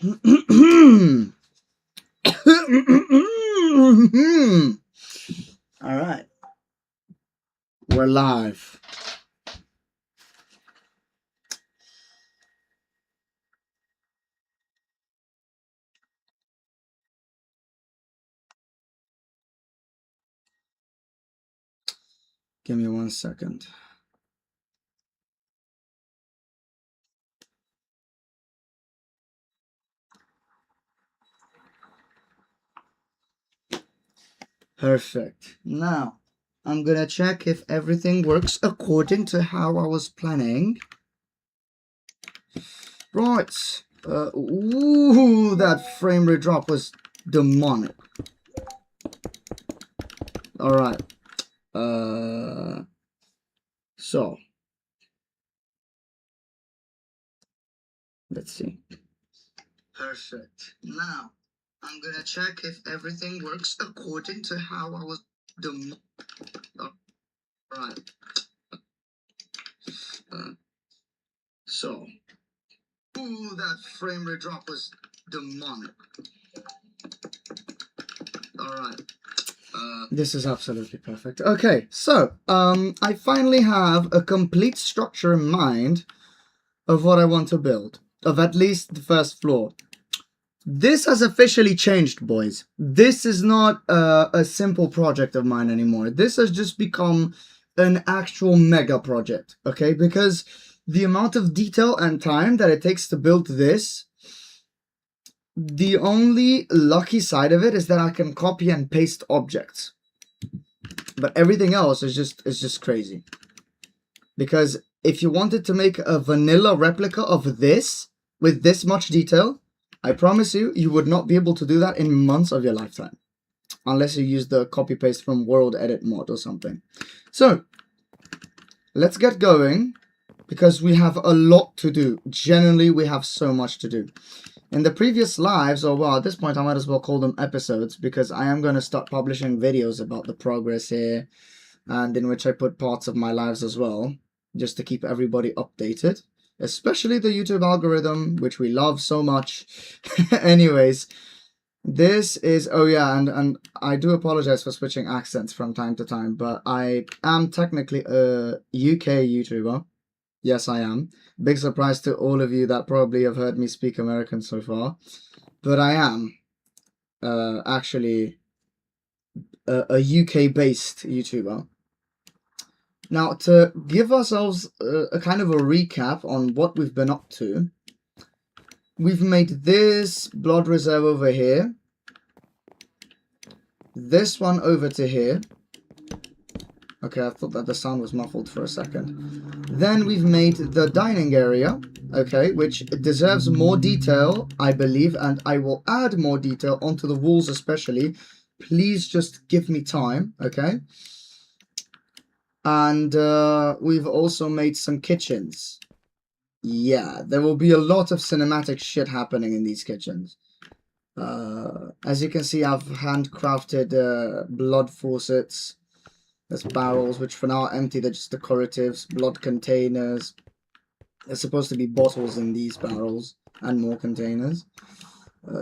All right. We're live. Give me 1 second. Perfect. Now, I'm gonna check if everything works according to how I was planning. Right. Ooh, that frame rate drop was demonic. Alright. So. Let's see. Perfect. Now, I'm gonna check if everything works according to how I was Alright. So. Ooh, that frame rate drop was demonic. Alright. This is absolutely perfect. Okay, so, I finally have a complete structure in mind of what I want to build. Of at least the first floor. This has officially changed, boys. This is not a simple project of mine anymore. This has just become an actual mega project, okay? Because the amount of detail and time that it takes to build this, the only lucky side of it is that I can copy and paste objects. But everything else is just crazy. Because if you wanted to make a vanilla replica of this, with this much detail, I promise you, you would not be able to do that in months of your lifetime. Unless you use the copy-paste from World Edit mod or something. So, let's get going. Because we have a lot to do. Generally, we have so much to do. In the previous lives, or well, at this point, I might as well call them episodes. Because I am going to start publishing videos about the progress here. And in which I put parts of my lives as well. Just to keep everybody updated. Especially the YouTube algorithm, which we love so much. Anyways, this is, oh yeah, and I do apologize for switching accents from time to time, but I am technically a UK YouTuber. Yes, I am. Big surprise to all of you that probably have heard me speak American so far. But I am actually a UK-based YouTuber. Now, to give ourselves a kind of a recap on what we've been up to, we've made this blood reserve over here, this one over to here. Okay, I thought that the sound was muffled for a second. Then we've made the dining area, okay, which deserves more detail, I believe, and I will add more detail onto the walls especially. Please just give me time, okay? And we've also made some kitchens. Yeah, there will be a lot of cinematic shit happening in these kitchens. As you can see, I've handcrafted blood faucets. There's barrels, which for now are empty. They're just decoratives. Blood containers. There's supposed to be bottles in these barrels. And more containers.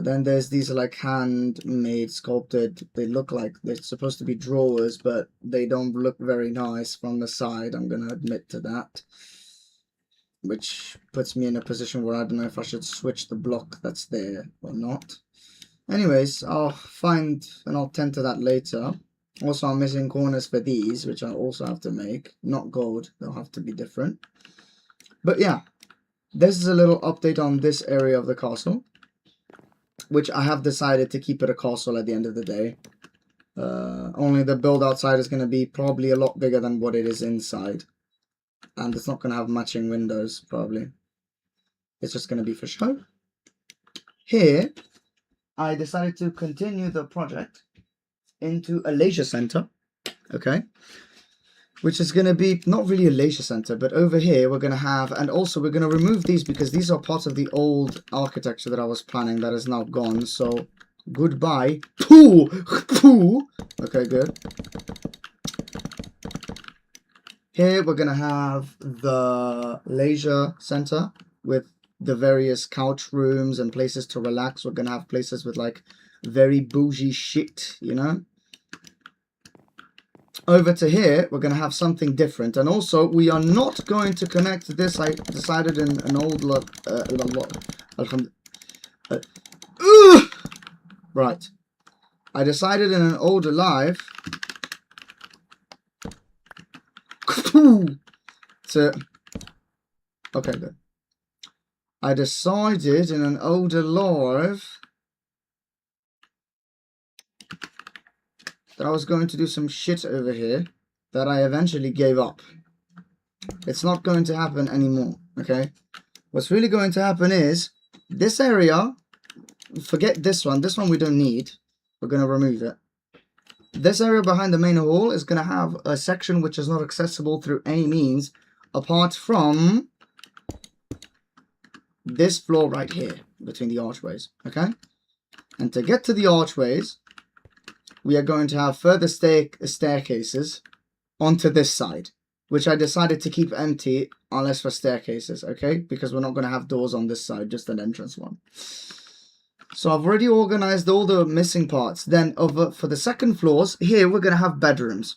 Then there's these like handmade, sculpted. They look like they're supposed to be drawers, but they don't look very nice from the side. I'm going to admit to that. Which puts me in a position where I don't know if I should switch the block that's there or not. Anyways, I'll find and I'll tend to that later. Also, I'm missing corners for these, which I also have to make. Not gold, they'll have to be different. But yeah, this is a little update on this area of the castle. Which I have decided to keep it a castle at the end of the day. Only the build outside is going to be probably a lot bigger than what it is inside. And it's not going to have matching windows, probably. It's just going to be for show. Here, I decided to continue the project into a leisure center. Okay. Which is going to be not really a leisure center, but over here we're going to have, and also we're going to remove these because these are part of the old architecture that I was planning that is now gone. So, goodbye. Pooh! Pooh! Okay, good. Here we're going to have the leisure center with the various couch rooms and places to relax. We're gonna have places with like very bougie shit, you know. Over to here, we're going to have something different. And also, we are not going to connect this. I decided in an old right. I decided in an older life to... Okay, good. I decided in an older life that I was going to do some shit over here that I eventually gave up. It's not going to happen anymore, okay? What's really going to happen is this area, forget this one we don't need. We're going to remove it. This area behind the main hall is going to have a section which is not accessible through any means apart from this floor right here between the archways, okay? And to get to the archways, we are going to have further staircases onto this side, which I decided to keep empty unless for staircases, okay? Because we're not going to have doors on this side, just an entrance one. So I've already organized all the missing parts. Then over for the second floors, here we're going to have bedrooms.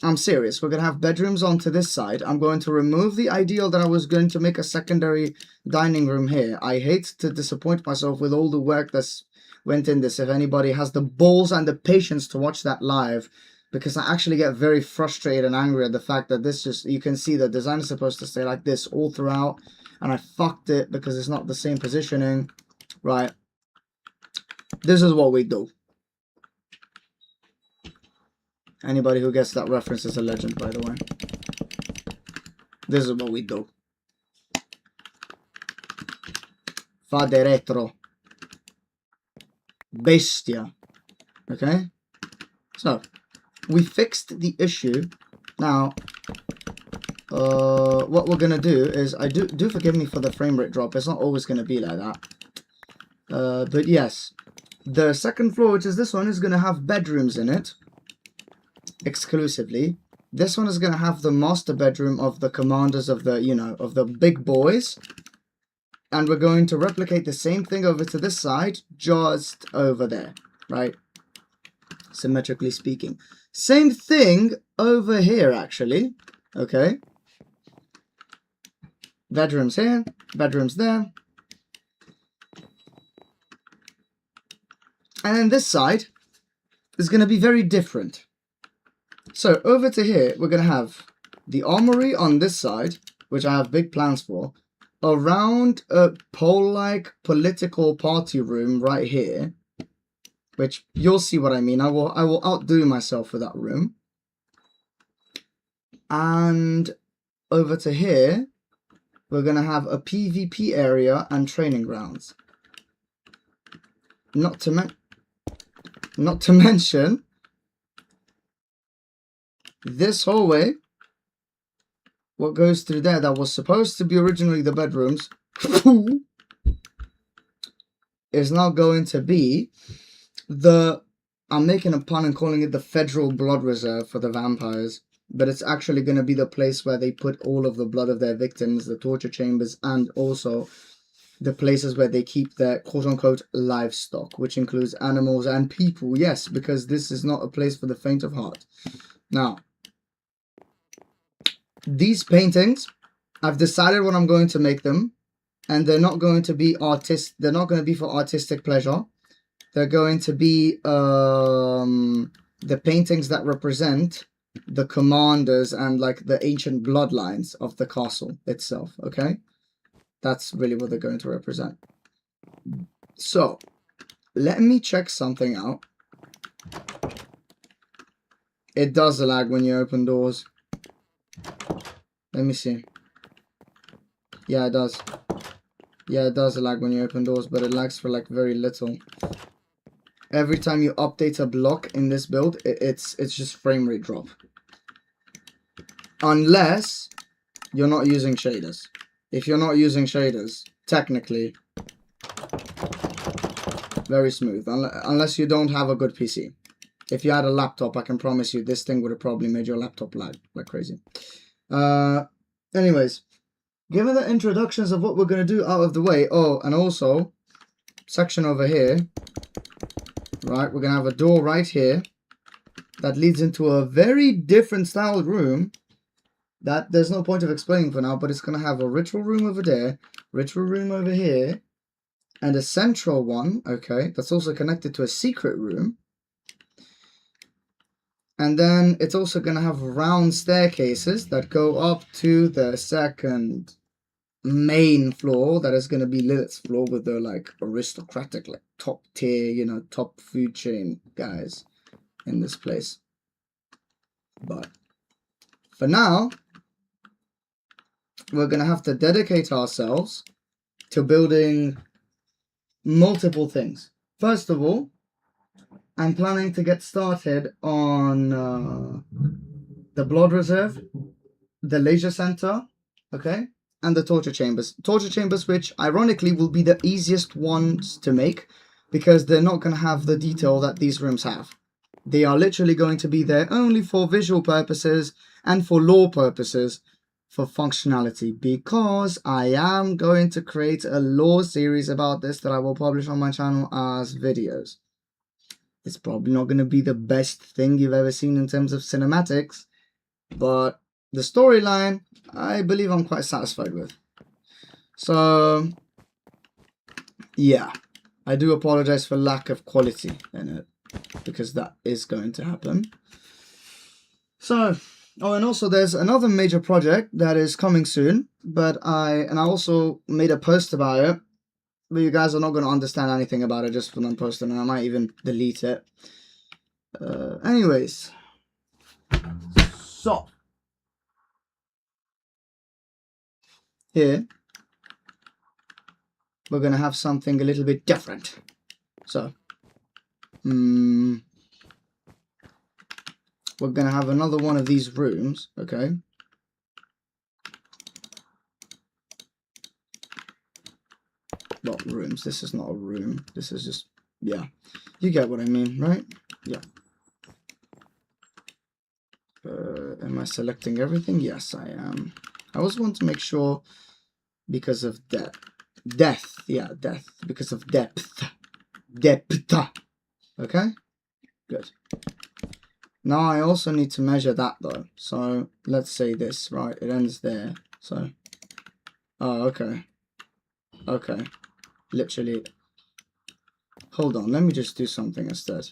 I'm serious, we're going to have bedrooms onto this side. I'm going to remove the ideal that I was going to make a secondary dining room here. I hate to disappoint myself with all the work that's went in this. If anybody has the balls and the patience to watch that live, because I actually get very frustrated and angry at the fact that this just, you can see the design is supposed to stay like this all throughout, and I fucked it because it's not the same positioning, right? This is what we do. Anybody who gets that reference is a legend, by the way. This is what we do. Fa de retro. Bestia. Okay? So, we fixed the issue. Now, what we're gonna do is, do forgive me for the frame rate drop. It's not always gonna be like that. But yes, the second floor, which is this one, is gonna have bedrooms in it. Exclusively. This one is going to have the master bedroom of the commanders of the, you know, of the big boys. And we're going to replicate the same thing over to this side, just over there, right? Symmetrically speaking. Same thing over here, actually. Okay. Bedrooms here, bedrooms there. And then this side is going to be very different. So over to here, we're going to have the armory on this side, which I have big plans for, around a pole-like political party room right here, which you'll see what I mean. I will outdo myself for that room. And over to here, we're going to have a PvP area and training grounds. Not to mention this hallway, what goes through there, that was supposed to be originally the bedrooms, is now going to be the, I'm making a pun and calling it the Federal Blood Reserve for the vampires, but it's actually going to be the place where they put all of the blood of their victims, the torture chambers, and also the places where they keep their quote-unquote livestock, which includes animals and people. Yes, because this is not a place for the faint of heart. Now, these paintings, I've decided what I'm going to make them, and they're not going to be they're not going to be for artistic pleasure. They're going to be the paintings that represent the commanders and like the ancient bloodlines of the castle itself, okay? That's really what they're going to represent. So, let me check something out. It does lag when you open doors. Let me see. Yeah, it does. Yeah, it does lag when you open doors, but it lags for like very little. Every time you update a block in this build, it's just frame rate drop. Unless you're not using shaders. If you're not using shaders, technically, very smooth. Unless you don't have a good PC. If you had a laptop, I can promise you this thing would have probably made your laptop lag like crazy. Anyways, given the introductions of what we're going to do out of the way, oh, and also, section over here, right, we're going to have a door right here that leads into a very different styled room that there's no point of explaining for now, but it's going to have a ritual room over there, ritual room over here, and a central one, okay, that's also connected to a secret room. And then it's also going to have round staircases that go up to the second main floor. That is going to be Lilith's floor with the like aristocratic, like top tier, you know, top food chain guys in this place. But for now, we're going to have to dedicate ourselves to building multiple things. First of all, I'm planning to get started on the Blood Reserve, the Leisure Center, okay, and the Torture Chambers. Torture Chambers, which ironically will be the easiest ones to make because they're not going to have the detail that these rooms have. They are literally going to be there only for visual purposes and for lore purposes, for functionality, because I am going to create a lore series about this that I will publish on my channel as videos. It's probably not going to be the best thing you've ever seen in terms of cinematics, but the storyline, I believe I'm quite satisfied with. So, yeah, I do apologize for lack of quality in it, because that is going to happen. So, oh, and also there's another major project that is coming soon, but I also made a post about it, but you guys are not going to understand anything about it just when I'm posting, and I might even delete it. Anyways, so here we're going to have something a little bit different. So, we're going to have another one of these rooms, okay? Not rooms, this is not a room. This is just, yeah. You get what I mean, right? Yeah. Am I selecting everything? Yes, I am. I always want to make sure because of death. Death. Because of depth. Okay? Good. Now I also need to measure that though. So let's say this, right? It ends there. So, oh, okay. Okay. Literally. Hold on, let me just do something instead.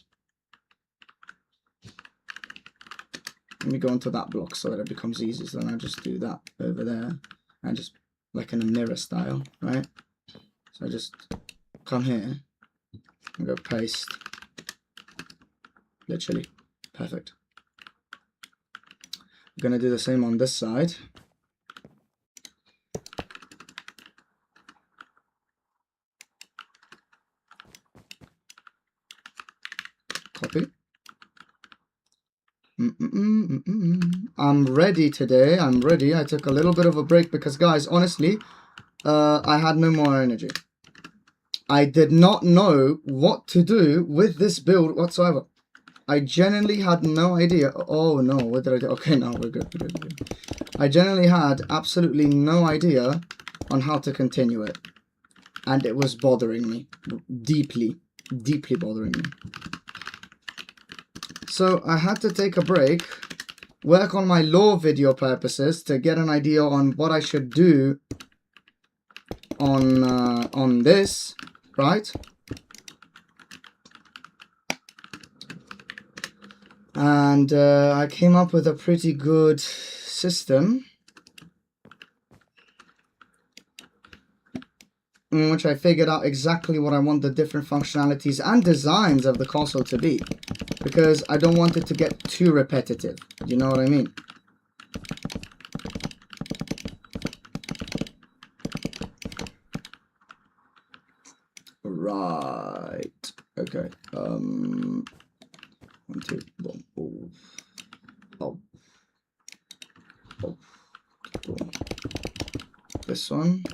Let me go into that block so that it becomes easy. So then I just do that over there. And just like in a mirror style, right? So I just come here and go paste. Literally. Perfect. I'm gonna do the same on this side. Copy. I'm ready today. I'm ready. I took a little bit of a break because, guys, honestly, I had no more energy. I did not know what to do with this build whatsoever. I genuinely had no idea. Oh no, what did I do? Okay, no, we're good. We're good. I genuinely had absolutely no idea on how to continue it. And it was bothering me. Deeply bothering me. So I had to take a break, work on my lore video purposes to get an idea on what I should do on this, right? And I came up with a pretty good system in which I figured out exactly what I want the different functionalities and designs of the console to be, because I don't want it to get too repetitive. You know what I mean? Right. Okay. 1, 2, 1. Oh. This one.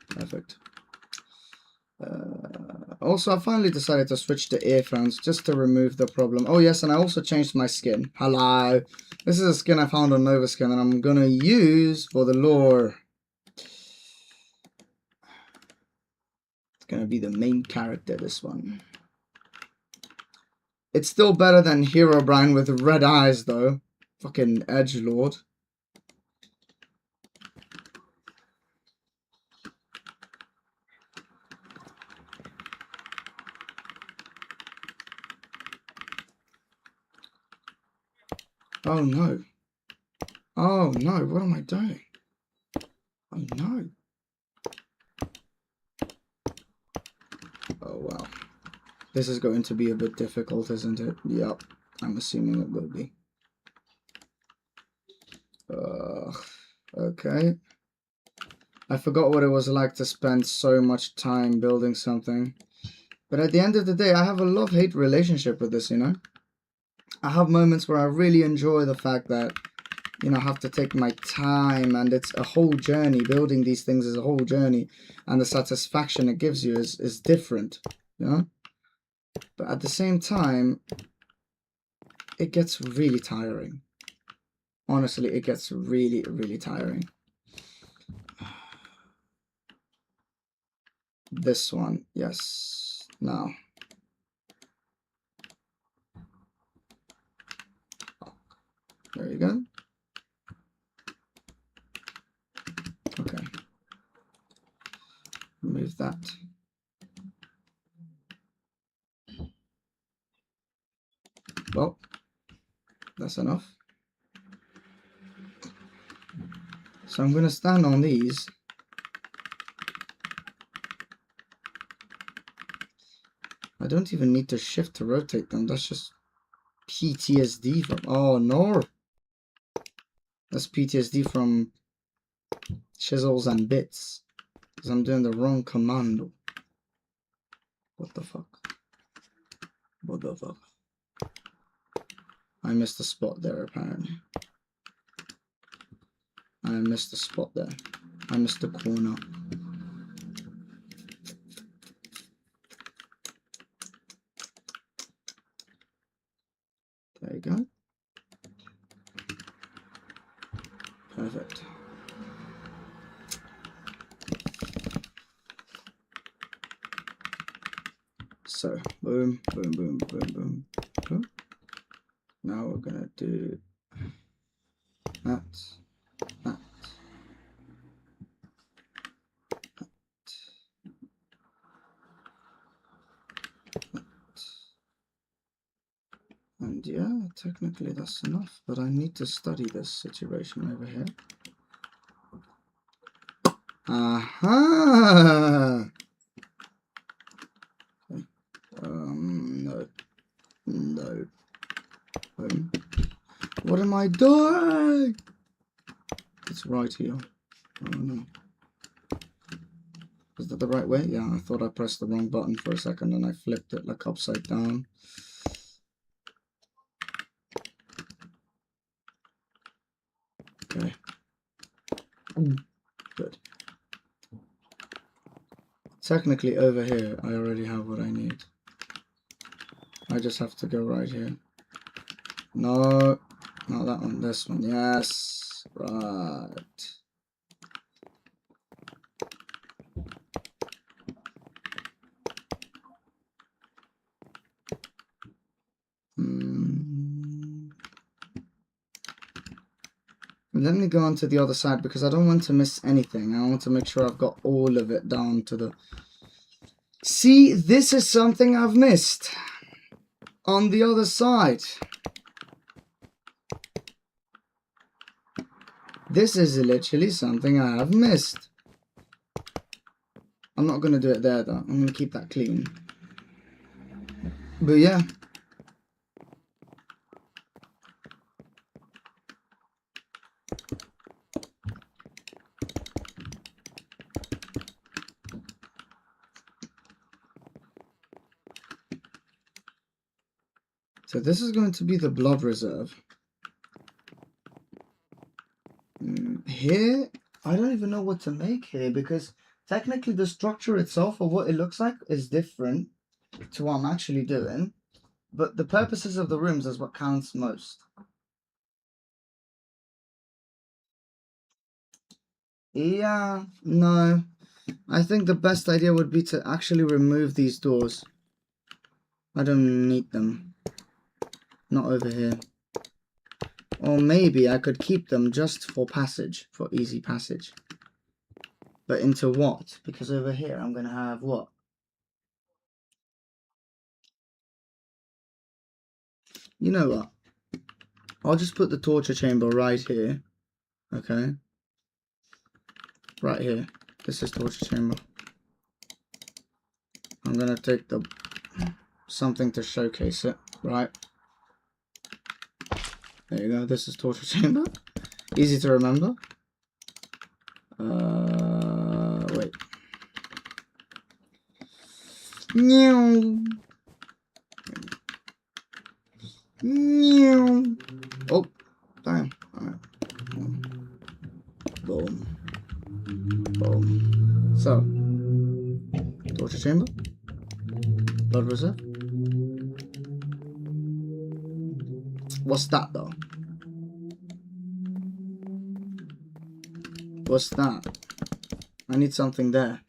Perfect. Also, I finally decided to switch to earphones just to remove the problem. Oh yes, and I also changed my skin. Hello. This is a skin I found on Nova Skin and I'm gonna use for the lore. It's gonna be the main character, this one. It's still better than Herobrine with red eyes, though. Fucking edgelord. Oh no. Oh no, what am I doing? Oh no. Oh wow. This is going to be a bit difficult, isn't it? Yep, I'm assuming it will be. Okay. I forgot what it was like to spend so much time building something. But at the end of the day, I have a love-hate relationship with this, you know? I have moments where I really enjoy the fact that, you know, I have to take my time and it's a whole journey. Building these things is a whole journey. And the satisfaction it gives you is different, you know? But at the same time, it gets really tiring. Honestly, it gets really, really tiring. This one, yes. Now. There you go. Okay. Remove that. Well, that's enough. So I'm going to stand on these. I don't even need to shift to rotate them. That's just PTSD from... Oh, no. That's PTSD from chisels and bits. Because I'm doing the wrong command. What the fuck? What the fuck? I missed a spot there, apparently. I missed a spot there. I missed a corner. There you go. Perfect. So, boom, boom, boom, boom, boom, boom. Now we're gonna do that, that, that, that. And yeah, technically that's enough, but I need to study this situation over here. Aha! Okay. No. No. Boom. What am I doing? It's right here. Oh no. Is that the right way? Yeah, I thought I pressed the wrong button for a second and I flipped it like upside down. Okay. Good. Technically over here, I already have what I need. I just have to go right here. No, not that one, this one. Yes, right. Let me go on to the other side because I don't want to miss anything. I want to make sure I've got all of it down to the... See, this is something I've missed. On the other side. This is literally something I have missed. I'm not going to do it there though. I'm going to keep that clean. But yeah. So this is going to be the blood reserve. Here, I don't even know what to make here because technically the structure itself or what it looks like is different. to what I'm actually doing. But the purposes of the rooms is what counts most. Yeah, no. I think the best idea would be to actually remove these doors. I don't need them. Not over here. Or maybe I could keep them just for passage, for easy passage. But into what? Because over here I'm going to have what? You know what? I'll just put the torture chamber right here. Okay? Right here. This is torture chamber. I'm going to take the something to showcase it, right? There you go. This is torture chamber. Easy to remember. Wait. Meow. Meow. Oh, damn. Alright. Boom. Boom. So, torture chamber. Blood reserve. What's that though? What's that? I need something there.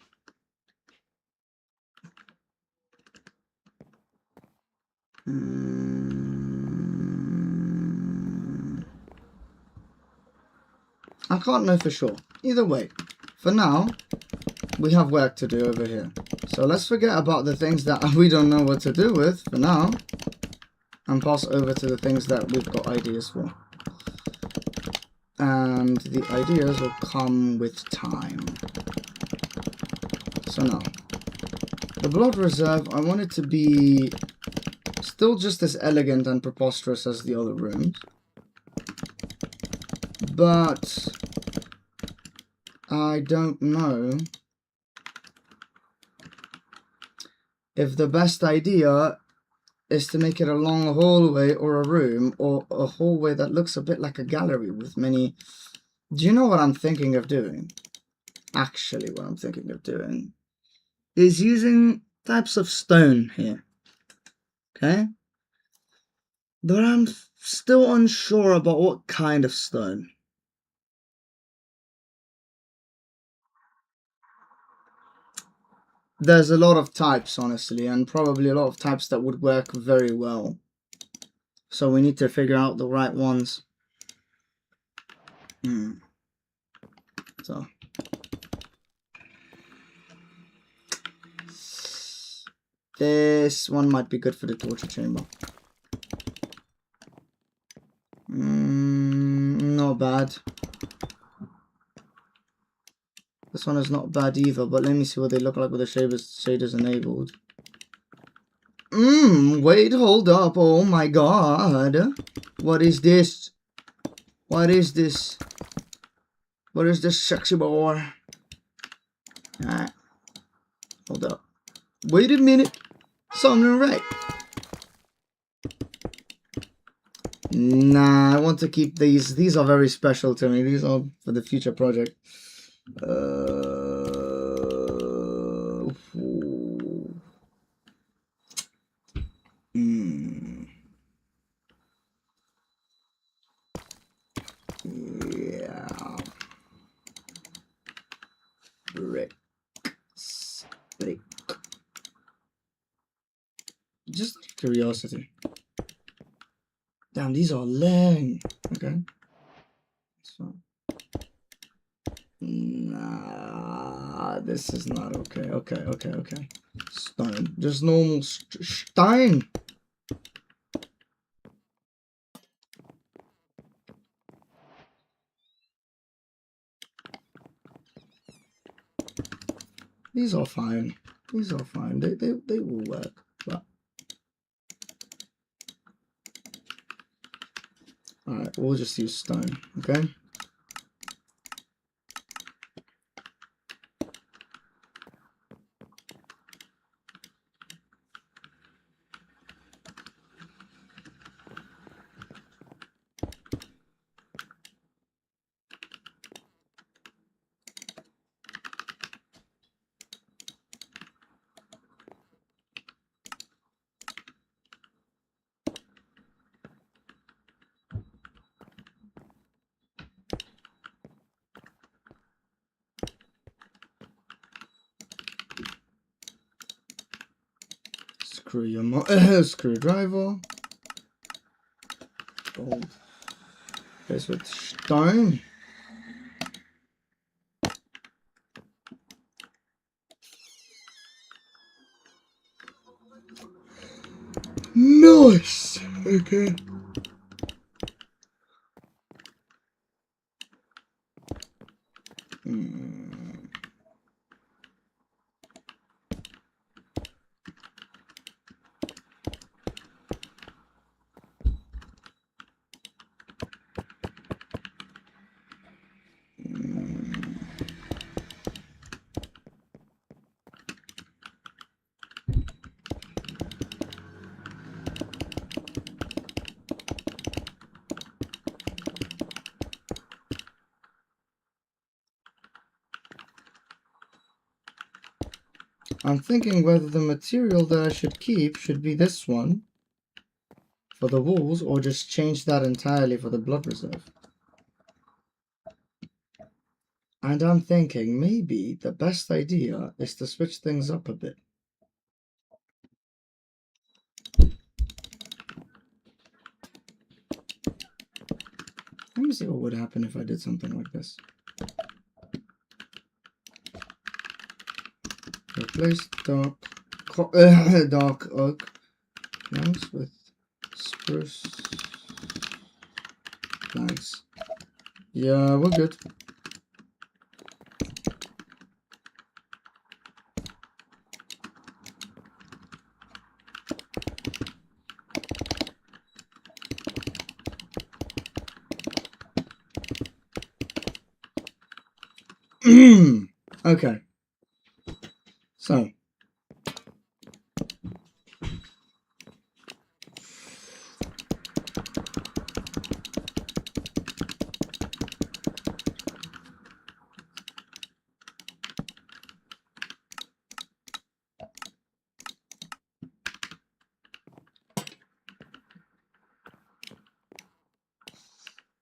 I can't know for sure. Either way, for now, we have work to do over here. So let's forget about the things that we don't know what to do with for now, and pass over to the things that we've got ideas for. And the ideas will come with time. So now, the blood reserve, I want it to be still just as elegant and preposterous as the other rooms. But I don't know if the best idea is to make it a long hallway or a room, or a hallway that looks a bit like a gallery with many... Do you know what I'm thinking of doing? Actually, what I'm thinking of doing is using types of stone here. Okay? But I'm still unsure about what kind of stone. There's a lot of types, honestly, and probably a lot of types that would work very well. So we need to figure out the right ones. So. This one might be good for the torture chamber. Not bad. This one is not bad either, but let me see what they look like with the shaders enabled. Wait, hold up. Oh my god. What is this? What is this? What is this sexy boy? Alright. Hold up. Wait a minute. Something right. Nah, I want to keep these. These are very special to me. These are for the future project. Yeah. Brick. Just curiosity. Damn, these are long. Okay. So, nah, this is not okay. Okay. Stone. Just normal stone. These are fine. These are fine. They will work. But alright, we'll just use stone, okay? unscrew your screwdriver. Gold. This with stone. Nice. Okay. I'm thinking whether the material that I should keep should be this one for the walls, or just change that entirely for the blood reserve. And I'm thinking maybe the best idea is to switch things up a bit. Let me see what would happen if I did something like this. Replace dark oak planks with spruce planks. Yeah, we're good. Okay. So.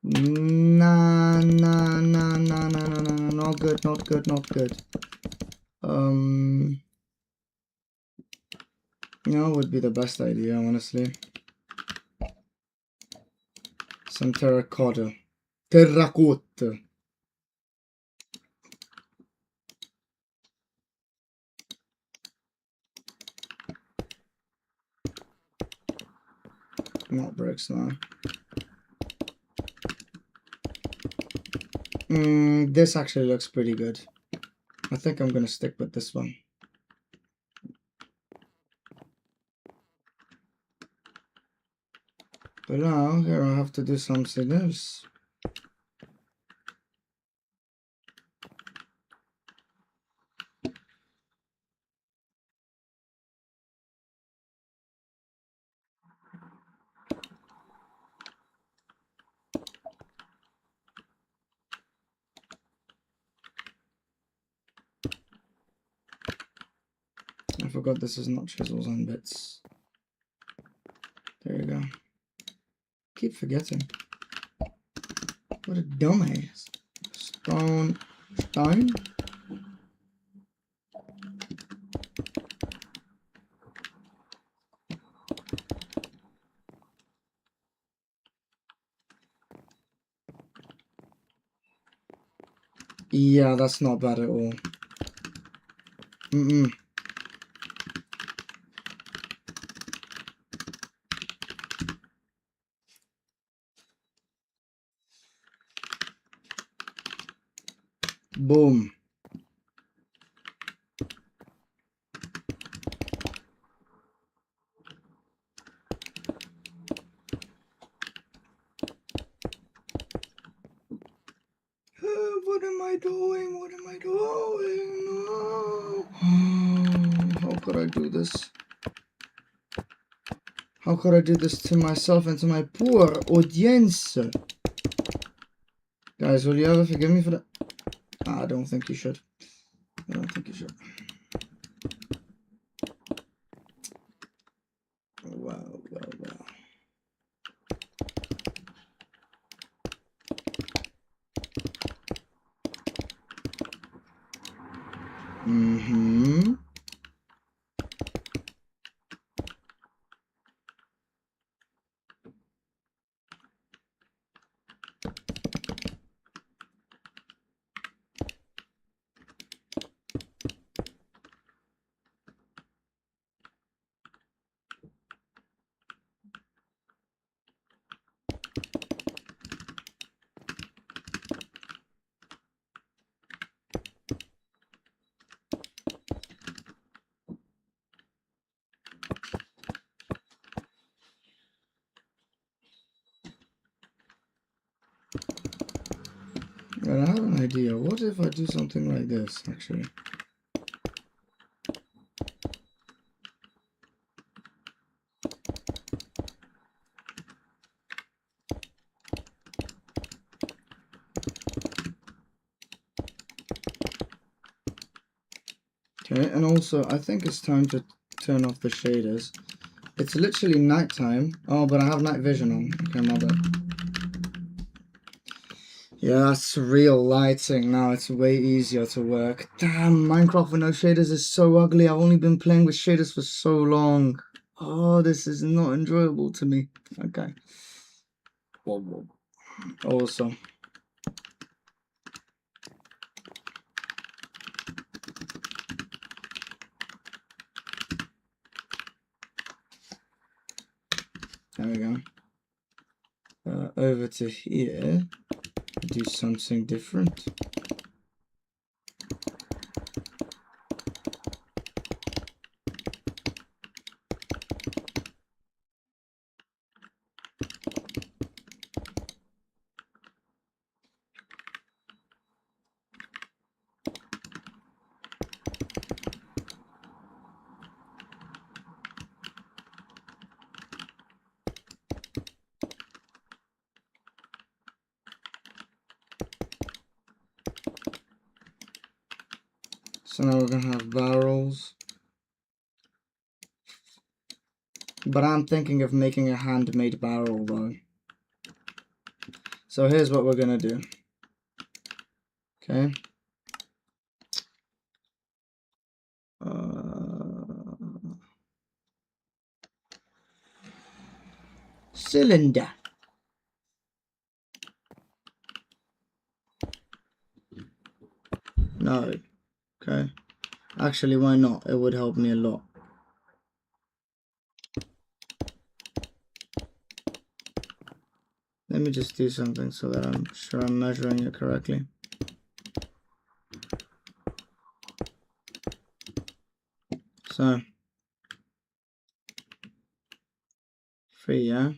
Nah, not good, not good, not good. You know, would be the best idea, honestly. Some terracotta. Terracotta. Not bricks, no. This actually looks pretty good. I think I'm gonna stick with this one. But now, here I have to do something else. I forgot this is not chisels and bits. There you go. Keep forgetting. What a dumbass. Stone. Stone? Yeah, that's not bad at all. Boom. What am I doing? What am I doing? No. How could I do this? How could I do this to myself and to my poor audience? Guys, will you ever forgive me for that? I don't think you should. I don't think you should. Wow. an idea. What if I do something like this, actually? Okay, and also, I think it's time to turn off the shaders. It's literally nighttime. Oh, but I have night vision on. Okay, my bad. Yeah, that's real lighting now. It's way easier to work. Damn, Minecraft with no shaders is so ugly. I've only been playing with shaders for so long. Oh, this is not enjoyable to me. Okay. Whoa. Awesome. There we go. Over to here. Do something different. So now we're gonna have barrels. But I'm thinking of making a handmade barrel though. So here's what we're gonna do. Okay. Cylinder. No. Okay. Actually, why not? It would help me a lot. Let me just do something so that I'm sure I'm measuring it correctly. So, 3, yeah?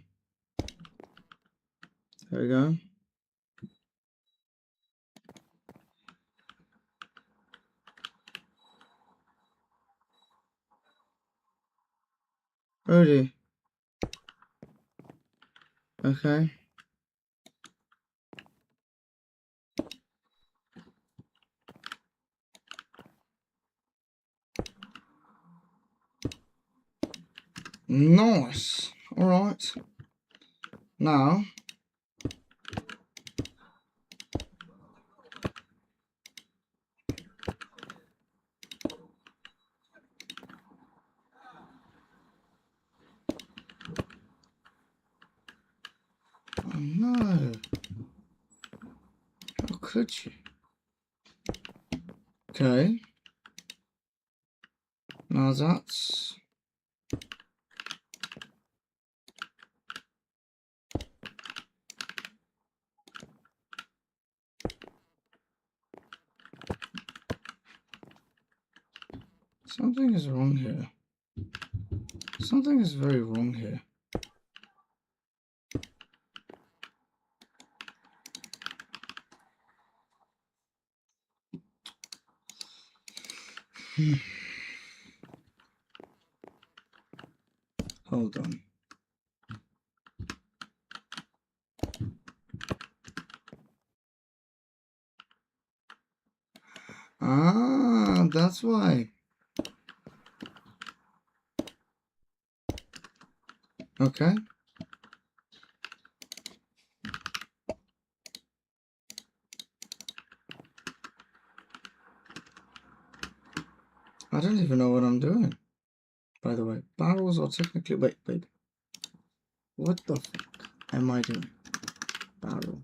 There we go. Ready. Okay. Nice. Alright. Now, oh no. How could you? Okay. Now that's... Something is wrong here. Something is very wrong here. Hold on. Ah, that's why. Okay. I don't even know what I'm doing. By the way, barrels are technically... Wait. What the fuck am I doing? Barrel.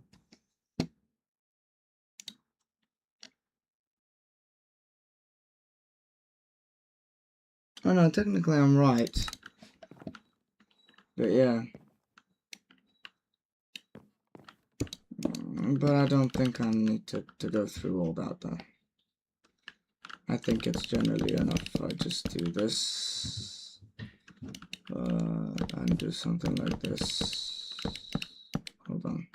Oh no, technically I'm right. But yeah. But I don't think I need to go through all that though. I think it's generally enough if I just do this. And do something like this. Hold on.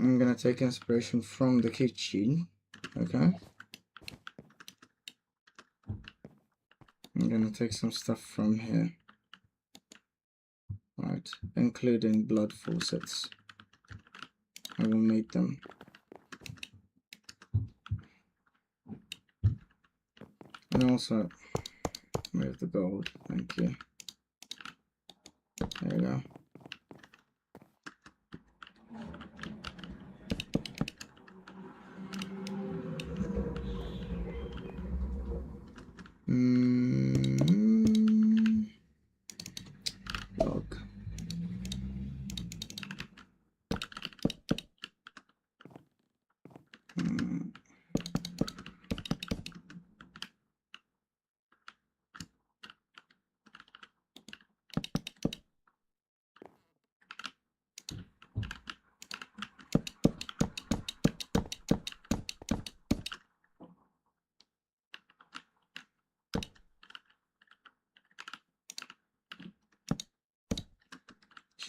I'm gonna take inspiration from the kitchen. Okay. I'm gonna take some stuff from here. Right, including blood faucets. I will make them. And also move the gold. Thank you. There you go. Log.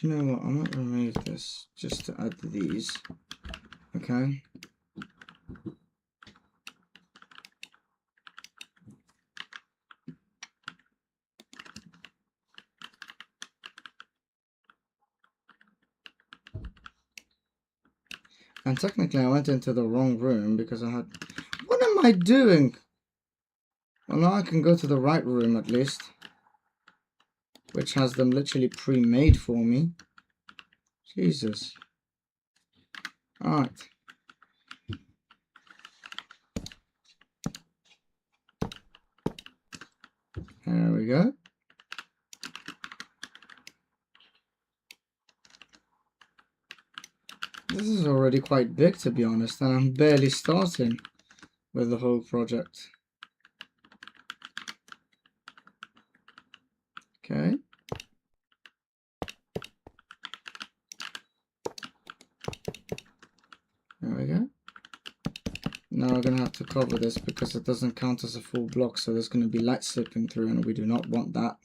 You know what, I might remove this just to add these, okay? And technically I went into the wrong room because I had... What am I doing? Well, now I can go to the right room at least, which has them literally pre-made for me. Jesus. Alright. There we go. This is already quite big, to be honest, and I'm barely starting with the whole project. Okay. There we go. Now we're going to have to cover this because it doesn't count as a full block, so there's going to be light slipping through, and we do not want that.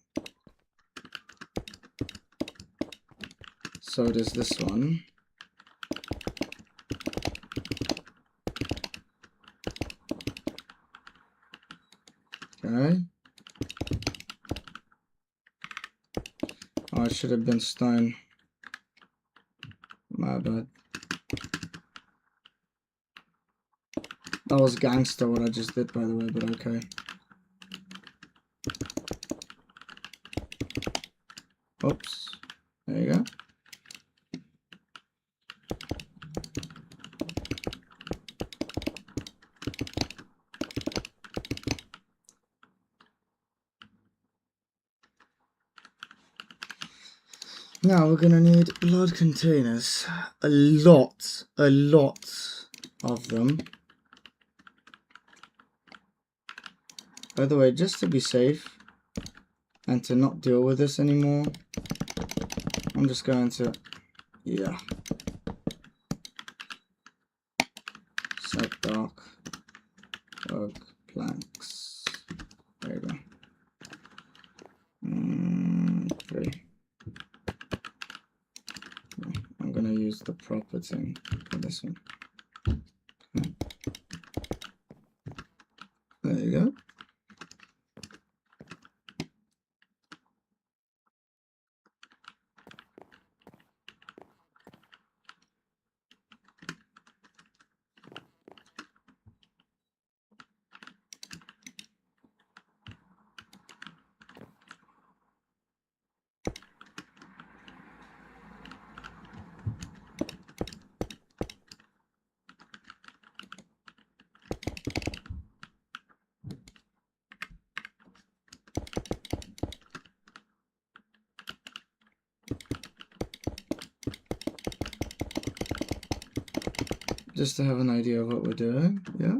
So does this one. Okay. Oh, it should have been stone. My bad. That was gangster what I just did, by the way, but okay. Oops. There you go. Now we're gonna need blood containers. A lot of them. By the way, just to be safe and to not deal with this anymore, I'm just going to, yeah, set dark oak planks. There you go. 3. I'm gonna use the proper thing for this one. Okay. There you go. Just to have an idea of what we're doing, yeah.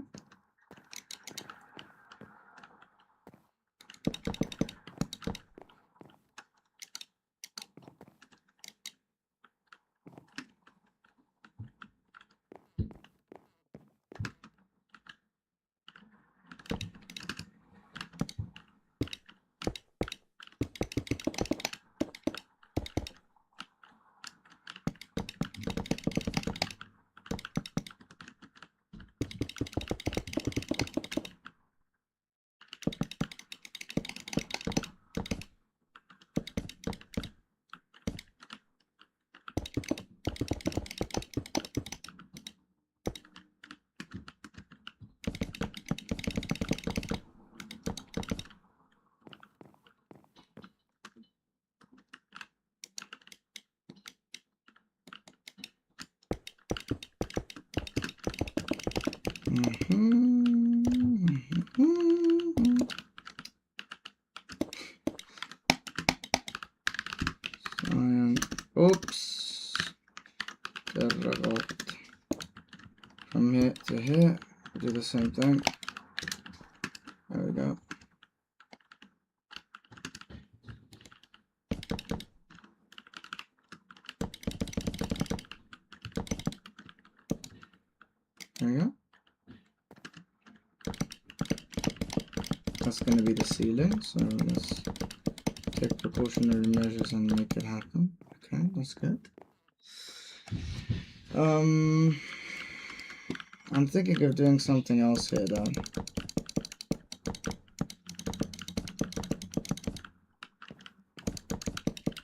Oops. From here to here, do the same thing. There we go. There we go. That's going to be the ceiling, so let's take precautionary measures and make it happen. Okay, that's good. I'm thinking of doing something else here though.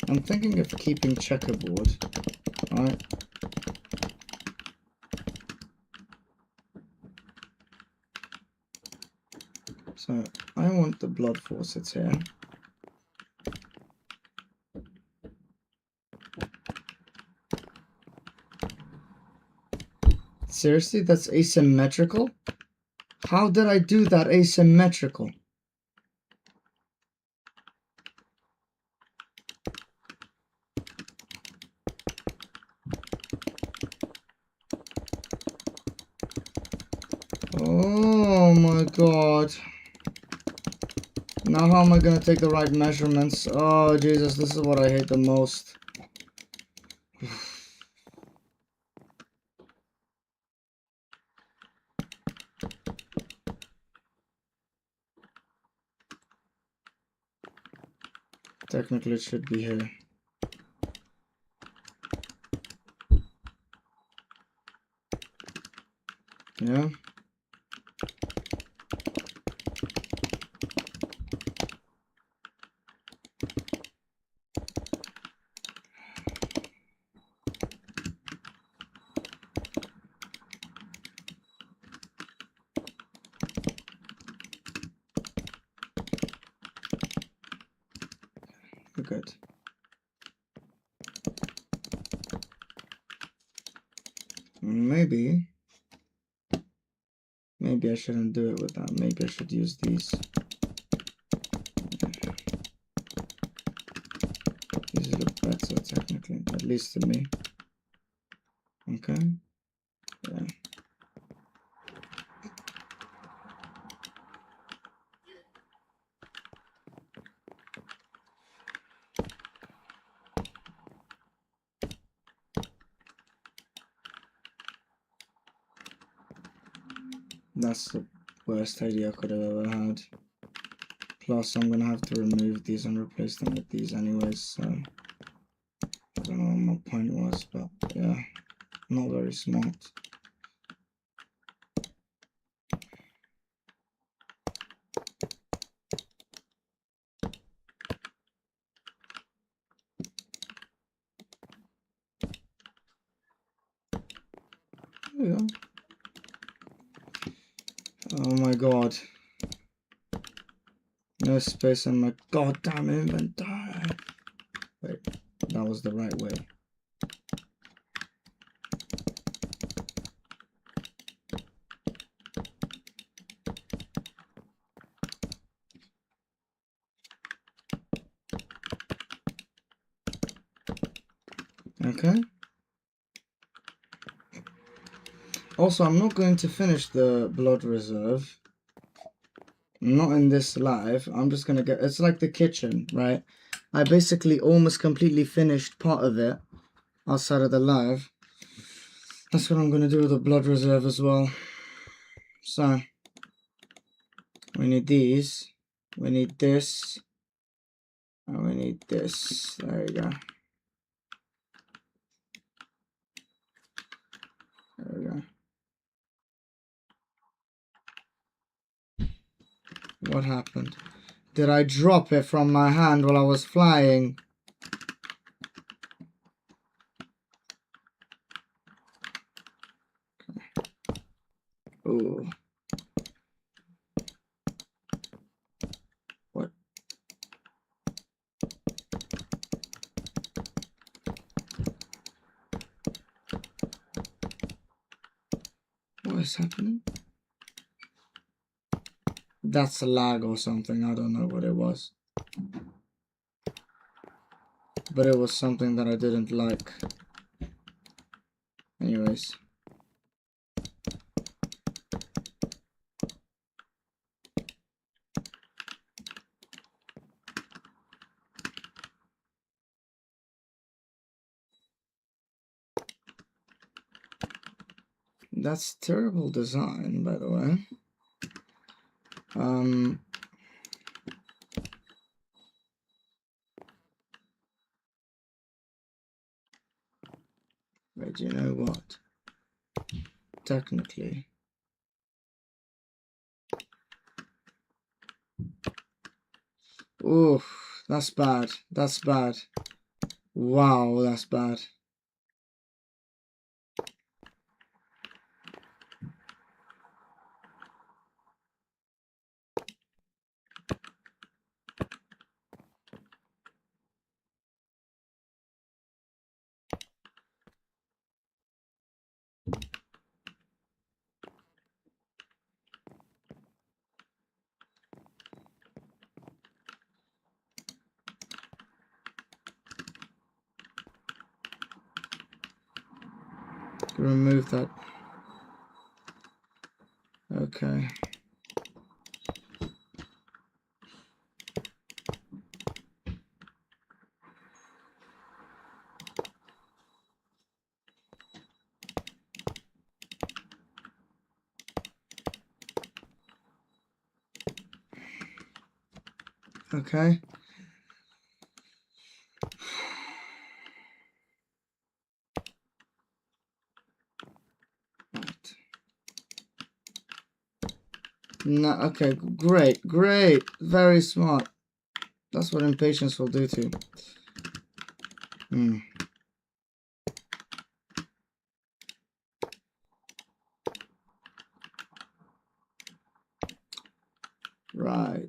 I'm thinking of keeping checkerboard, right? So I want the blood faucets here. Seriously, that's asymmetrical? How did I do that asymmetrical? Oh my god. Now how am I gonna take the right measurements? Oh Jesus, this is what I hate the most. Technically it should be here. Yeah. We're good. Maybe I shouldn't do it with that. Maybe I should use these. These look better technically, at least to me. Okay. Yeah. That's the worst idea I could have ever had. Plus, I'm gonna have to remove these and replace them with these anyways, so I don't know what my point was, but yeah, not very smart. There we go. Oh my god. No space in my goddamn inventory. Wait, that was the right way. Okay. Also, I'm not going to finish the blood reserve. Not in this live. I'm just gonna get... It's like the kitchen, right? I basically almost completely finished part of it outside of the live. That's what I'm gonna do with the blood reserve as well. So, we need these. We need this. And we need this. There we go. There we go. What happened? Did I drop it from my hand while I was flying? Ooh. What? What is happening? that's a lag or something. I don't know what it was. But it was something that I didn't like. Anyways. That's terrible design, by the way. But you know what? Technically. Oof, that's bad. That's bad. Wow, that's bad. Remove that. Okay. Okay. Right. No, okay, great, great. Very smart. That's what impatience will do to you. Right.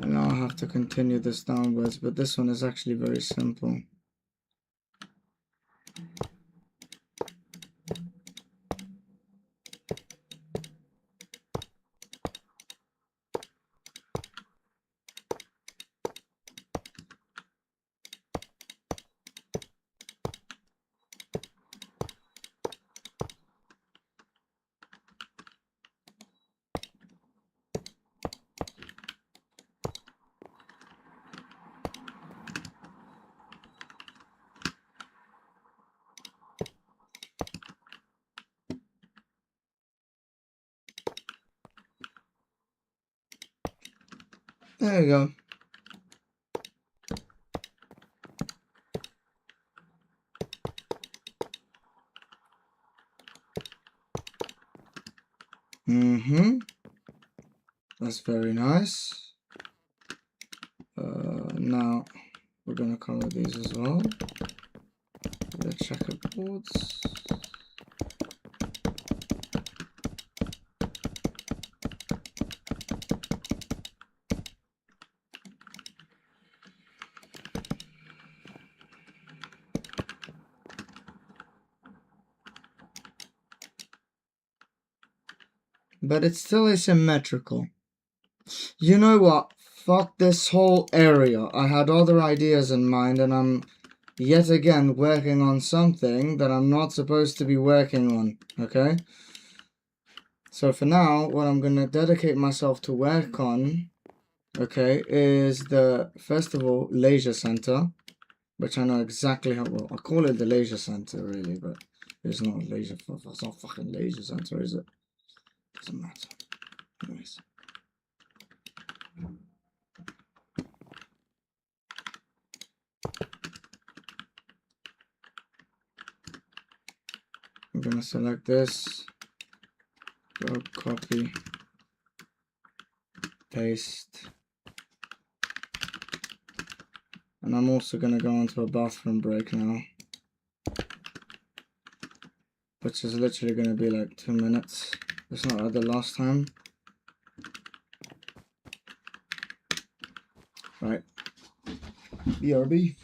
And now I'll have to continue this downwards, but this one is actually very simple. There you go. That's very nice. Now we're gonna color these as well. The checkerboards. But it's still asymmetrical. You know what? Fuck this whole area. I had other ideas in mind and I'm yet again working on something that I'm not supposed to be working on, okay? So for now, what I'm gonna dedicate myself to work on, okay, is the, first of all, leisure center, which I know exactly how, well, I call it the leisure center really, but it's not leisure, it's not fucking leisure center, is it? Doesn't matter. Anyways. I'm gonna select this, go copy, paste, And I'm also going to go into a bathroom break now, which is literally going to be like 2 minutes. It's not like the last time. Right. BRB.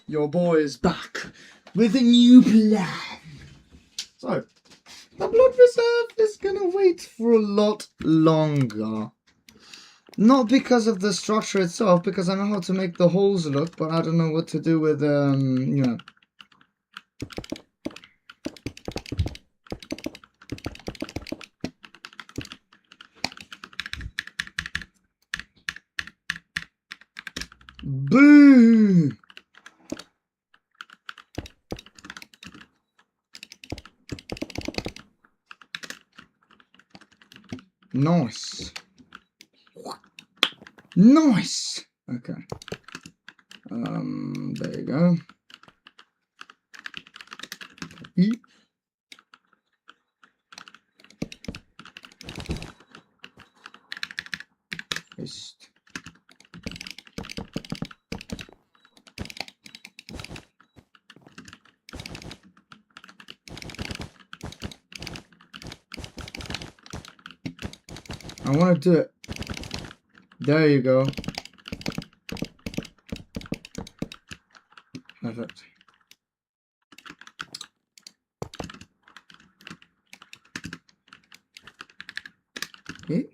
Your boy is back with a new plan. So, the blood reserve is gonna wait for a lot longer. Not because of the structure itself, because I know how to make the holes look, but I don't know what to do with, you know. Boo! Nice. Nice! Okay. There you go. Copy. Paste. I want to do it There you go. Perfect. Okay.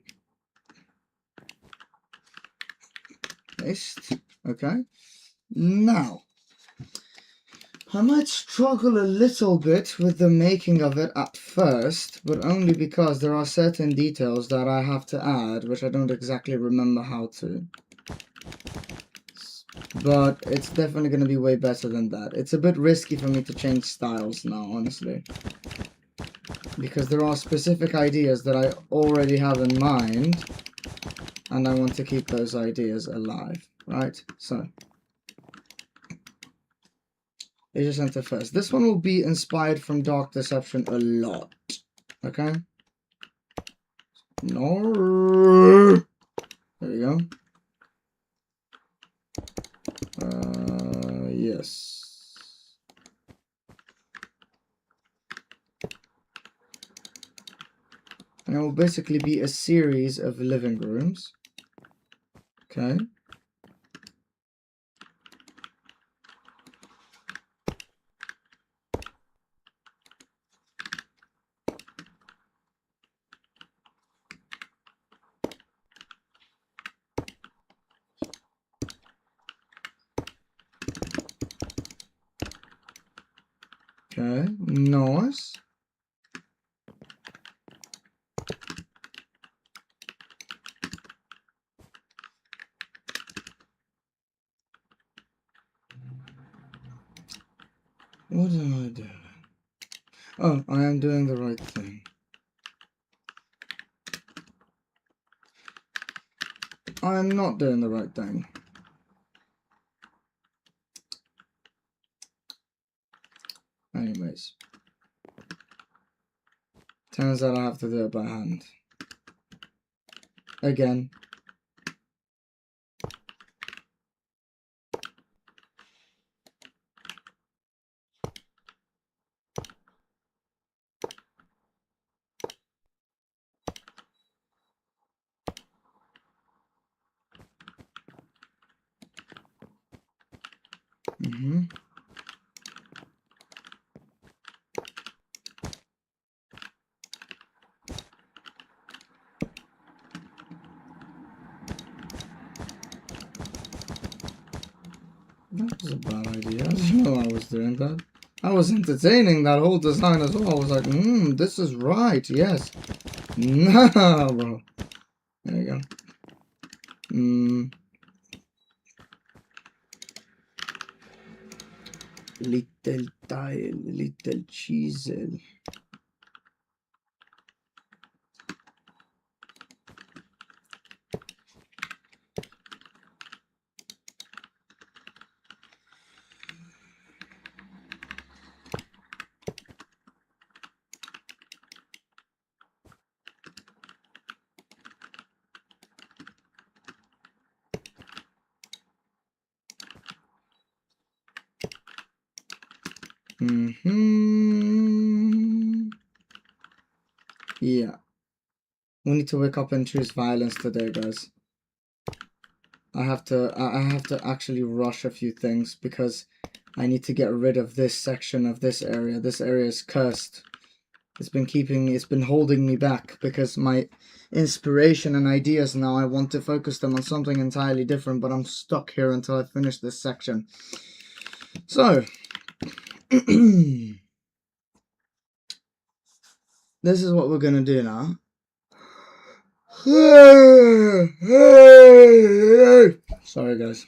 Paste. Okay. Now, I might struggle a little bit with the making of it at first, but only because there are certain details that I have to add, which I don't exactly remember how to. But it's definitely going to be way better than that. It's a bit risky for me to change styles now, honestly. Because there are specific ideas that I already have in mind, and I want to keep those ideas alive, right? So, Asia Center first. This one will be inspired from Dark Deception a lot, okay? No. There we go. Yes. And it will basically be a series of living rooms. Okay. Okay, nice. What am I doing? Oh, I am doing the right thing. I am not doing the right thing. Anyways. Turns out I have to do it by hand. Again. That was a bad idea. I didn't know I was doing that. I was entertaining that whole design as well. I was like, this is right, yes. No, bro. There you go. Little tile, little chisel. Yeah. We need to wake up and choose violence today, guys. I have to actually rush a few things because I need to get rid of this section of this area. This area is cursed. It's been holding me back because my inspiration and ideas now, I want to focus them on something entirely different, but I'm stuck here until I finish this section. So, this is what we're gonna do now. Sorry, guys.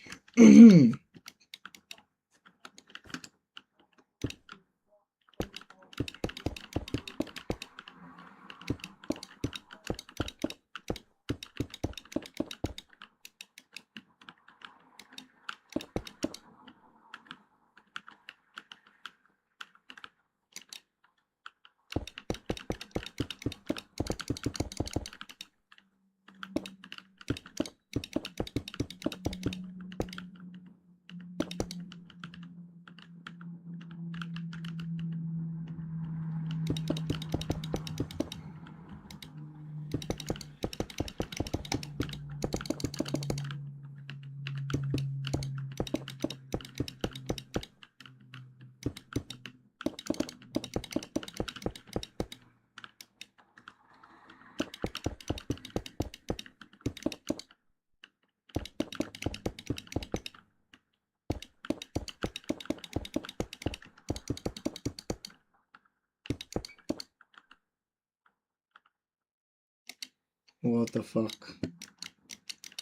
what the fuck?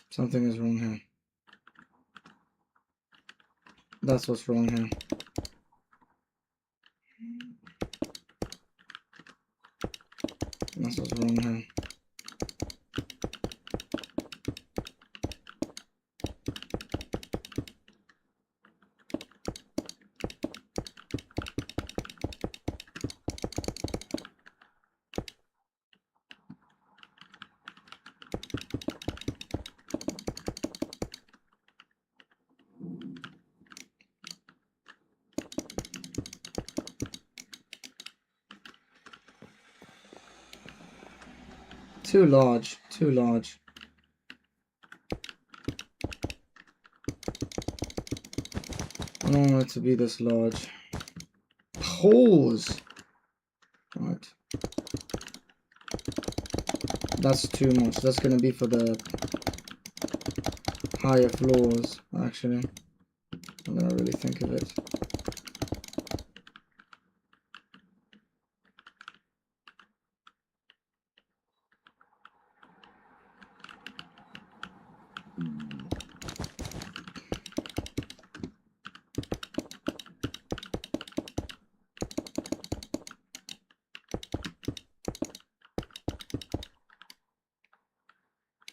Something is wrong here. That's what's wrong here. That's what's wrong here. Too large, too large. I don't want it to be this large. Pause! Right. That's too much. That's gonna be for the higher floors, actually. I'm gonna really think of it.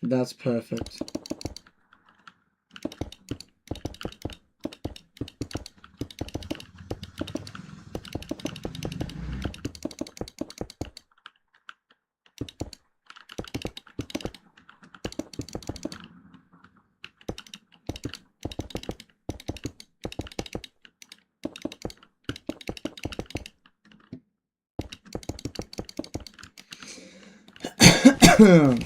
That's perfect. Mm-hmm.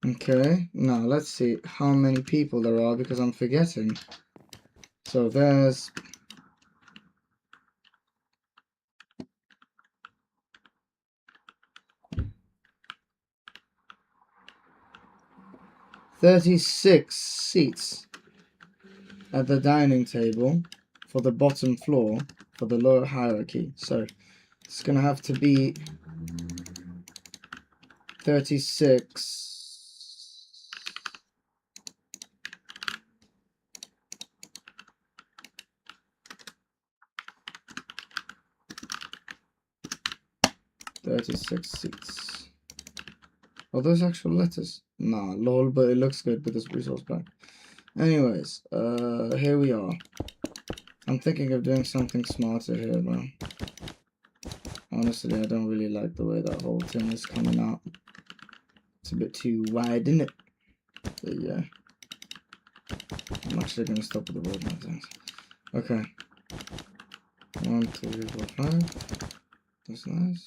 Okay, now let's see how many people there are because I'm forgetting. So there's 36 seats at the dining table for the bottom floor for the lower hierarchy. So it's gonna have to be 36. 36 seats. Are those actual letters? Nah, lol, but it looks good with this resource pack. Anyways, here we are. I'm thinking of doing something smarter here, man. Honestly, I don't really like the way that whole thing is coming out. It's a bit too wide, isn't it? So, yeah. I'm actually going to stop with the road now. Okay. 1, 2, 4, 5. That's nice.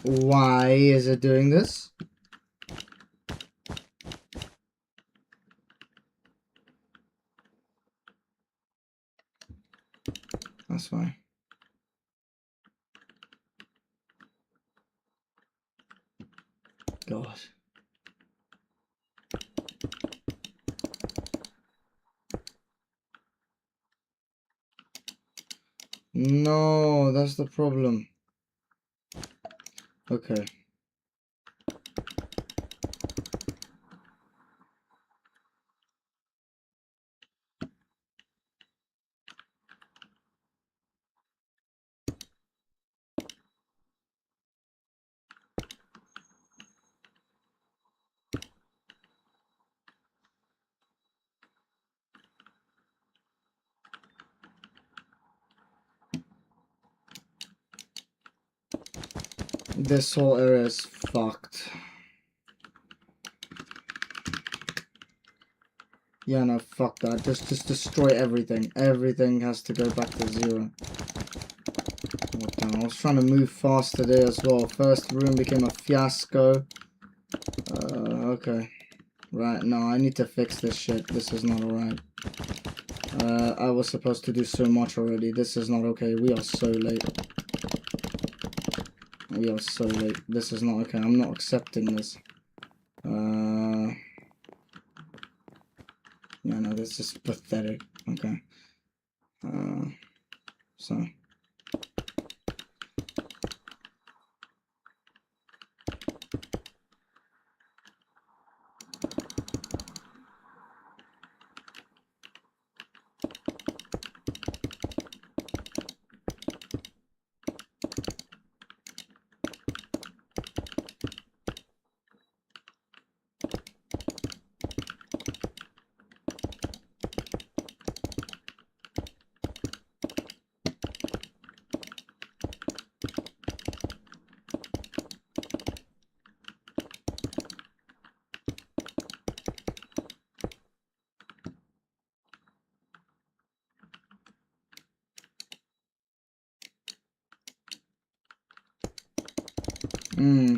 Why is it doing this? That's fine. God. No, that's the problem. Okay. this whole area is fucked. Yeah, no, fuck that. Just destroy everything. Everything has to go back to 0. What the hell? I was trying to move fast today as well. First room became a fiasco. Okay. Right, no, I need to fix this shit. This is not alright. I was supposed to do so much already. This is not okay. We are so late. We are so late. This is not okay. I'm not accepting this. Yeah, no, this is pathetic. Okay. So.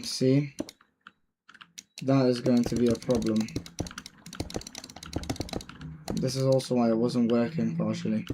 See? That is going to be a problem. This is also why it wasn't working partially.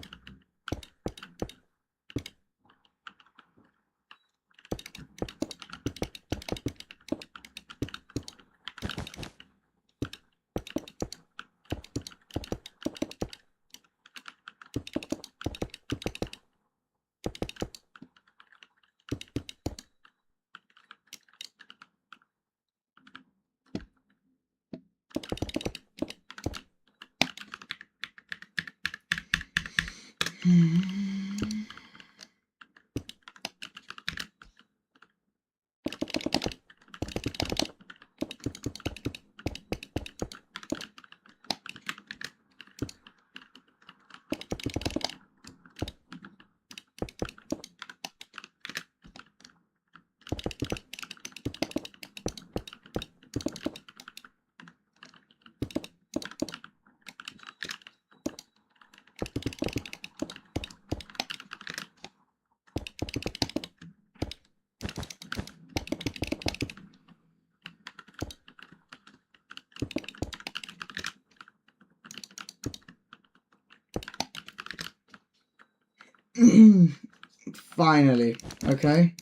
Finally. Okay.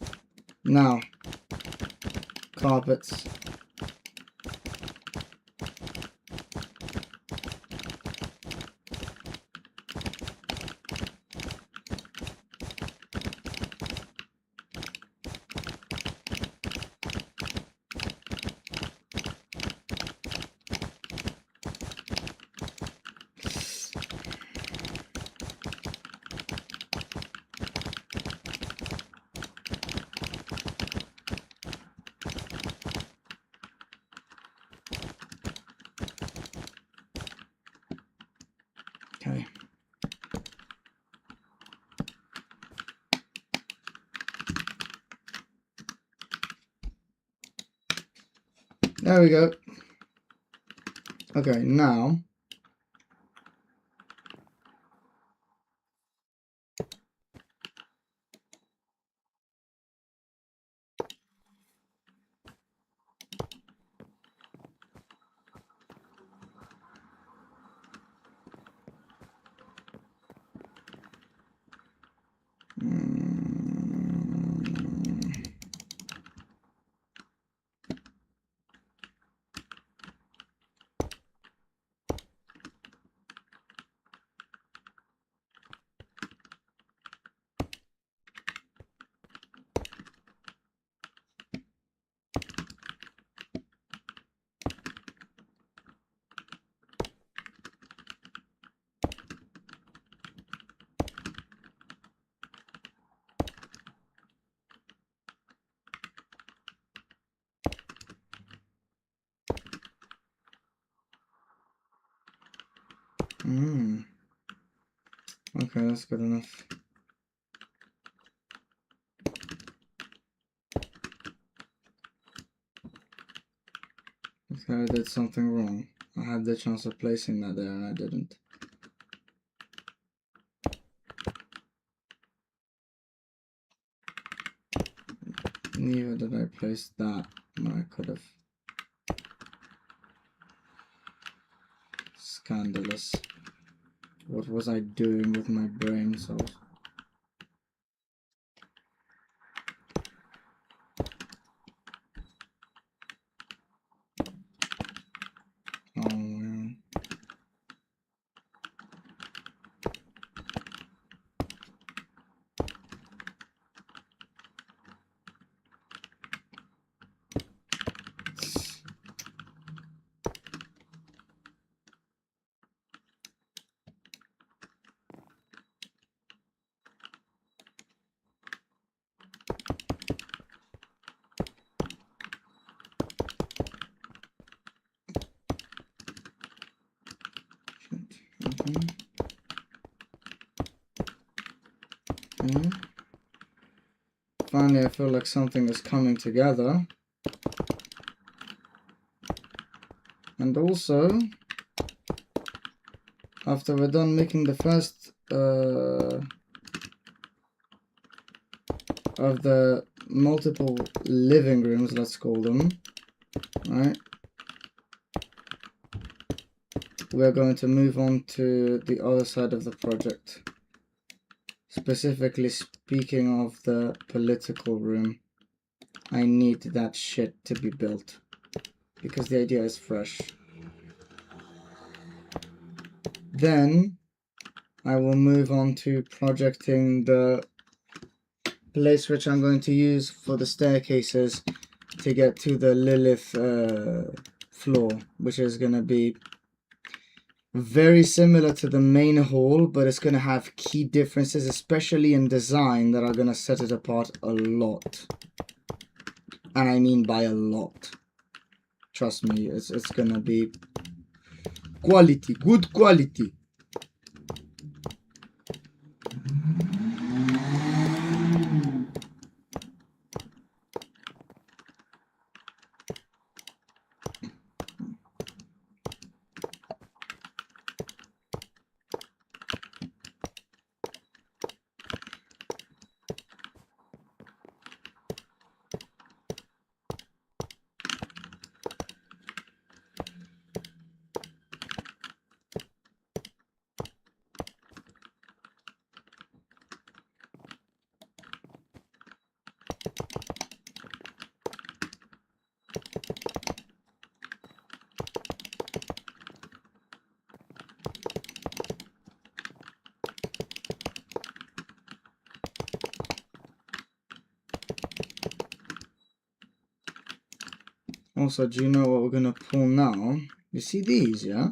Now. Carpets. Okay. There we go. Okay, now. Okay, that's good enough. Okay, I did something wrong. I had the chance of placing that there and I didn't. Neither did I place that when I could have. Scandalous. What was I doing with my brain cells? Oh man. Finally, I feel like something is coming together. And also, after we're done making the first of the multiple living rooms, let's call them, right? We're going to move on to the other side of the project. Specifically speaking of the political room, I need that shit to be built because the idea is fresh. Then I will move on to projecting the place which I'm going to use for the staircases to get to the Lilith floor, which is going to be very similar to the main hall, but it's going to have key differences, especially in design, that are going to set it apart a lot. And I mean by a lot. Trust me, it's going to be quality, good quality. Also, do you know what we're going to pull now? You see these, yeah?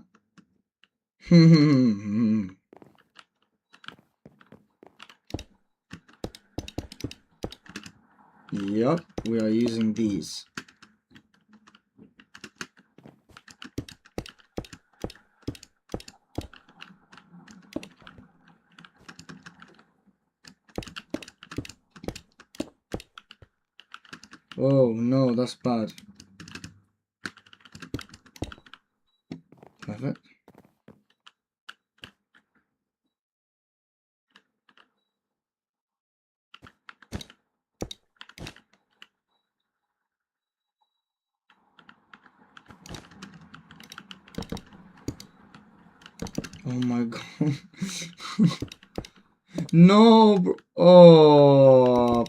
Yup, we are using these. Oh no, that's bad. Perfect. Oh my god. No, bro. Oh.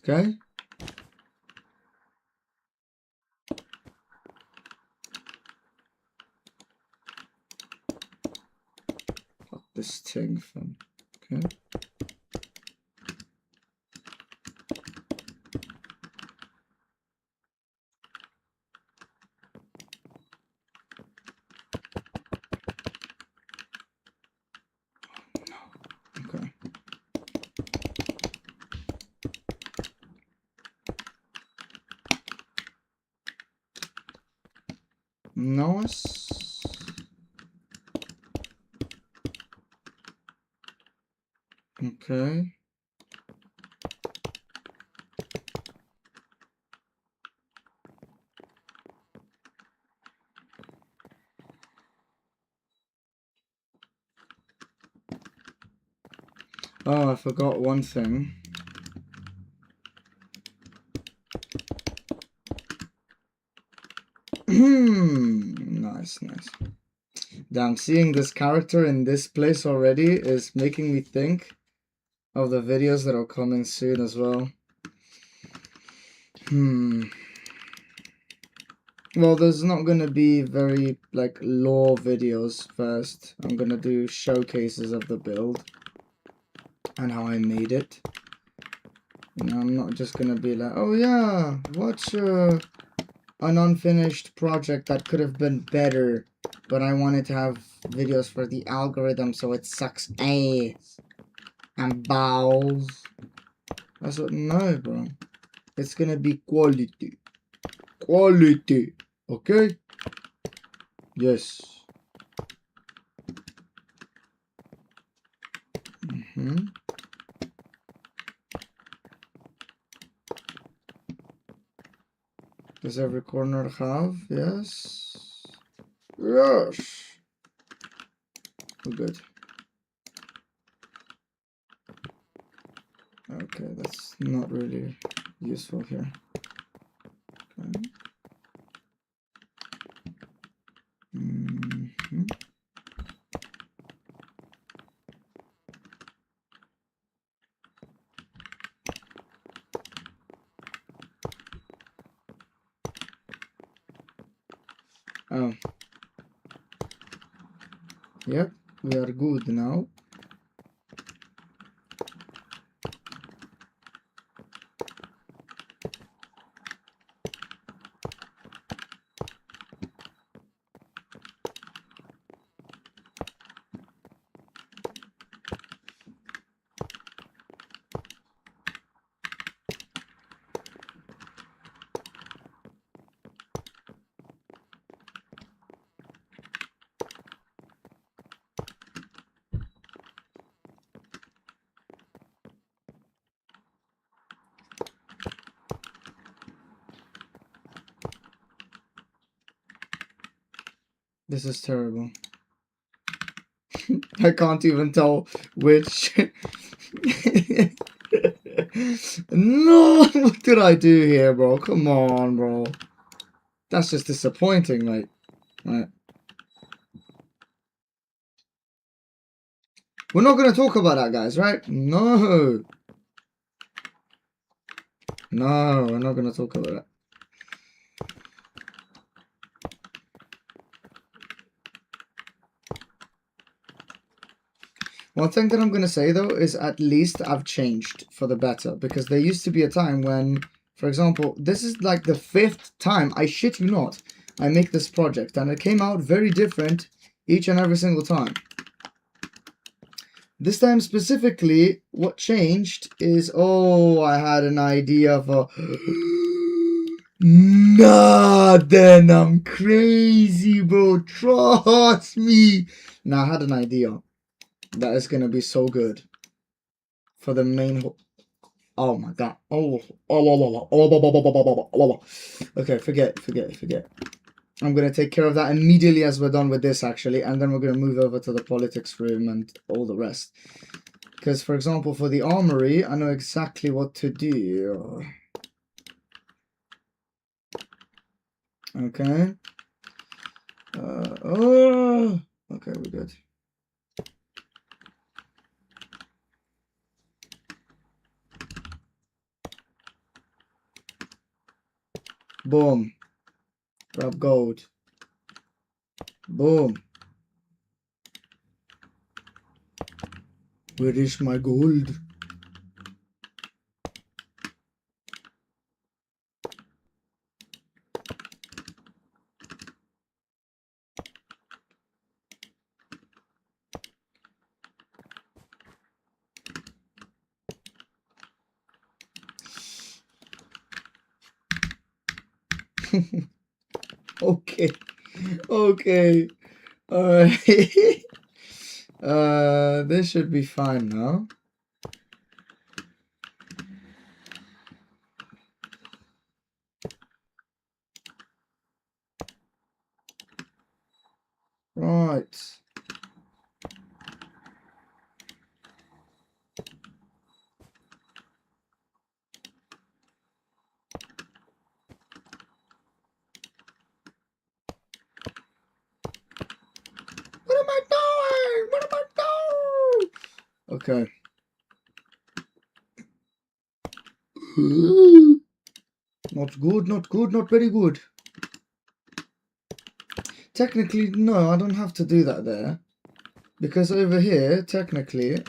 Okay. Fuck this thing, fam. Okay. Okay. Nice. Okay. Oh, I forgot one thing. Nice. Damn, seeing this character in this place already is making me think of the videos that are coming soon as well. Well, there's not gonna be very, like, lore videos first. I'm gonna do showcases of the build and how I made it. You know, I'm not just gonna be like, oh yeah, watch an unfinished project that could have been better, but I wanted to have videos for the algorithm so it sucks ass and balls. That's what, no, bro. It's gonna be quality. Quality. Okay? Yes. Does every corner have? Yes. Yes. We're good. Okay, that's not really useful here. Okay. Oh. Yep, we are good now. This is terrible. I can't even tell which. No, what did I do here, bro? Come on, bro. That's just disappointing, mate. Right. We're not gonna talk about that, guys, right? No. No, we're not gonna talk about that. One thing that I'm going to say, though, is at least I've changed for the better. Because there used to be a time when, for example, this is like the 5th time, I shit you not, I make this project. And it came out very different each and every single time. This time specifically, what changed is, oh, I had an idea for... Nah, then I'm crazy, bro. Trust me. Nah, I had an idea. That is gonna be so good for the main. Oh my god! Okay, forget. I'm gonna take care of that immediately as we're done with this, actually, and then we're gonna move over to the politics room and all the rest. Because, for example, for the armory, I know exactly what to do. Okay. Oh. Okay, we're good. Boom. Grab gold. Boom. Where is my gold? Okay. Okay. Alright. This should be fine now. Right. Okay. Not good, not good, not very good. Technically, no, I don't have to do that there. Because over here, technically...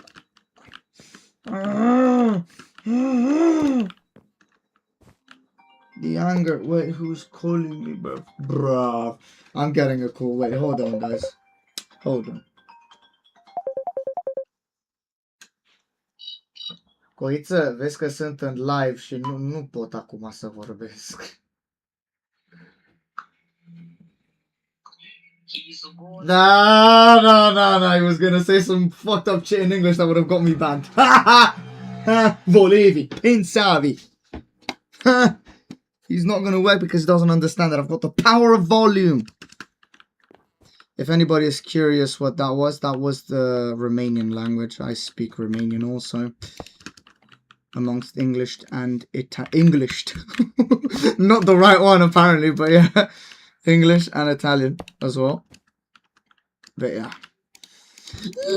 The anger... Wait, who's calling me, bro? Bruh. I'm getting a call. Wait, hold on, guys. Hold on. Coiță, vezi că sunt în live și nu pot acum să vorbesc. No, he was gonna say some fucked up shit in English that would have got me banned. Volevi, pensavi. He's not gonna work because he doesn't understand that I've got the power of volume. If anybody is curious what that was the Romanian language. I speak Romanian also. Amongst English and English. Not the right one apparently, but yeah. English and Italian as well. But yeah.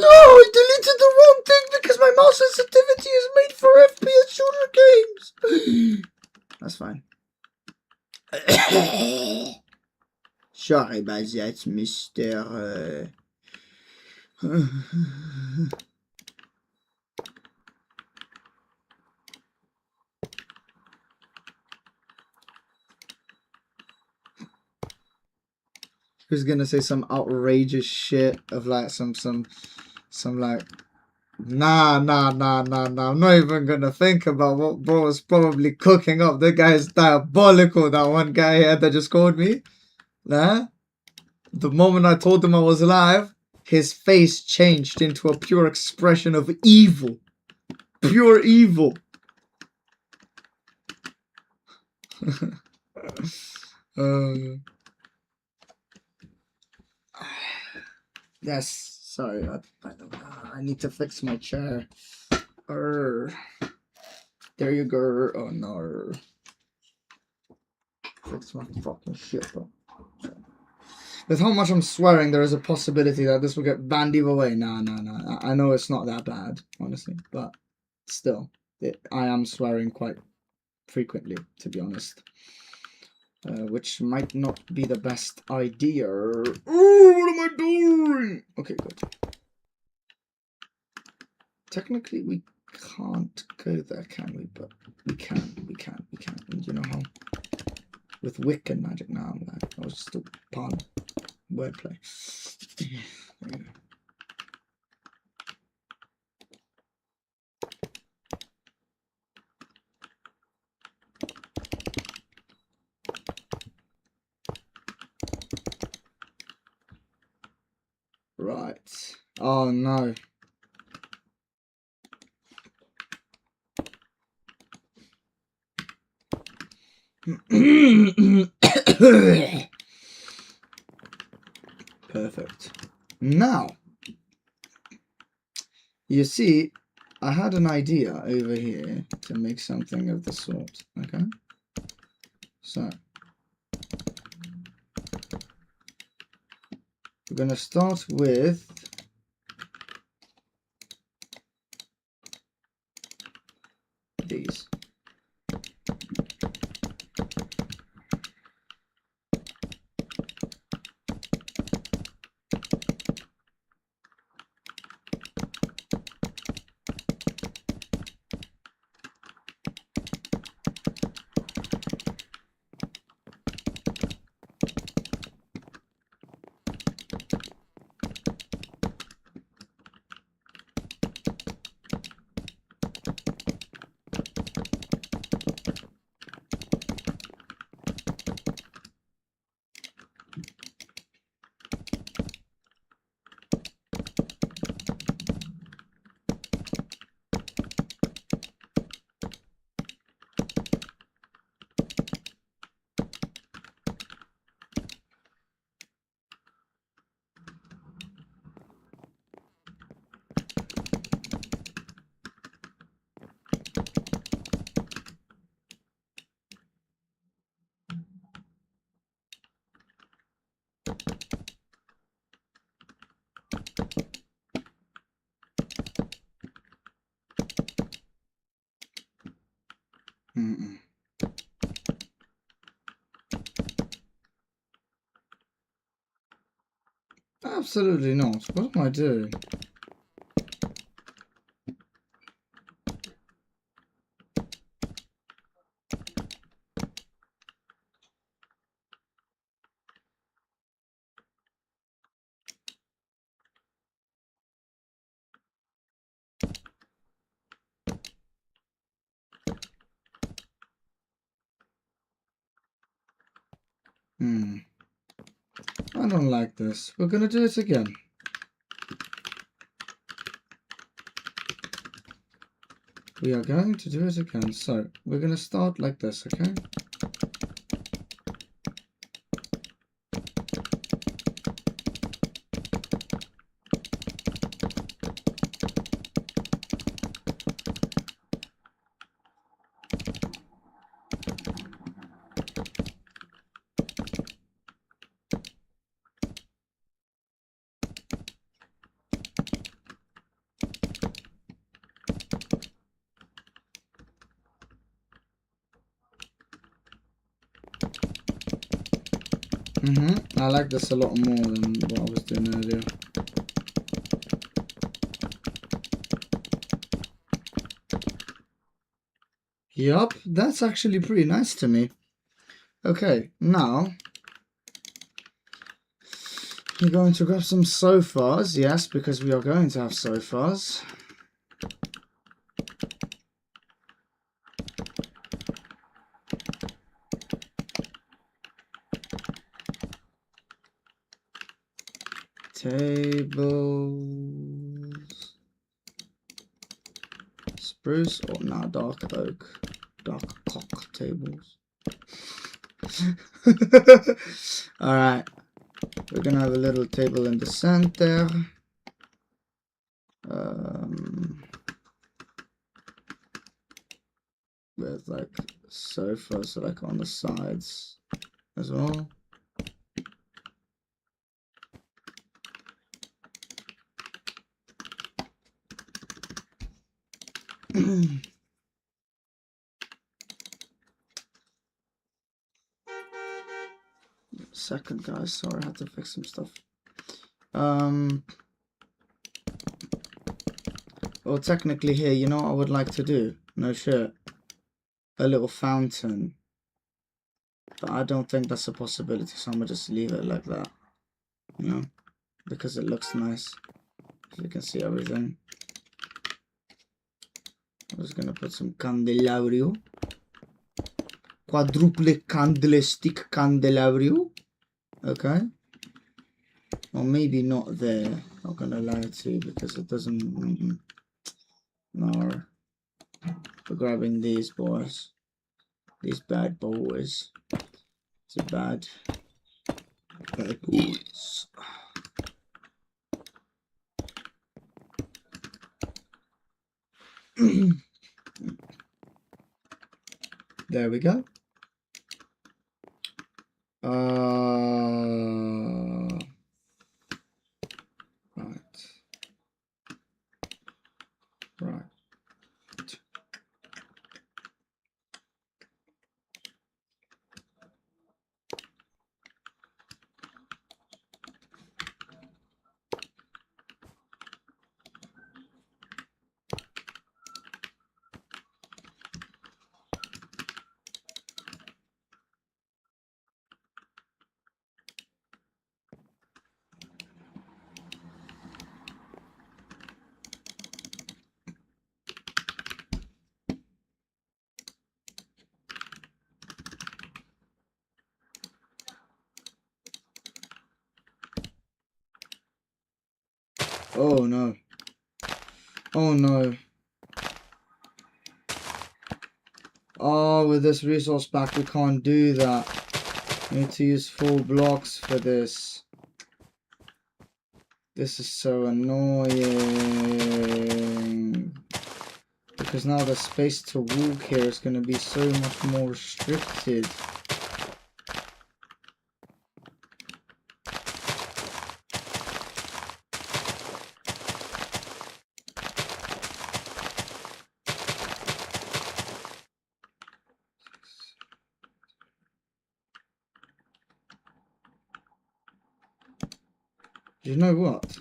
No, I deleted the wrong thing because my mouse sensitivity is made for FPS shooter games. That's fine. Sorry about that, Mr. Who's gonna say some outrageous shit of like some like nah. I'm not even gonna think about what bro was probably cooking up. The guy is diabolical. That one guy here that just called me. Nah. The moment I told him I was live, his face changed into a pure expression of evil. Pure evil. Yes, sorry, I need to fix my chair. There you go. Oh no. Fix my fucking shit, bro. With how much I'm swearing, there is a possibility that this will get banned either way. Nah. I know it's not that bad, honestly, but still, I am swearing quite frequently, to be honest. Which might not be the best idea. Oh, what am I doing? Okay, good. Technically, we can't go there, can we? But we can. And you know how? With Wiccan magic now, that was just a pun. Wordplay. There you go. Right. Oh no. Perfect. Now, you see, I had an idea over here to make something of the sort. Okay. So we're going to start with these. Absolutely not. What am I doing? I don't like this. We're gonna do it again. We are going to do it again. So, we're gonna start like this, okay? I like this a lot more than what I was doing earlier. Yup, that's actually pretty nice to me. Okay, now we're going to grab some sofas, yes, because we are going to have sofas. Tables. Spruce or nah, dark oak. Dark cock tables. Alright. We're gonna have a little table in the center. With like sofas like on the sides as well. Second, guys, sorry, I had to fix some stuff. Well, technically here, you know what I would like to do? No shit. A little fountain. But I don't think that's a possibility, so I'm gonna just leave it like that. You know? Because it looks nice. If you can see everything. I'm just gonna put some candelabro. Quadruple candlestick candelabro. Okay. Or maybe not there. Not gonna lie to you because it doesn't. No. We're grabbing these boys. These bad boys. It's a bad boys. There we go. Right. Right. Oh no. Oh no. Oh, with this resource pack we can't do that. We need to use 4 blocks for this. This is so annoying. Because now the space to walk here is going to be so much more restricted. You know what?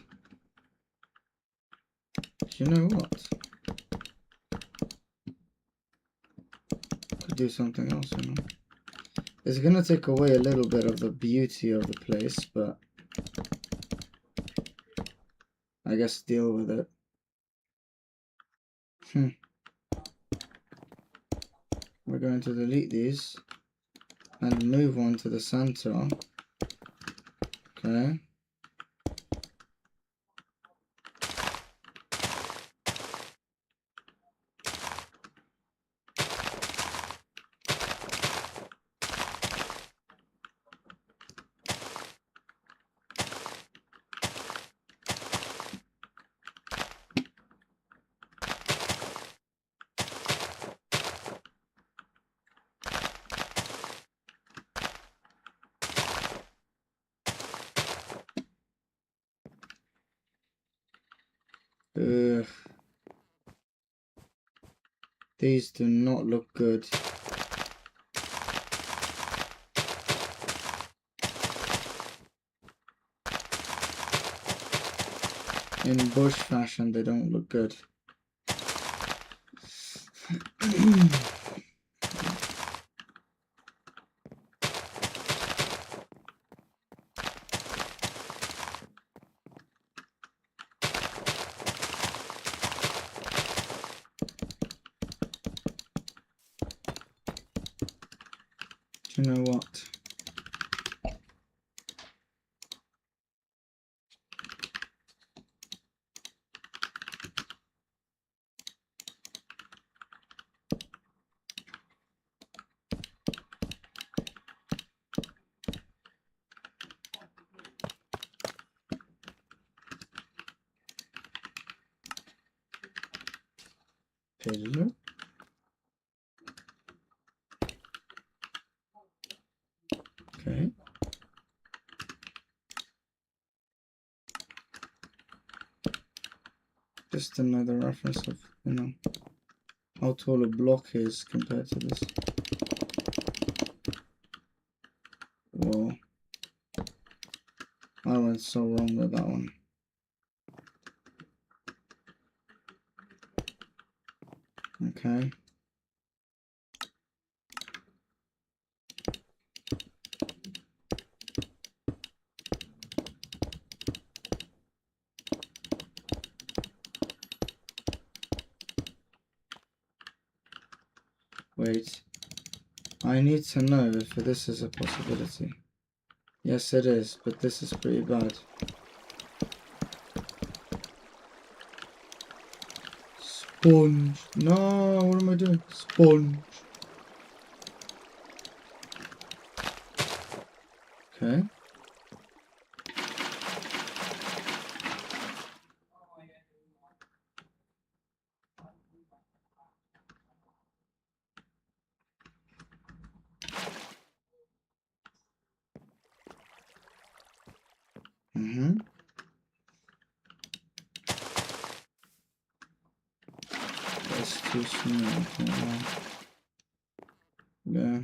You know what? Could do something else, you know. It's gonna take away a little bit of the beauty of the place, but I guess deal with it. We're going to delete these and move on to the center. Okay. Ugh. These do not look good. In bush fashion, they don't look good. You know what? Pillar. Okay. Just another reference of, you know, how tall a block is compared to this. Whoa. I went so wrong with that one. Okay. Wait. I need to know if this is a possibility. Yes, it is, but this is pretty bad. Sponge. No, what am I doing? Sponge. Okay. That's too small. Yeah.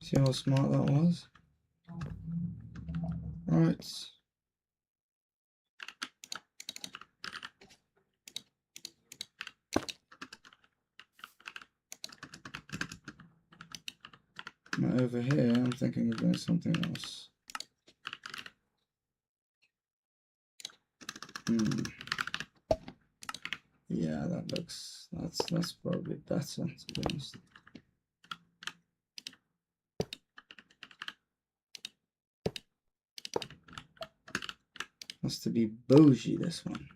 See how smart that was? Right. Now over here, I'm thinking of doing something else. Yeah, that looks, that's probably better, to be honest. Has to be bougie, this one.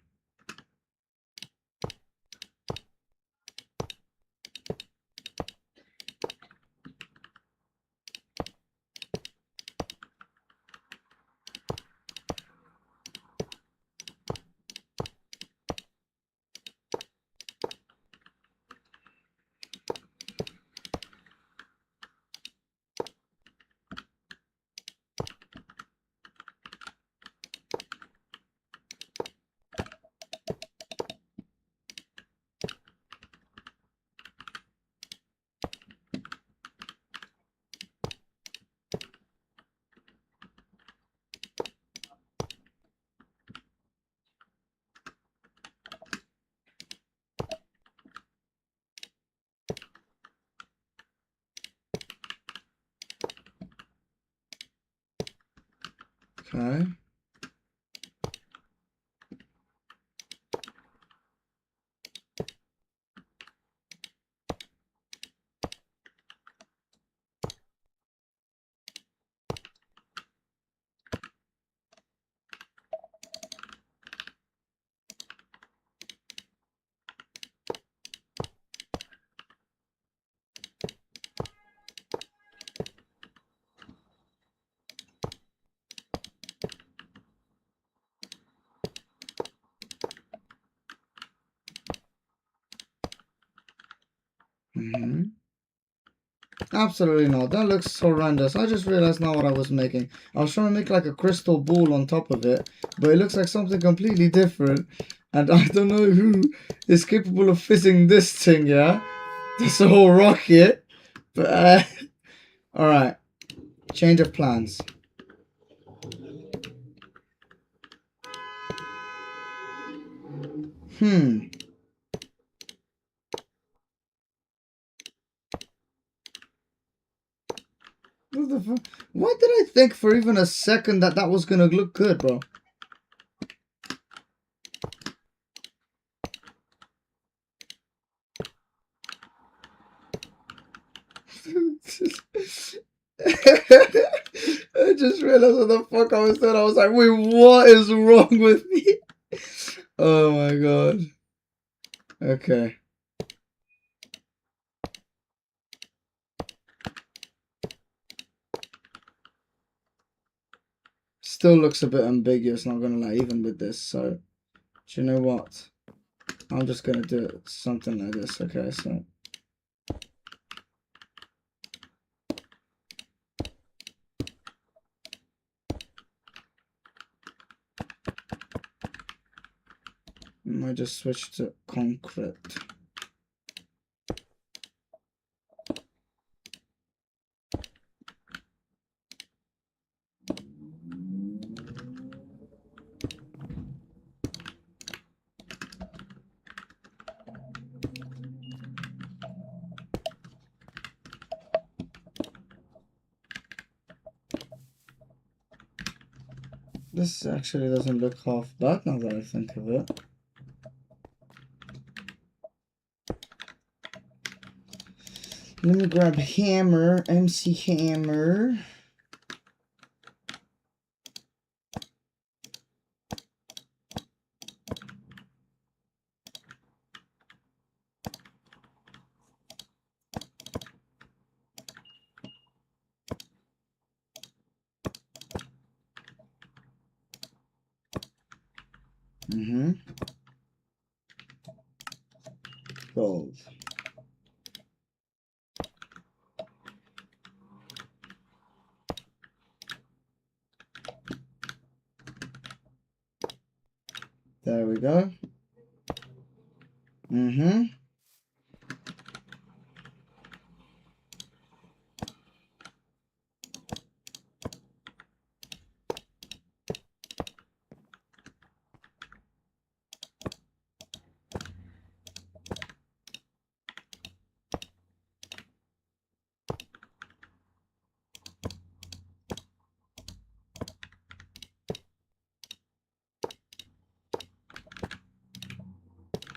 Okay. Absolutely not. That looks horrendous. I just realized now what I was making. I was trying to make like a crystal ball on top of it, but it looks like something completely different. And I don't know who is capable of fizzing this thing, yeah? This whole rocket. But, alright. Change of plans. What the fuck? Why did I think for even a second that that was gonna look good, bro? I just realized what the fuck I was doing. I was like, wait, what is wrong with me? Oh my god. Okay. Still looks a bit ambiguous, not gonna lie, even with this. So, do you know what? I'm just gonna do something like this. Okay, so. I might just switch to concrete. This actually doesn't look half bad now that I think of it. Let me grab hammer, MC hammer. Gold. There we go.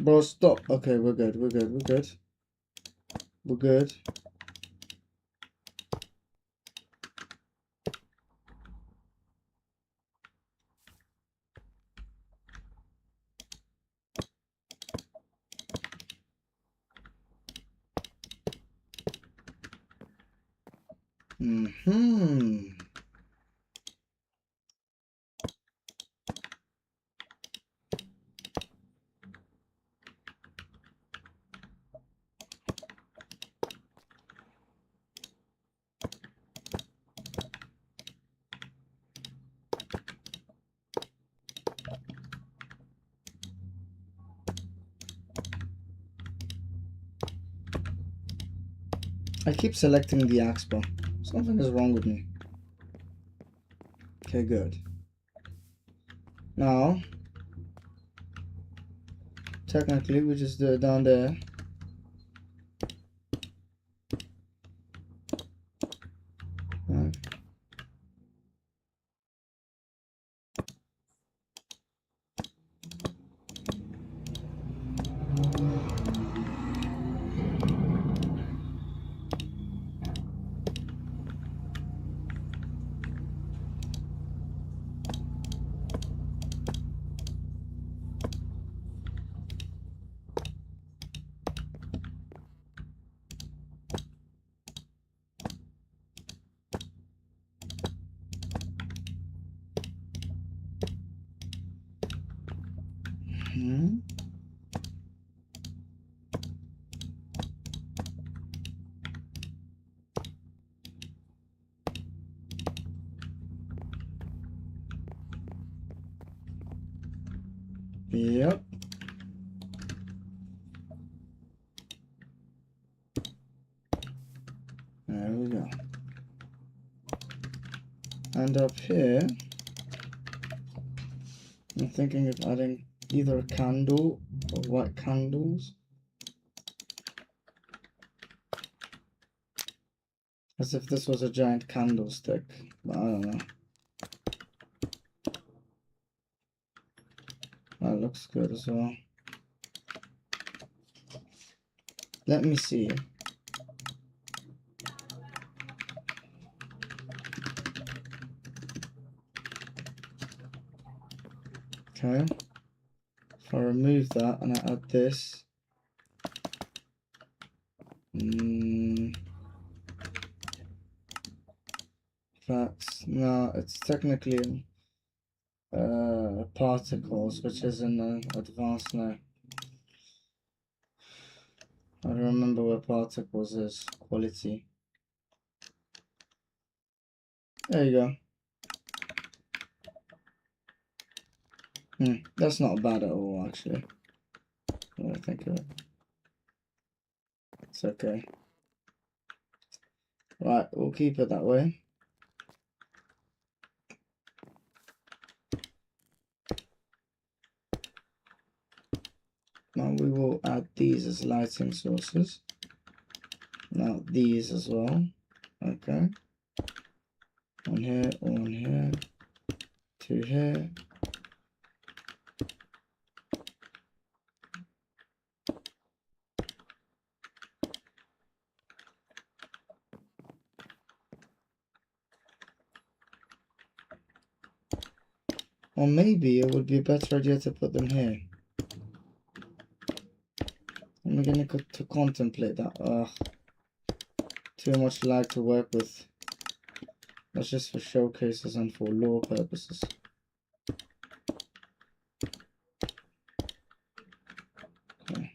Bro, stop. Okay, we're good. We're good. We're good. We're good. I keep selecting the axe bar. Something is wrong with me. Okay, good. Now, technically, we just do it down there. Right. Yep. There we go. And up here, I'm thinking of adding either a candle or white candles. As if this was a giant candlestick, but I don't know. That looks good as well. Let me see. Okay. If I remove that and I add this. That's no, it's technically particles, which is in advanced now. I don't remember where particles is. Quality. There you go. That's not bad at all, actually. When I think of it. It's okay. Right, we'll keep it that way. Now we will add these as lighting sources. Now these as well. Okay. One here, one here, two here. Or maybe it would be a better idea to put them here. I'm gonna to contemplate that. Too much lag to work with. That's just for showcases and for lore purposes. Okay.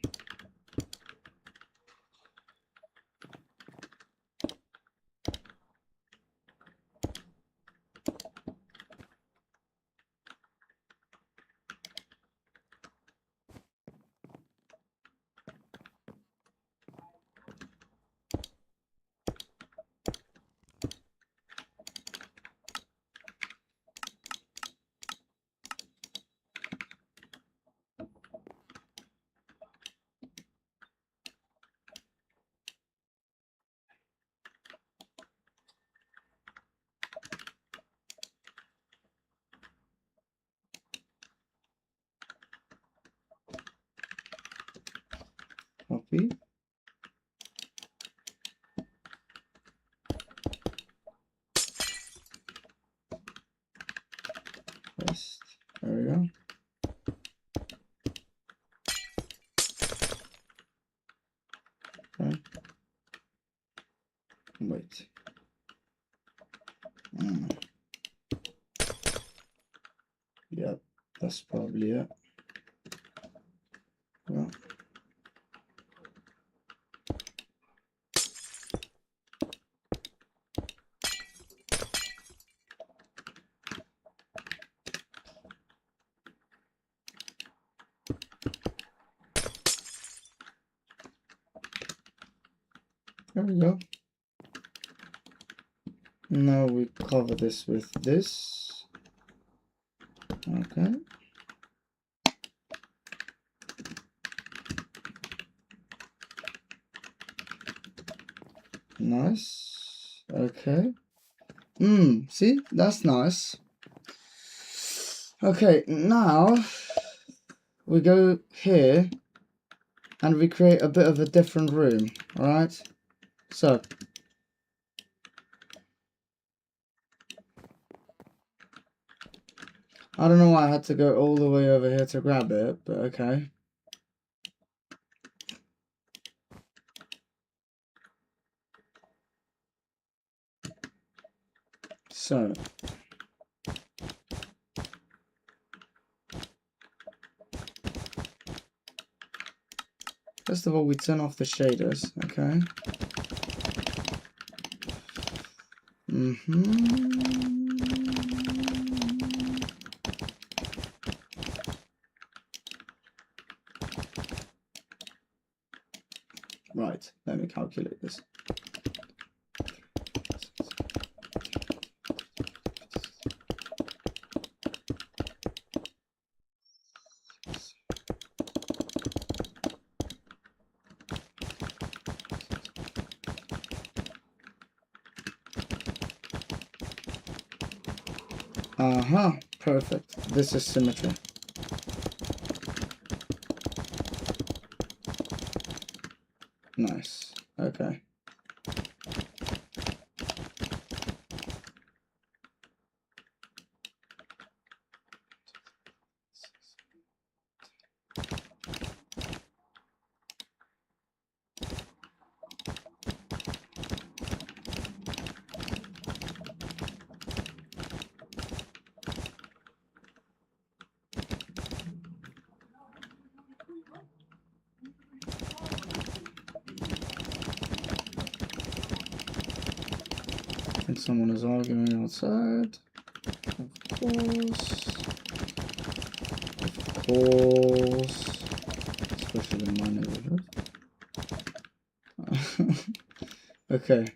Copy. Paste. There we go. Okay. Wait. Yep, that's probably it. Well. There we go. Now we cover this with this. Okay. Nice. Okay. See? That's nice. Okay, now we go here and we create a bit of a different room, alright? So I don't know why I had to go all the way over here to grab it, but okay. So First of all, we turn off the shaders, okay? Right, let me calculate this. Perfect. This is symmetry. Nice. Okay. And someone is arguing outside. Of course. Of course. Especially in my neighborhood. Okay.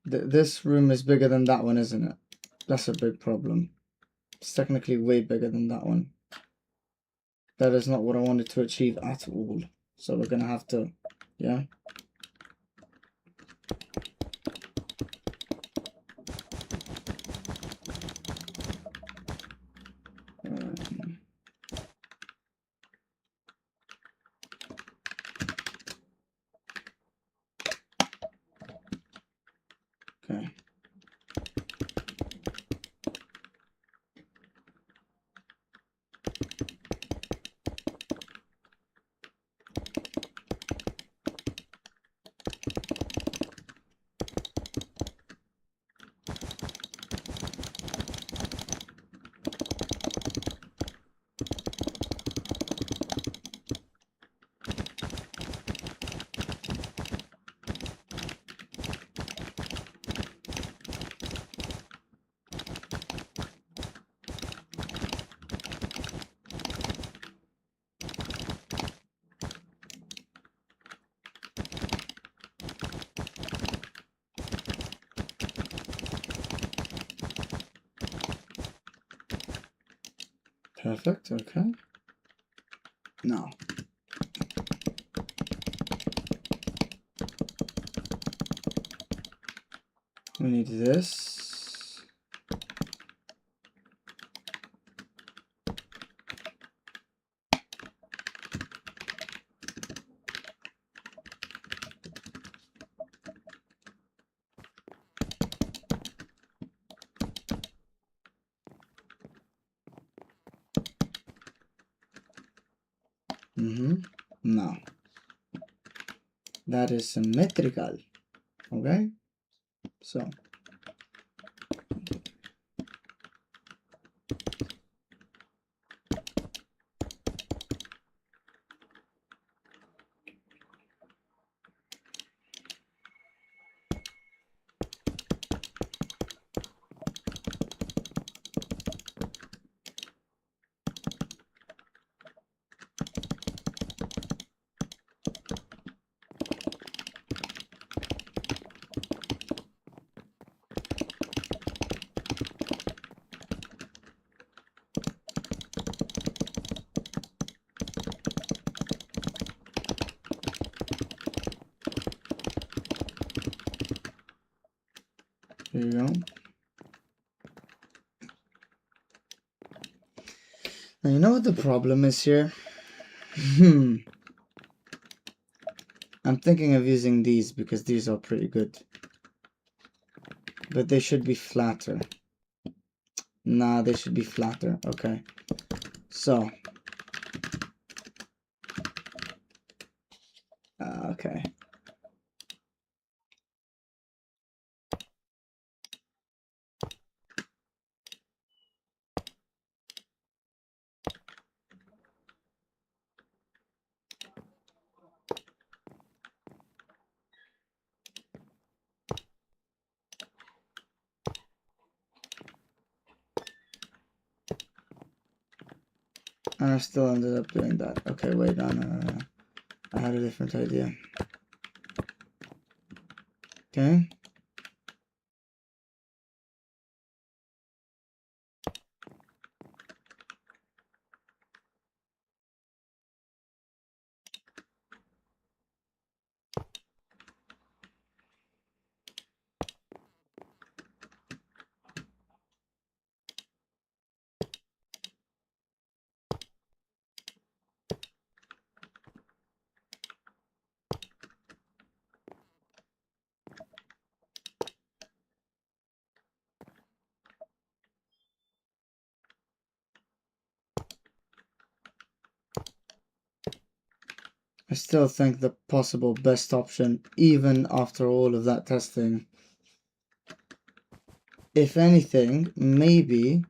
This room is bigger than that one, isn't it? That's a big problem. It's technically way bigger than that one. That is not what I wanted to achieve at all. So we're gonna have to, yeah. Okay. Perfect, okay. Now. We need this. Now. That is symmetrical. Okay? So. Here you go. Now you know what the problem is here? I'm thinking of using these because these are pretty good. But they should be flatter. Nah, they should be flatter. Okay. So. Okay. And I still ended up doing that. Okay, wait, no. I had a different idea. Okay. I still think the possible best option, even after all of that testing, if anything, maybe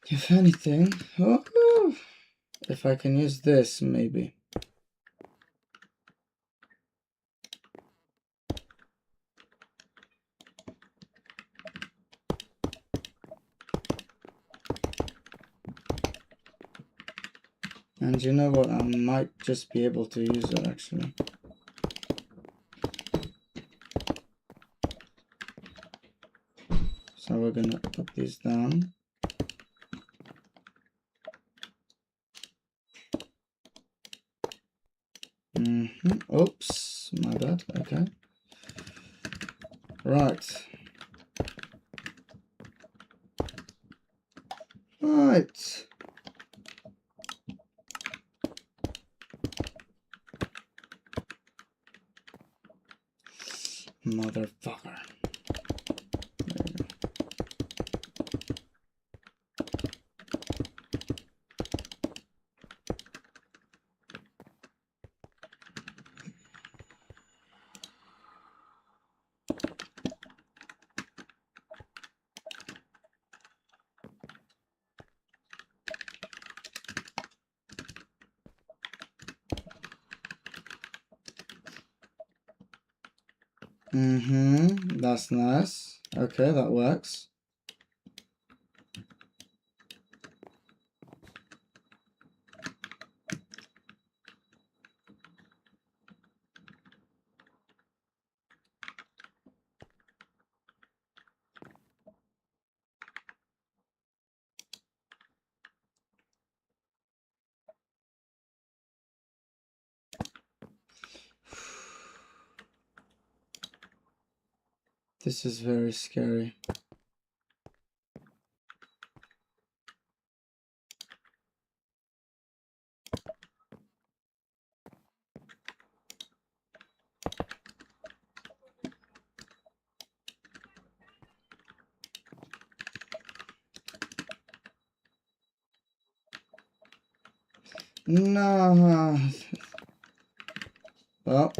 if anything, if I can use this, maybe. And you know what? I might just be able to use it actually. So we're gonna put these down. Oops, my bad. Okay. Right. Right. Motherfucker. There we go. That's nice. Okay, that works. This is very scary. No. Well,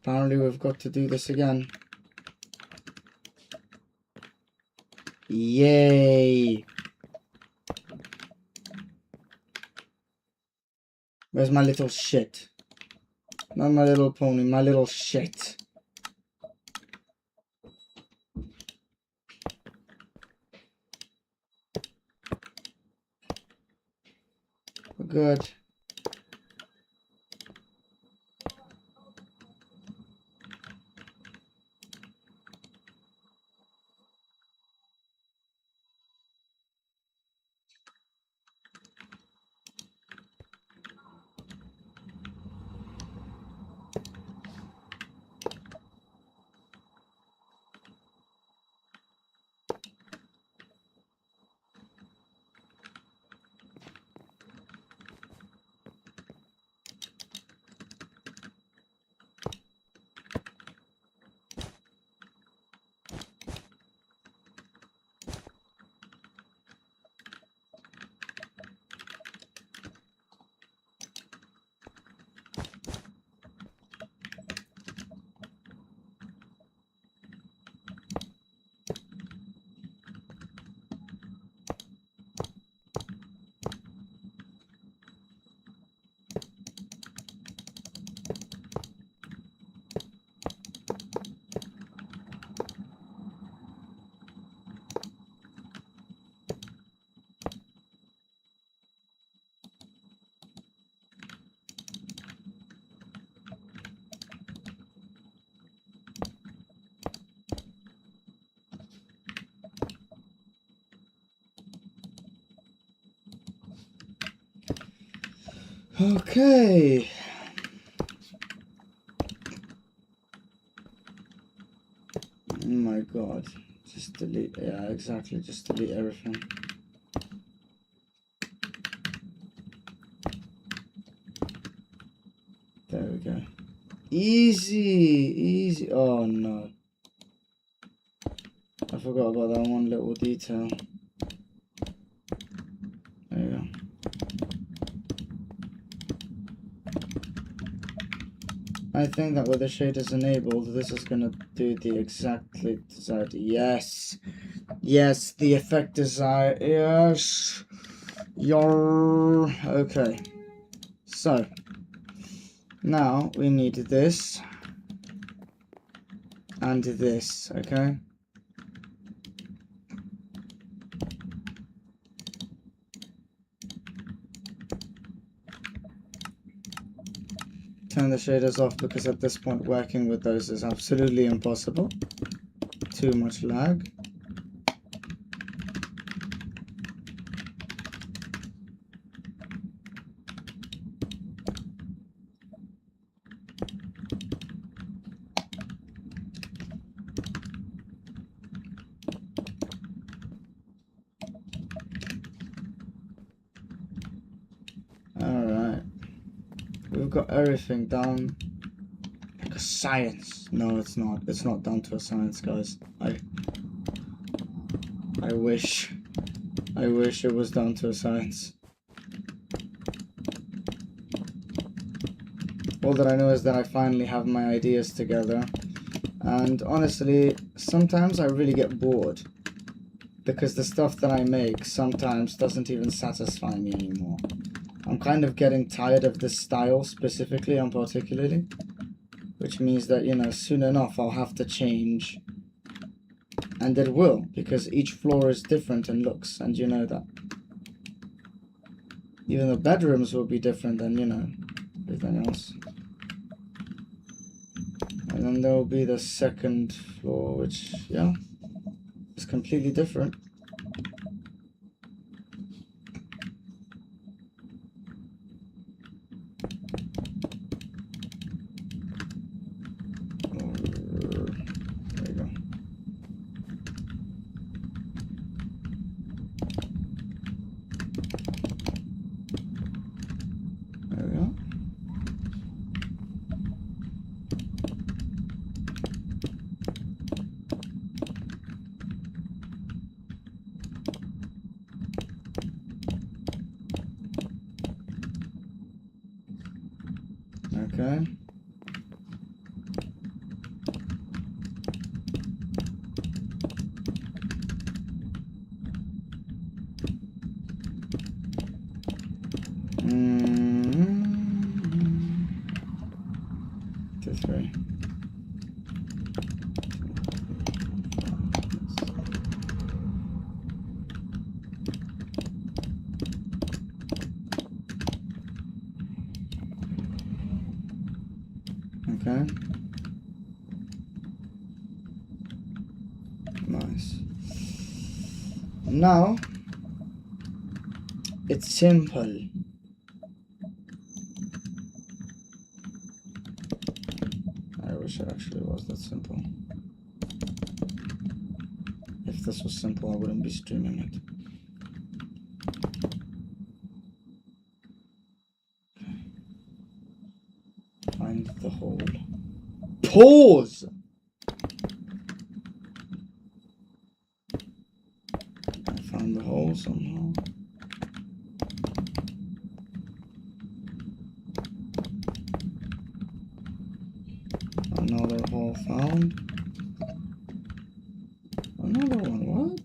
apparently we've got to do this again. Yay! Where's my little shit? Not my little pony, my little shit. We're good. Okay. Oh my god. Just delete. Yeah, exactly. Just delete everything. There we go. Easy. Easy. Oh no. I forgot about that one little detail. There you go. I think that with the shaders enabled, this is gonna do the exactly desired. Yes, yes, the effect desired. Yes, okay. So now we need this and this. Okay. Turn the shaders off because at this point working with those is absolutely impossible. Too much lag. Alright. We've got everything down like a science. No, it's not. It's not down to a science, guys. I wish. I wish it was down to a science. All that I know is that I finally have my ideas together. And honestly, sometimes I really get bored. Because the stuff that I make sometimes doesn't even satisfy me anymore. I'm kind of getting tired of this style specifically and particularly. Which means that, you know, soon enough I'll have to change. And it will, because each floor is different in looks, and you know that. Even the bedrooms will be different than, you know, everything else. And then there will be the second floor, which, yeah, is completely different. Okay. Two, three. Okay. Nice. Now, it's simple. I wish it actually was that simple. If this was simple, I wouldn't be streaming it. Okay. Find the hole. Pause! I found the hole somehow. Another hole found. Another one, what?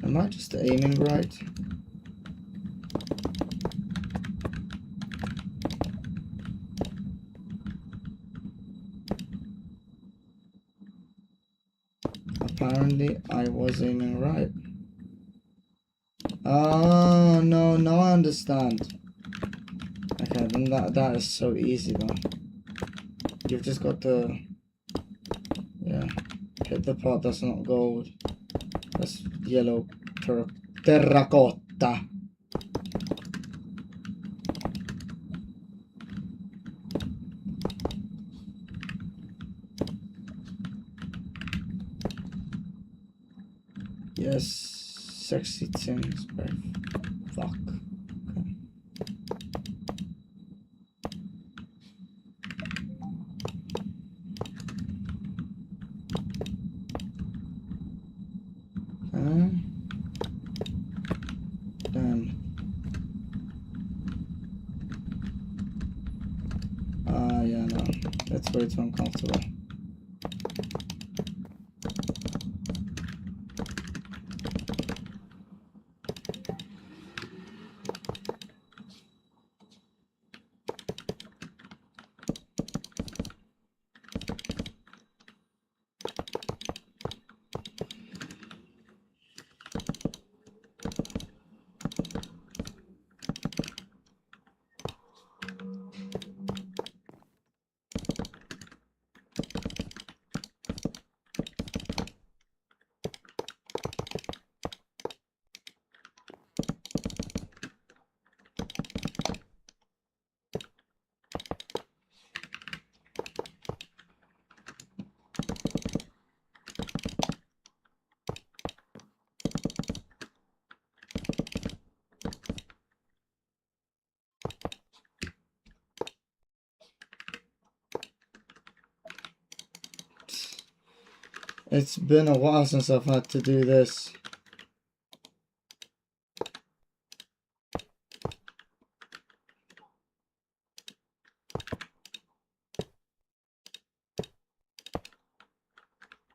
Am I just aiming right? Apparently, I was aiming right. Oh, no, now I understand. Okay, then that is so easy though. You've just got to, yeah, hit the part that's not gold. That's yellow terracotta. sexy things, but fuck. Okay. Damn. Yeah, no. That's way too uncomfortable. It's been a while since I've had to do this.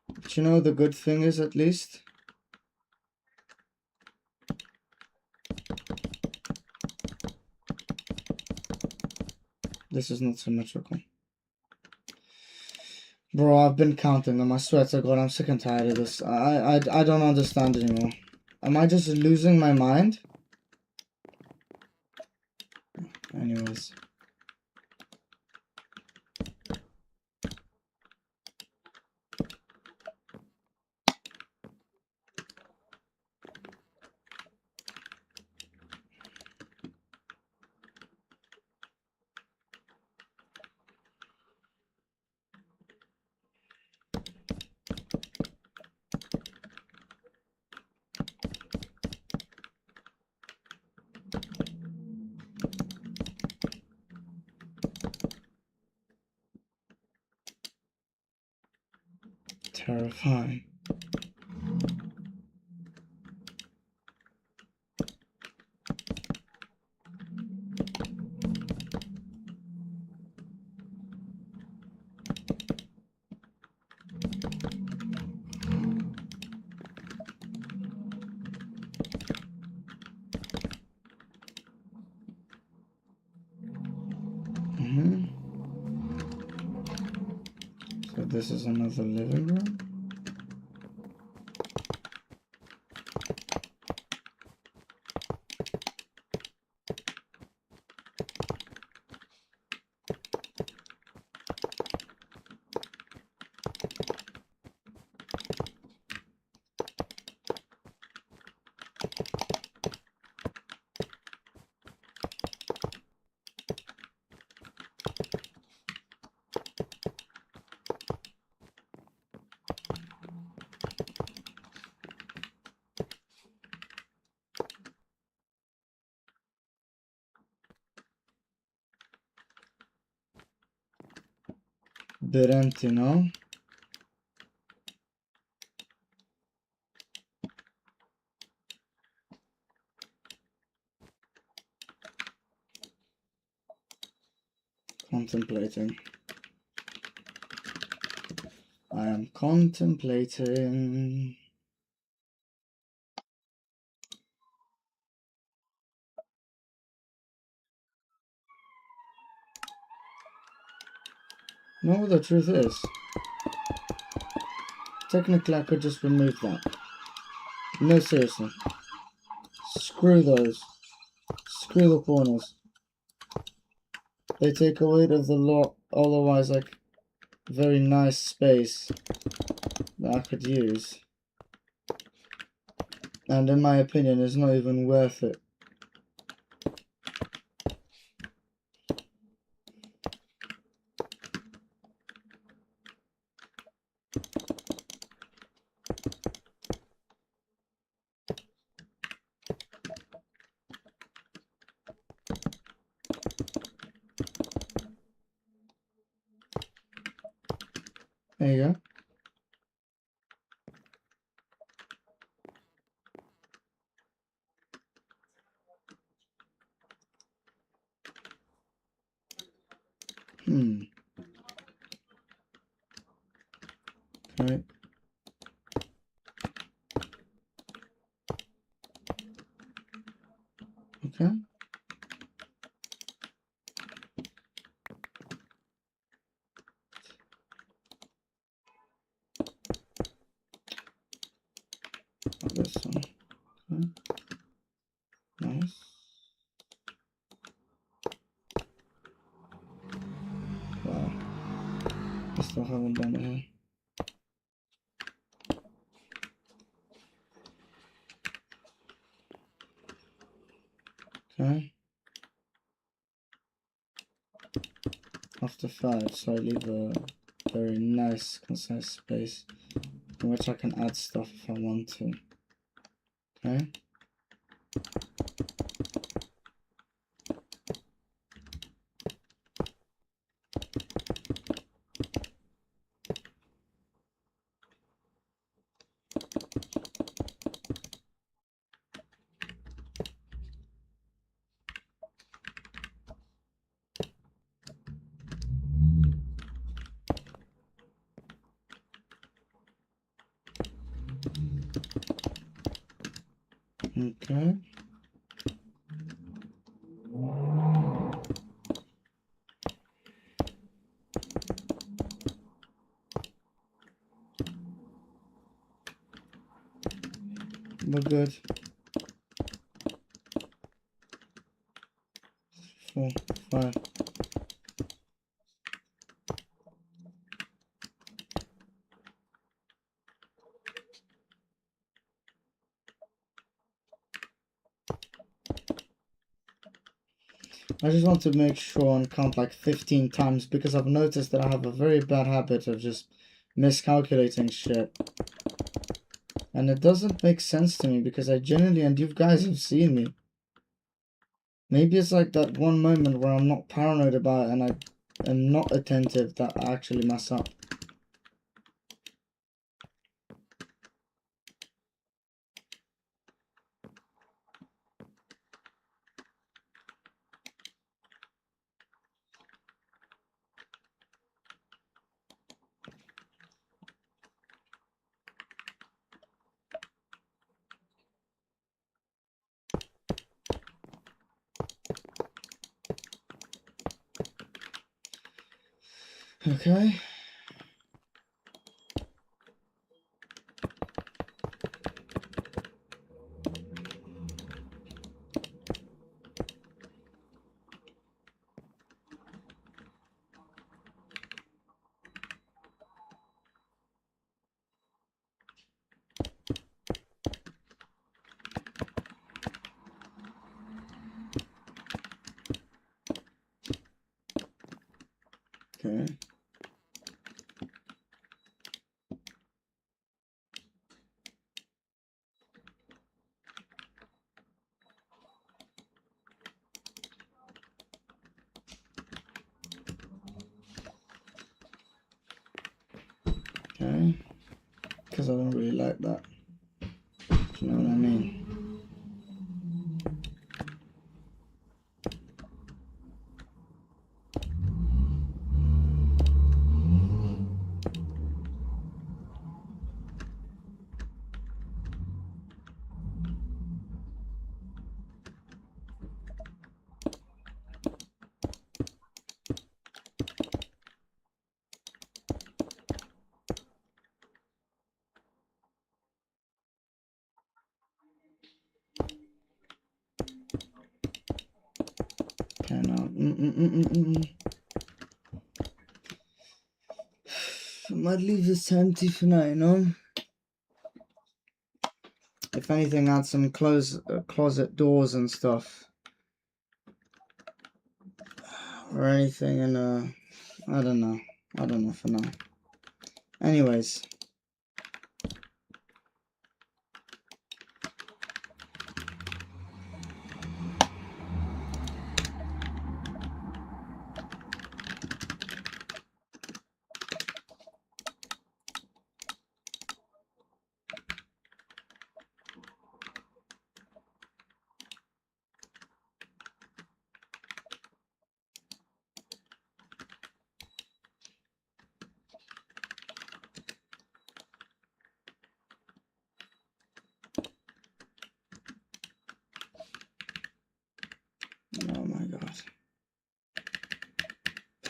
But you know the good thing is, at least, this is not symmetrical. Bro, I've been counting them. I swear to God, I'm sick and tired of this. I don't understand anymore. Am I just losing my mind? Anyways. Terrifying. So this is another living room. Bit empty, no? Contemplating. I am contemplating. No, the truth is, technically I could just remove that. No, seriously. Screw those. Screw the corners. They take away of the lot, otherwise like very nice space that I could use. And in my opinion, it's not even worth it. There you go. Okay. Okay. This one. Okay. Nice. Wow. I still haven't done it here. Okay. After 5, so I leave a very nice, concise space in which I can add stuff if I want to. Okay. Okay. We're good. 4, 5. I just want to make sure and count like 15 times because I've noticed that I have a very bad habit of just miscalculating shit. And it doesn't make sense to me because I genuinely, and you guys have seen me. Maybe it's like that one moment where I'm not paranoid about it and I am not attentive that I actually mess up. Okay. Okay. Okay. Because I don't really like that. Do you know what I mean? Okay, now. I might leave this empty for now, you know? If anything, add some closet doors and stuff. Or anything in I don't know. I don't know for now. Anyways.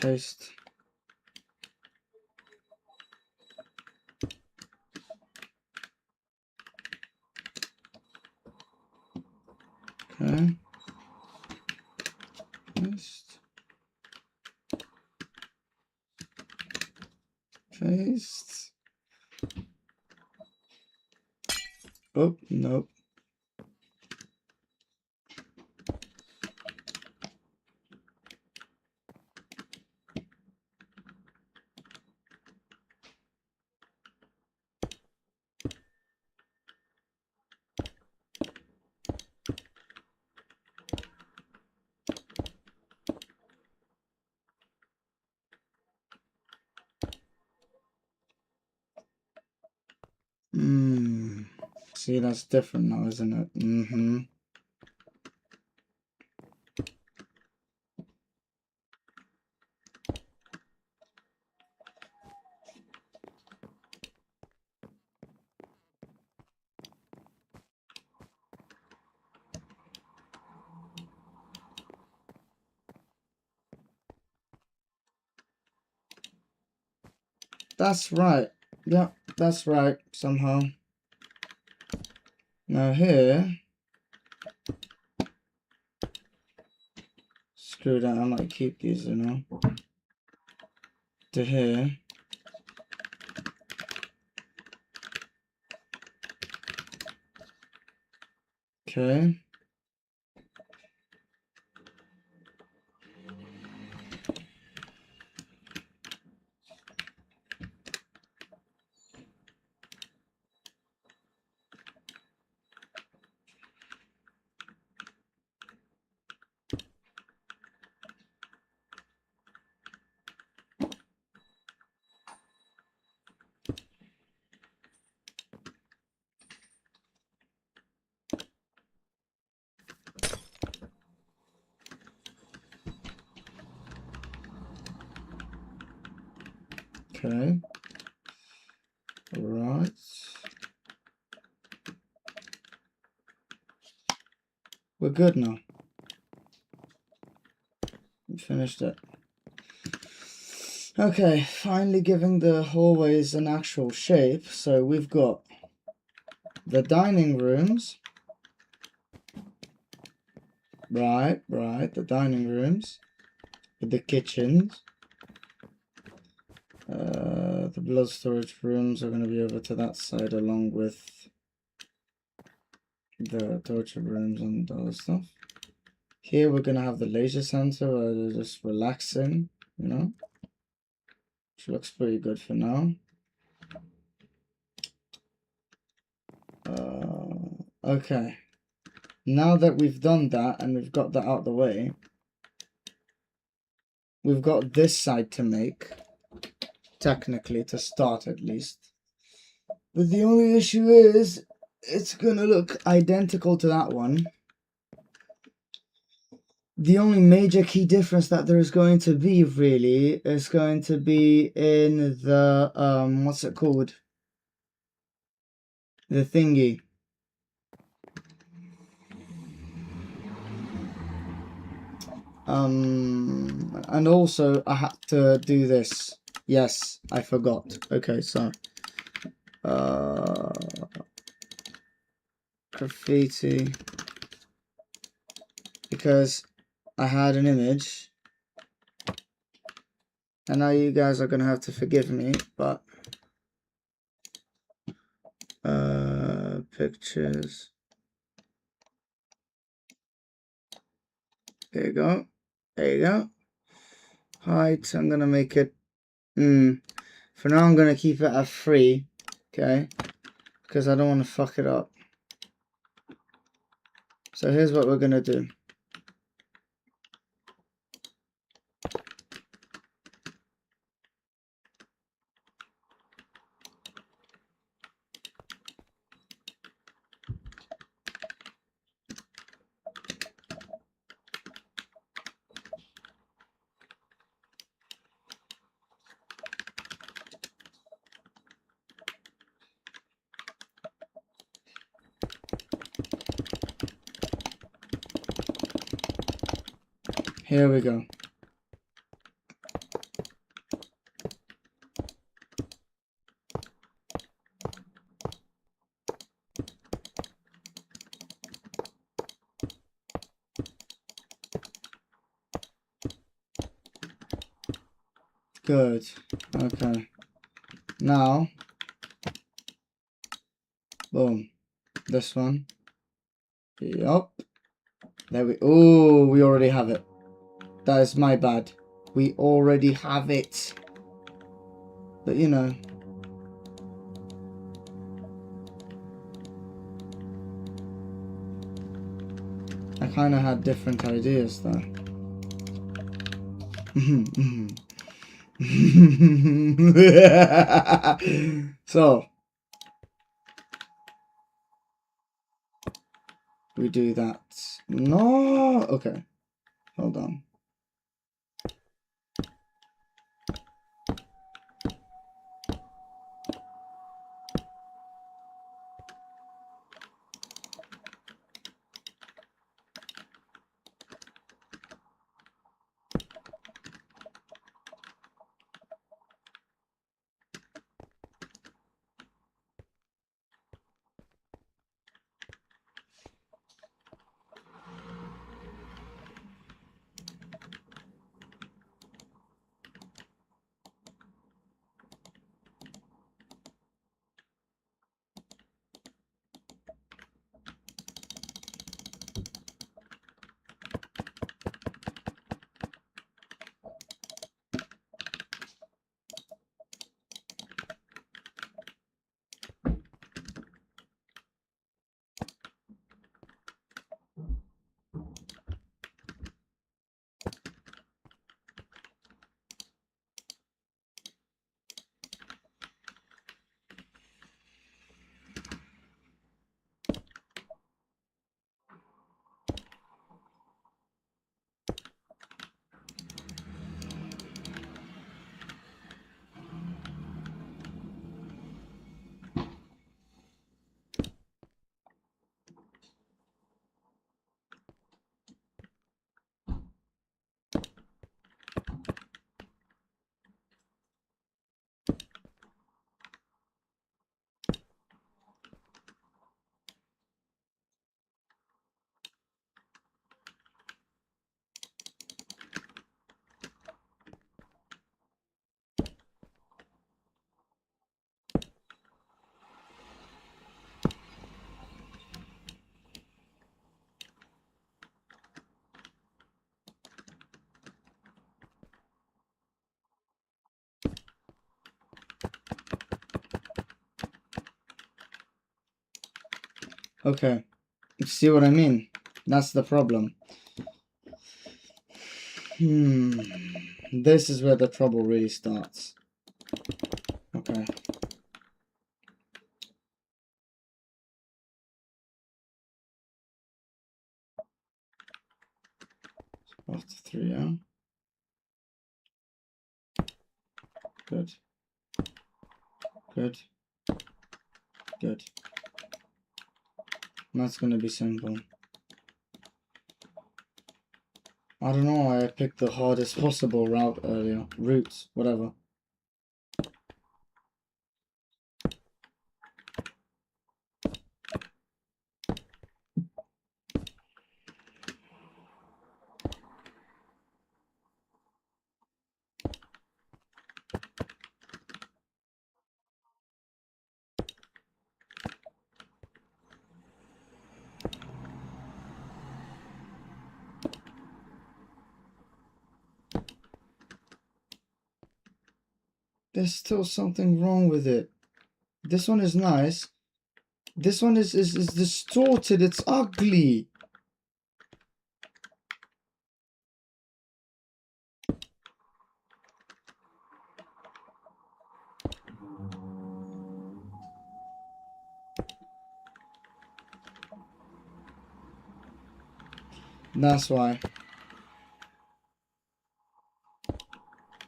paste. Okay. Paste. Paste. Oh, nope. See, that's different now, isn't it? Mm-hmm. That's right. Yep, that's right, somehow. Now here... Screw that, I might keep these, you know. To here. Okay. Okay. Right. We're good now. We finished it. Okay, finally giving the hallways an actual shape. So we've got the dining rooms. Right, the dining rooms. With the kitchens. The blood storage rooms are going to be over to that side along with the torture rooms and all that stuff. Here we're going to have the leisure center where they're just relaxing, you know. Which looks pretty good for now. Okay. Now that we've done that and we've got that out of the way, we've got this side to make, technically, to start at least. But the only issue is, it's gonna look identical to that one. The only major key difference that there is going to be, really, is going to be in the, what's it called? The thingy. And also I had to do this. Yes, I forgot. Okay, so graffiti, because I had an image, and now you guys are gonna have to forgive me, but pictures. There you go. There you go. Height, I'm gonna make it for now I'm gonna keep it at 3, okay? Because I don't want to fuck it up. So here's what we're gonna do. Here we go. Good. Okay. Now, boom. This one. Yup. There we. Oh, we already have it. That is my bad. We already have it. But you know. I kind of had different ideas though. So we do that. No. Okay. Hold on. Okay. See what I mean? That's the problem. This is where the trouble really starts. Okay. After 3, yeah? Good. Good. Good. That's gonna be simple. I don't know why I picked the hardest possible route earlier. Routes, whatever. There's still something wrong with it. This one is nice. This one is distorted. It's ugly. That's why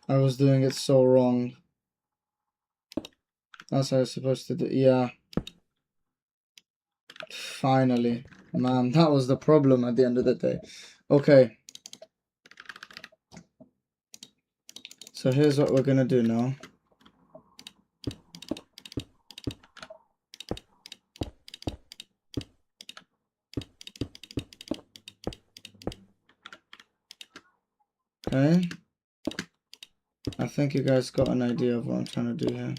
I was doing it so wrong. That's how I was supposed to do. Yeah. Finally. Man, that was the problem at the end of the day. Okay. So here's what we're gonna do now. Okay. I I think you guys got an idea of what I'm trying to do here.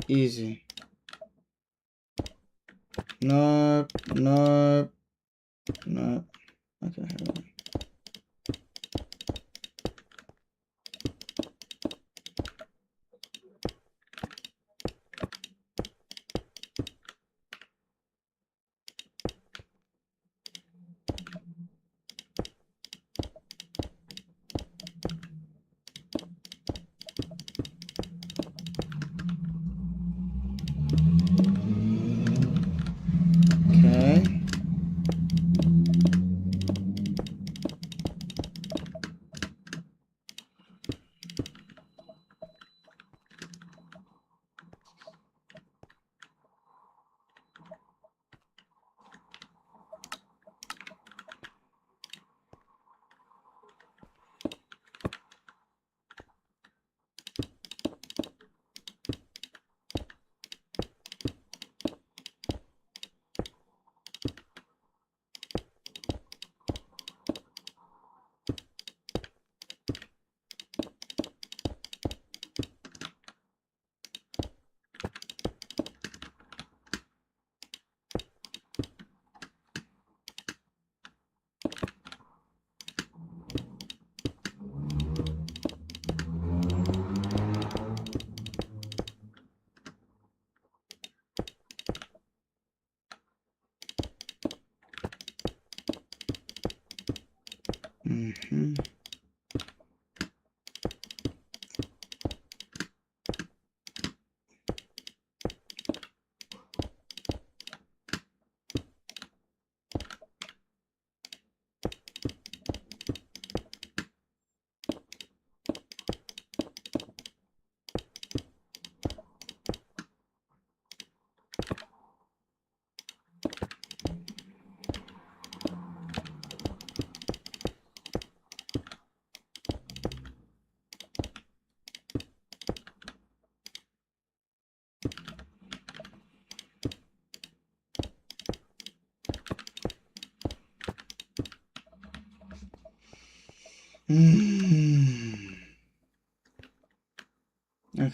Easy. Nope, nope, nope. Okay, here we go. Okay.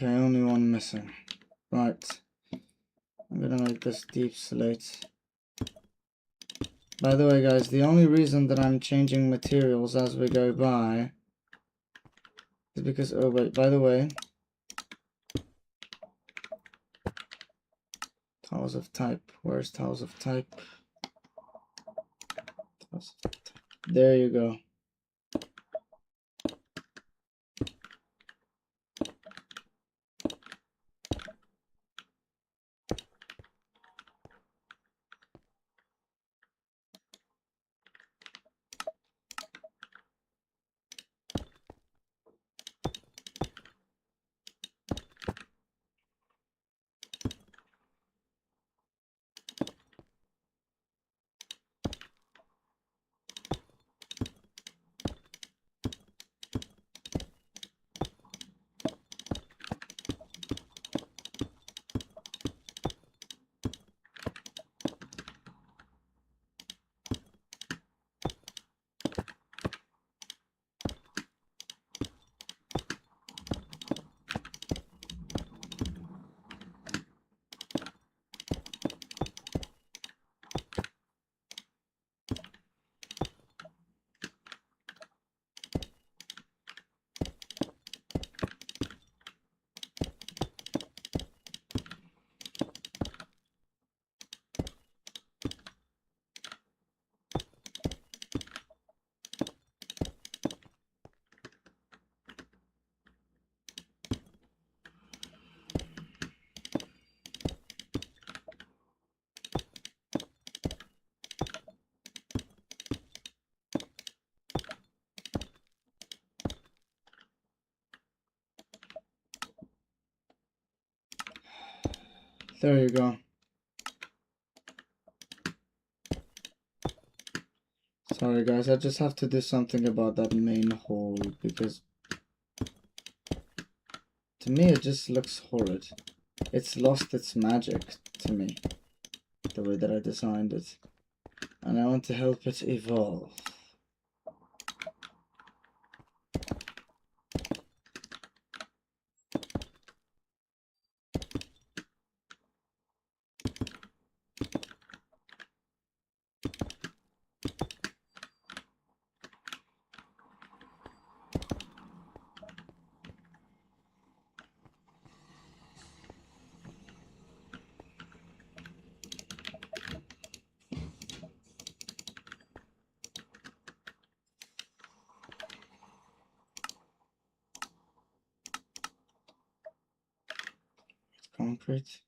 Okay, only one missing. Right. I'm gonna make this deep slate. By the way, guys, the only reason that I'm changing materials as we go by is because, oh wait, by the way, tiles of type. Where's tiles of type? Tiles of type. There you go. There you go. Sorry guys, I just have to do something about that main hall because to me it just looks horrid. It's lost its magic to me, the way that I designed it. And I want to help it evolve. Concrete.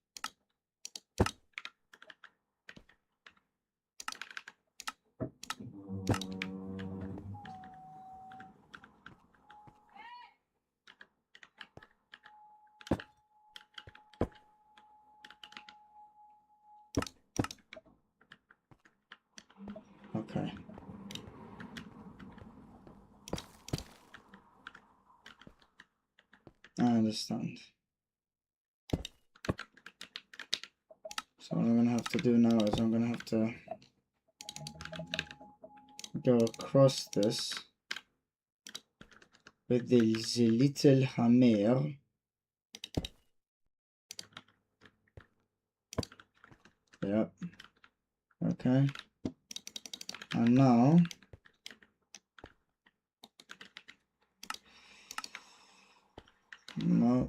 Okay. I understand. So what I'm gonna have to do now is I'm gonna have to go across this with the little hammer. Yep. Okay. And now no.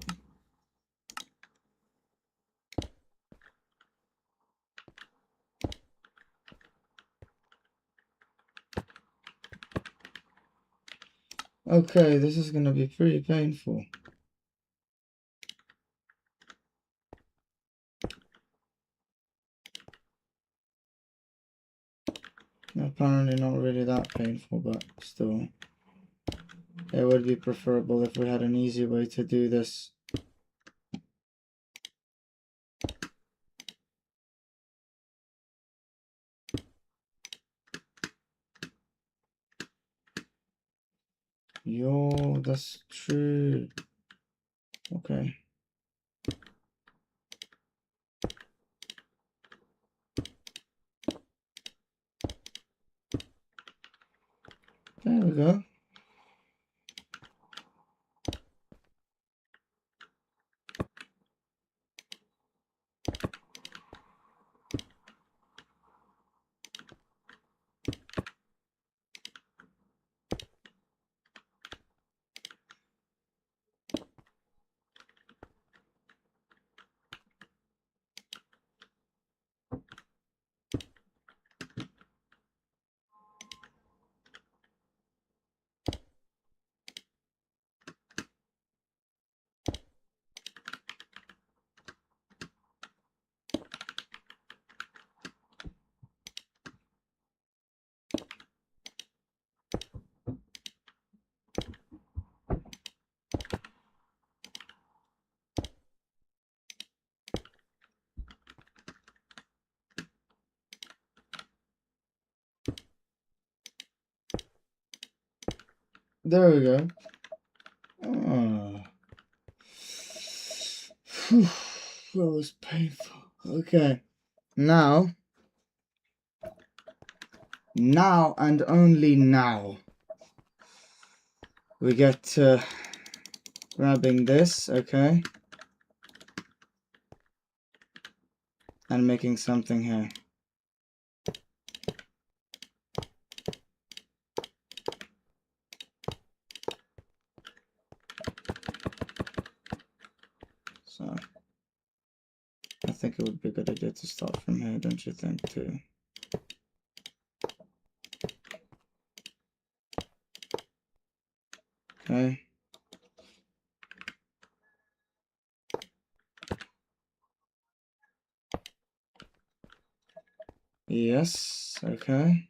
Okay, this is gonna be pretty painful. Apparently not really that painful, but still. It would be preferable if we had an easy way to do this. Yo, that's true. Okay. There we go. There we go. Oh. That was painful. Okay. Now and only now, we get to grabbing this, okay, and making something here. So I think it would be a good idea to start from here, don't you think, too? Okay. Yes, okay.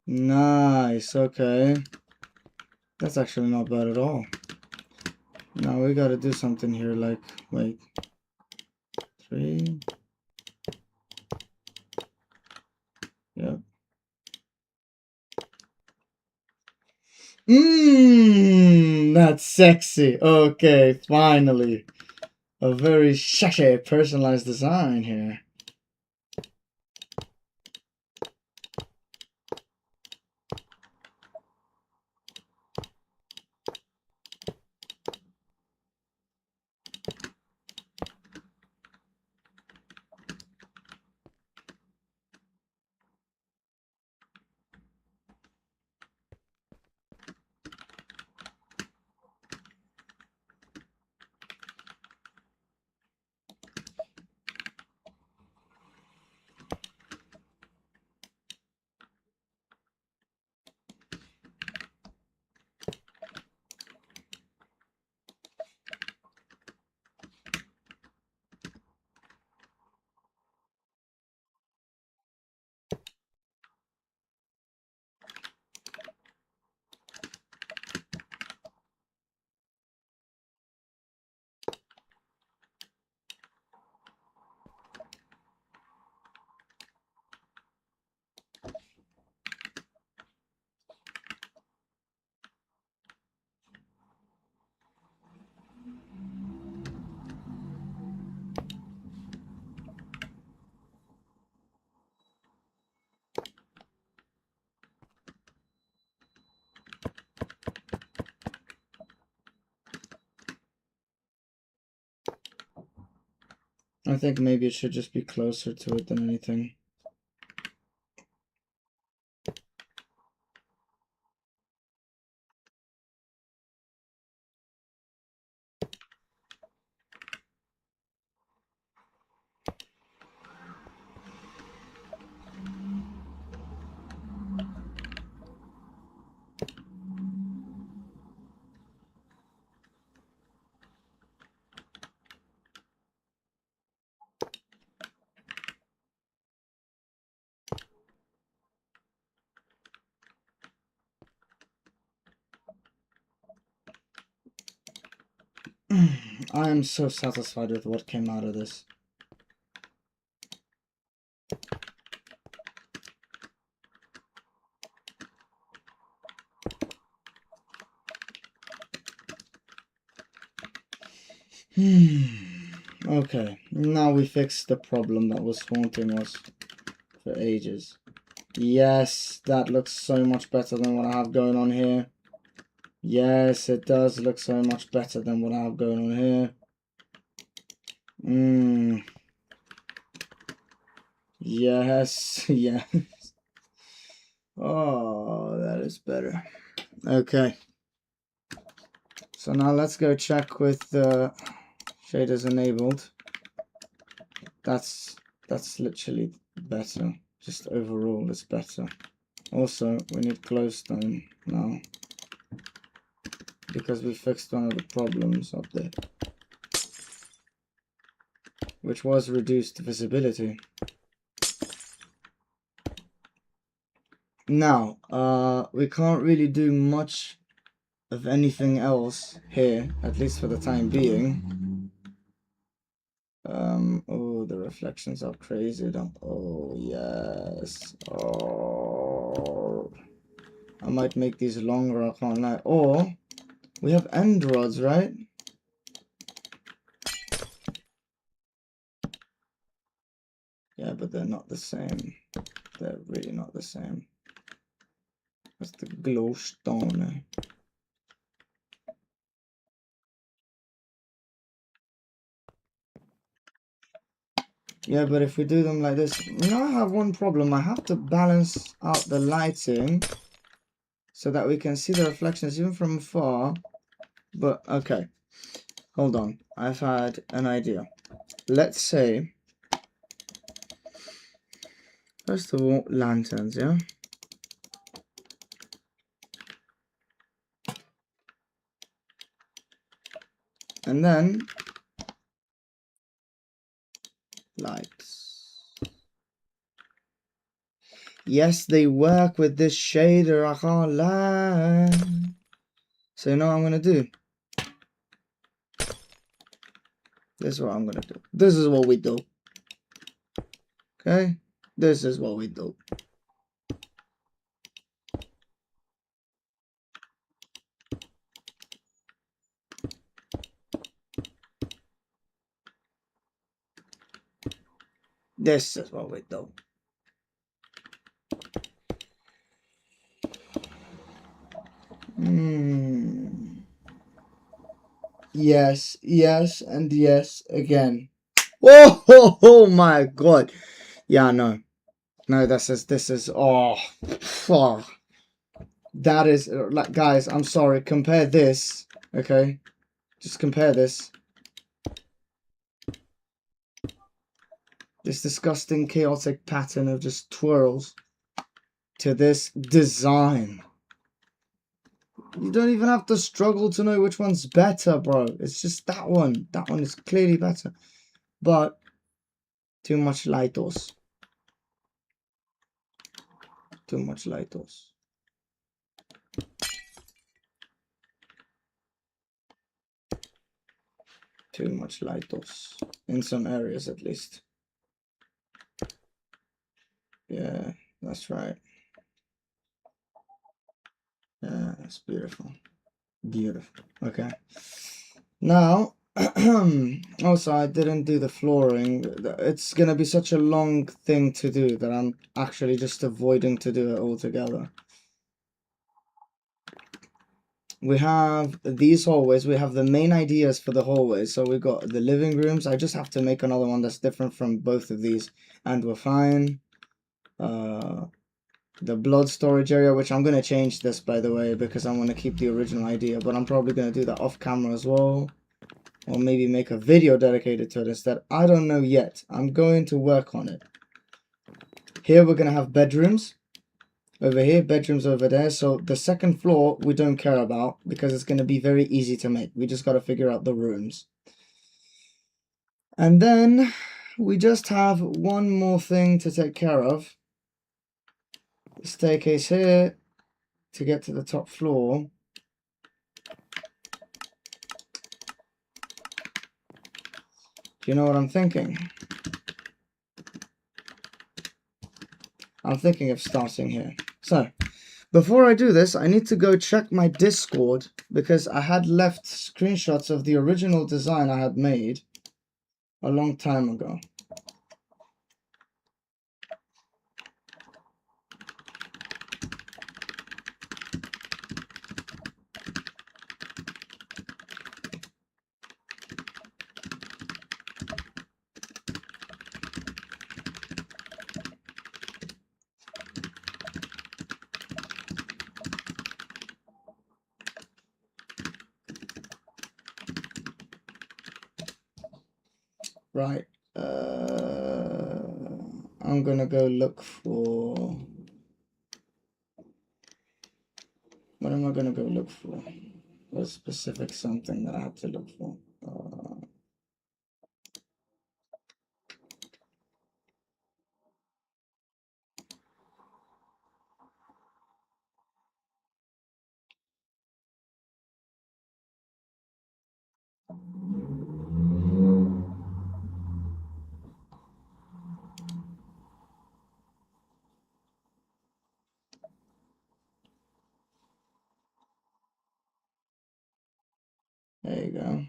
Nice, okay. That's actually not bad at all. Now we gotta do something here, like, wait. 3. Yep. That's sexy. Okay, finally. A very sexy personalized design here. I think maybe it should just be closer to it than anything. I am so satisfied with what came out of this. Okay, now we fixed the problem that was haunting us for ages. Yes, that looks so much better than what I have going on here. Yes, it does look so much better than what I have going on here. Yes, yes. Oh, that is better. Okay. So now let's go check with the shaders enabled. That's literally better. Just overall, it's better. Also, we need glowstone now, because we fixed one of the problems up there, which was reduced visibility. Now, we can't really do much of anything else here, at least for the time being. Oh, the reflections are crazy. Oh, yes. Oh, I might make these longer, I can't lie. Or, we have end rods, right? Yeah, but they're not the same. They're really not the same. That's the glowstone. Yeah, but if we do them like this, now I have one problem. I have to balance out the lighting so that we can see the reflections even from afar. But okay, hold on. I've had an idea. Let's say, first of all, lanterns, yeah? And then lights. Yes, they work with this shader, I can't lie. So you know what I'm gonna do? This is what I'm gonna do. This is what we do. Okay? This is what we do. This is what we do. Yes, yes, and yes again. Oh my god. Yeah, no. No, this is oh, that is like, guys, I'm sorry, compare this, okay? Just compare this disgusting chaotic pattern of just twirls to this design. You don't even have to struggle to know which one's better, bro. It's just that one. That one is clearly better. But too much lightos. Too much lightos. Too much lightos. In some areas at least. Yeah, that's right. Yeah, that's beautiful. Beautiful. Okay. Now, also, I didn't do the flooring. It's gonna be such a long thing to do that I'm actually just avoiding to do it altogether. We have these hallways. We have the main ideas for the hallways. So we got the living rooms. I just have to make another one that's different from both of these, and we're fine. The blood storage area, which I'm gonna change this, by the way, because I want to keep the original idea, but I'm probably gonna do that off camera as well. Or maybe make a video dedicated to it instead. I don't know yet. I'm going to work on it. Here we're going to have bedrooms. Over here, bedrooms over there. So the second floor we don't care about because it's going to be very easy to make. We just got to figure out the rooms. And then we just have one more thing to take care of. The staircase here to get to the top floor. Do you know what I'm thinking? I'm thinking of starting here. So, before I do this, I need to go check my Discord because I had left screenshots of the original design I had made a long time ago. Right. I'm gonna go look for... What am I gonna go look for? A specific something that I have to look for. There you go.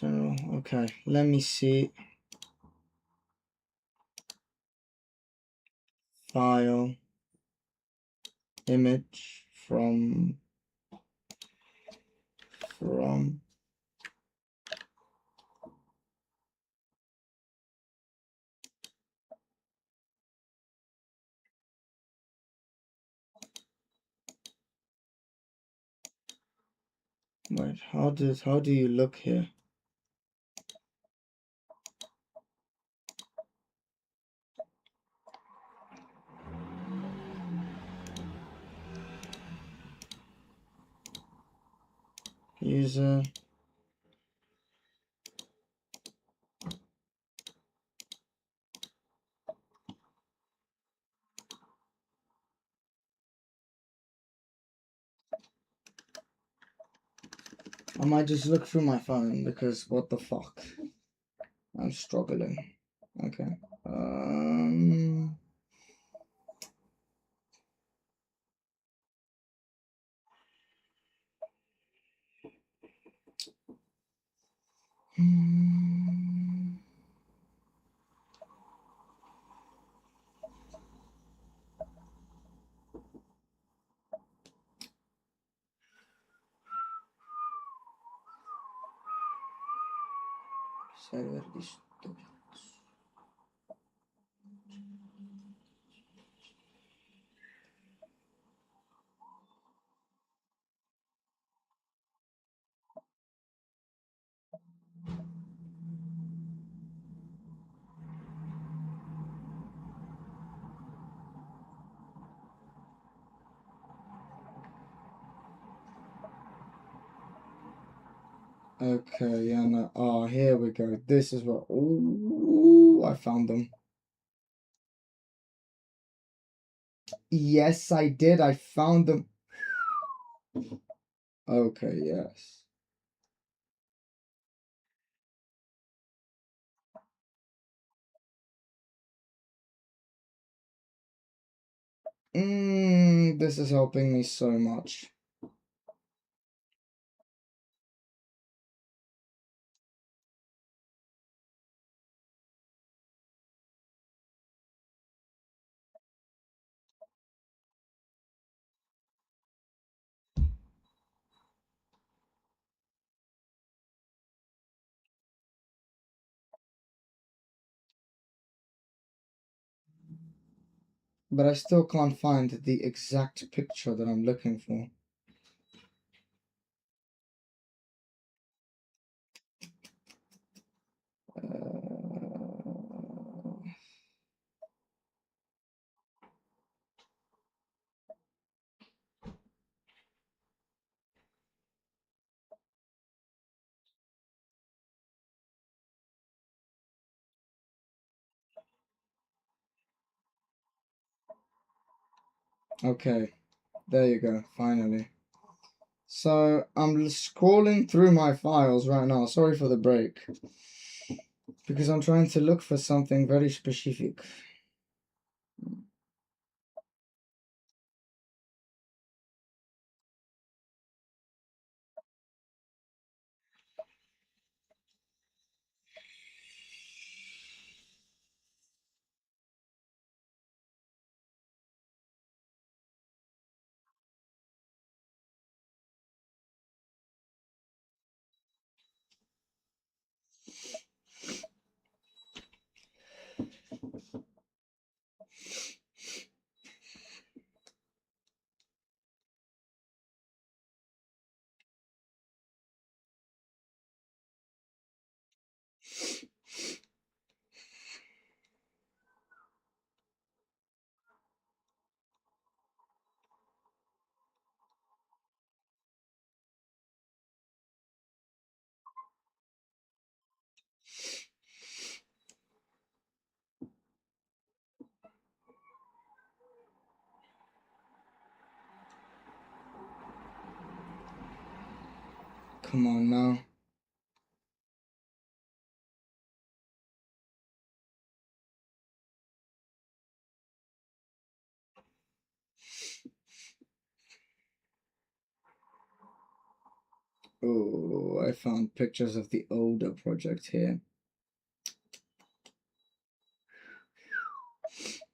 General, okay, let me see. File, image from. Wait, how do you look here? User. I might just look through my phone because what the fuck? I'm struggling. Okay. Okay, yeah, no. Oh, here we go. This is what. Ooh, I found them. Yes, I did. I found them. Okay, yes. This is helping me so much. But I still can't find the exact picture that I'm looking for. Okay, there you go, finally. So, I'm scrolling through my files right now. Sorry for the break. Because I'm trying to look for something very specific. Come on now. Oh, I found pictures of the older project here.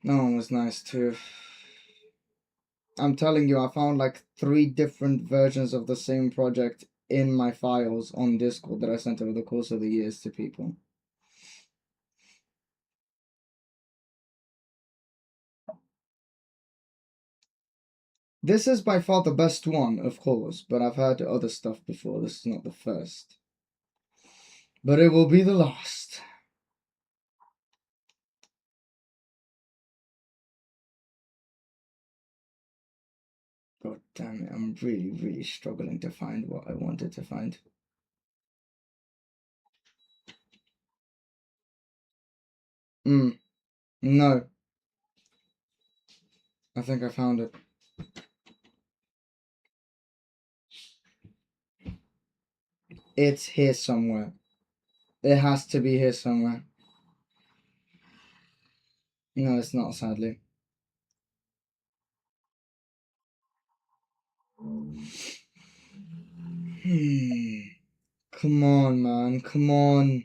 That one was nice too. I'm telling you, I found like 3 different versions of the same project in my files on Discord that I sent over the course of the years to people. This is by far the best one, of course, but I've heard other stuff before. This is not the first. But it will be the last. God damn it, I'm really struggling to find what I wanted to find. No. I think I found it. It's here somewhere. It has to be here somewhere. No, it's not, sadly. Come on, man. Come on.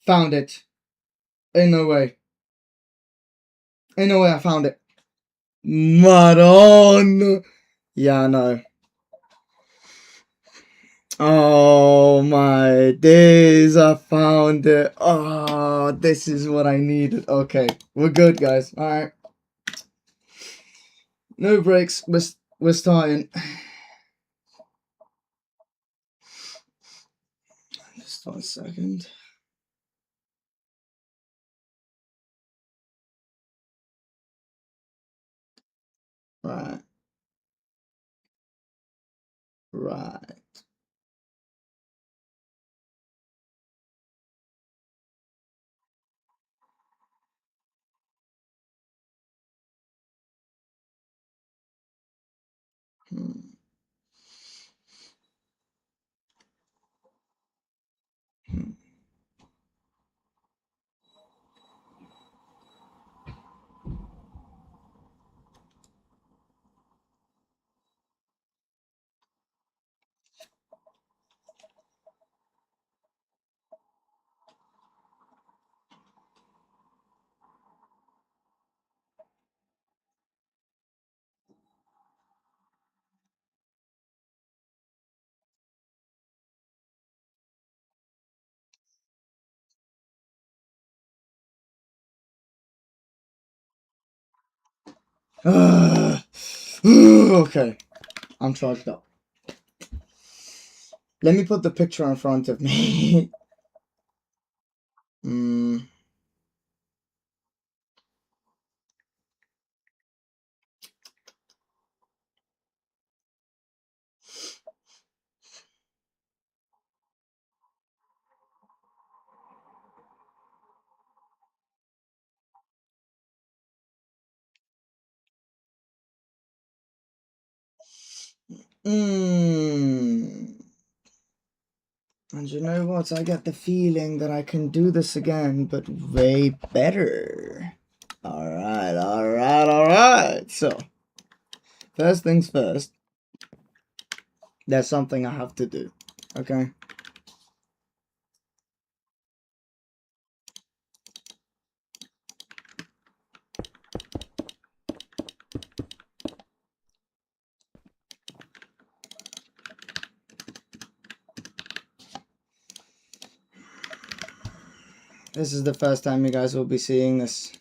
Found it. Ain't no way. Ain't no way I found it. Maron. Yeah, no. Oh my days, I found it. Oh, this is what I needed. Okay, we're good, guys. Alright. No breaks. We're starting. Just 1 second. Right. Right. Okay, I'm charged up. Let me put the picture in front of me. And you know what? I get the feeling that I can do this again, but way better. Alright. So, first things first. There's something I have to do. Okay? This is the first time you guys will be seeing this.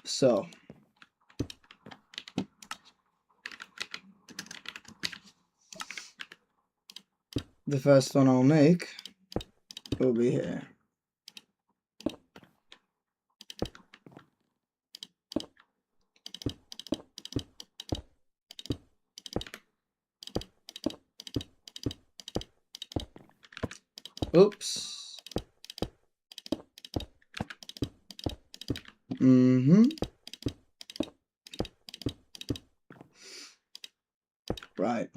So, the first one I'll make will be here. Oops. Right.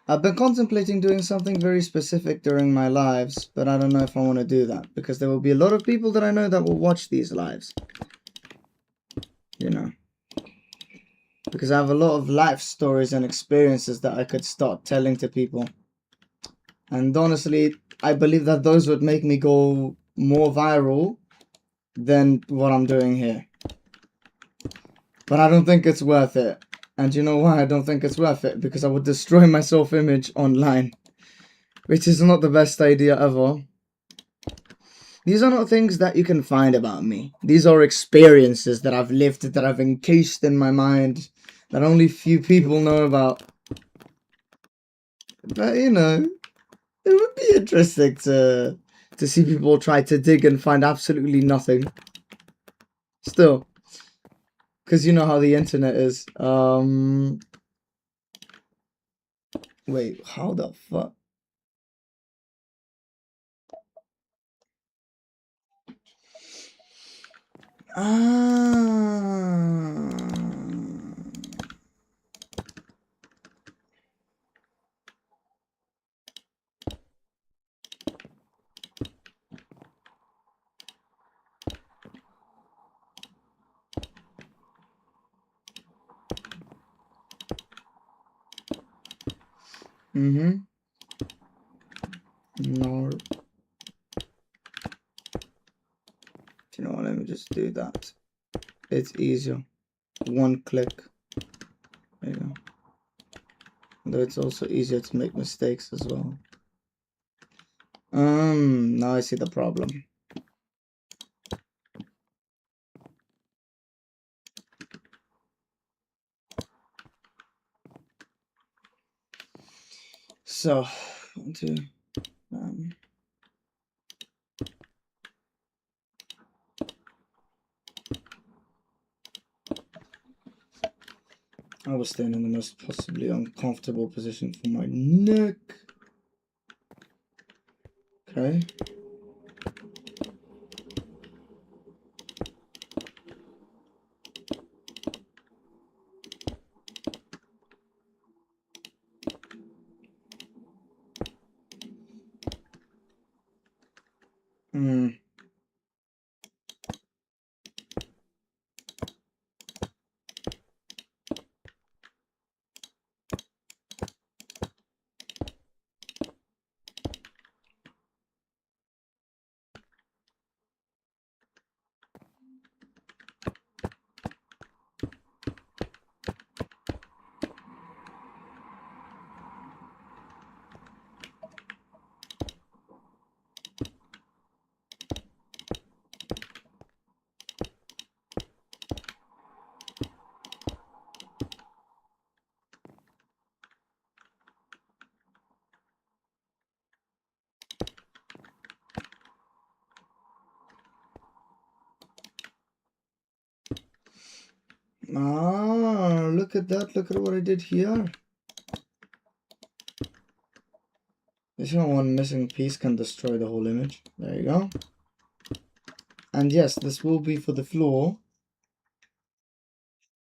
I've been contemplating doing something very specific during my lives, but I don't know if I want to do that, because there will be a lot of people that I know that will watch these lives. You know. because I have a lot of life stories and experiences that I could start telling to people. And honestly, I believe that those would make me go more viral than what I'm doing here. But I don't think it's worth it. And you know why I don't think it's worth it? Because I would destroy my self-image online. Which is not the best idea ever. These are not things that you can find about me. These are experiences that I've lived, that I've encased in my mind, that only few people know about. But, you know, it would be interesting to see people try to dig and find absolutely nothing. Still. Because you know how the internet is. Wait, how the fuck? No. Do you know what? Let me just do that. It's easier. One click. There you go. Though it's also easier to make mistakes as well. Now I see the problem. So, to I was staying in the most possibly uncomfortable position for my neck. Okay. Look at that. Look at what I did here. This one missing piece can destroy the whole image. There you go. And yes, this will be for the floor.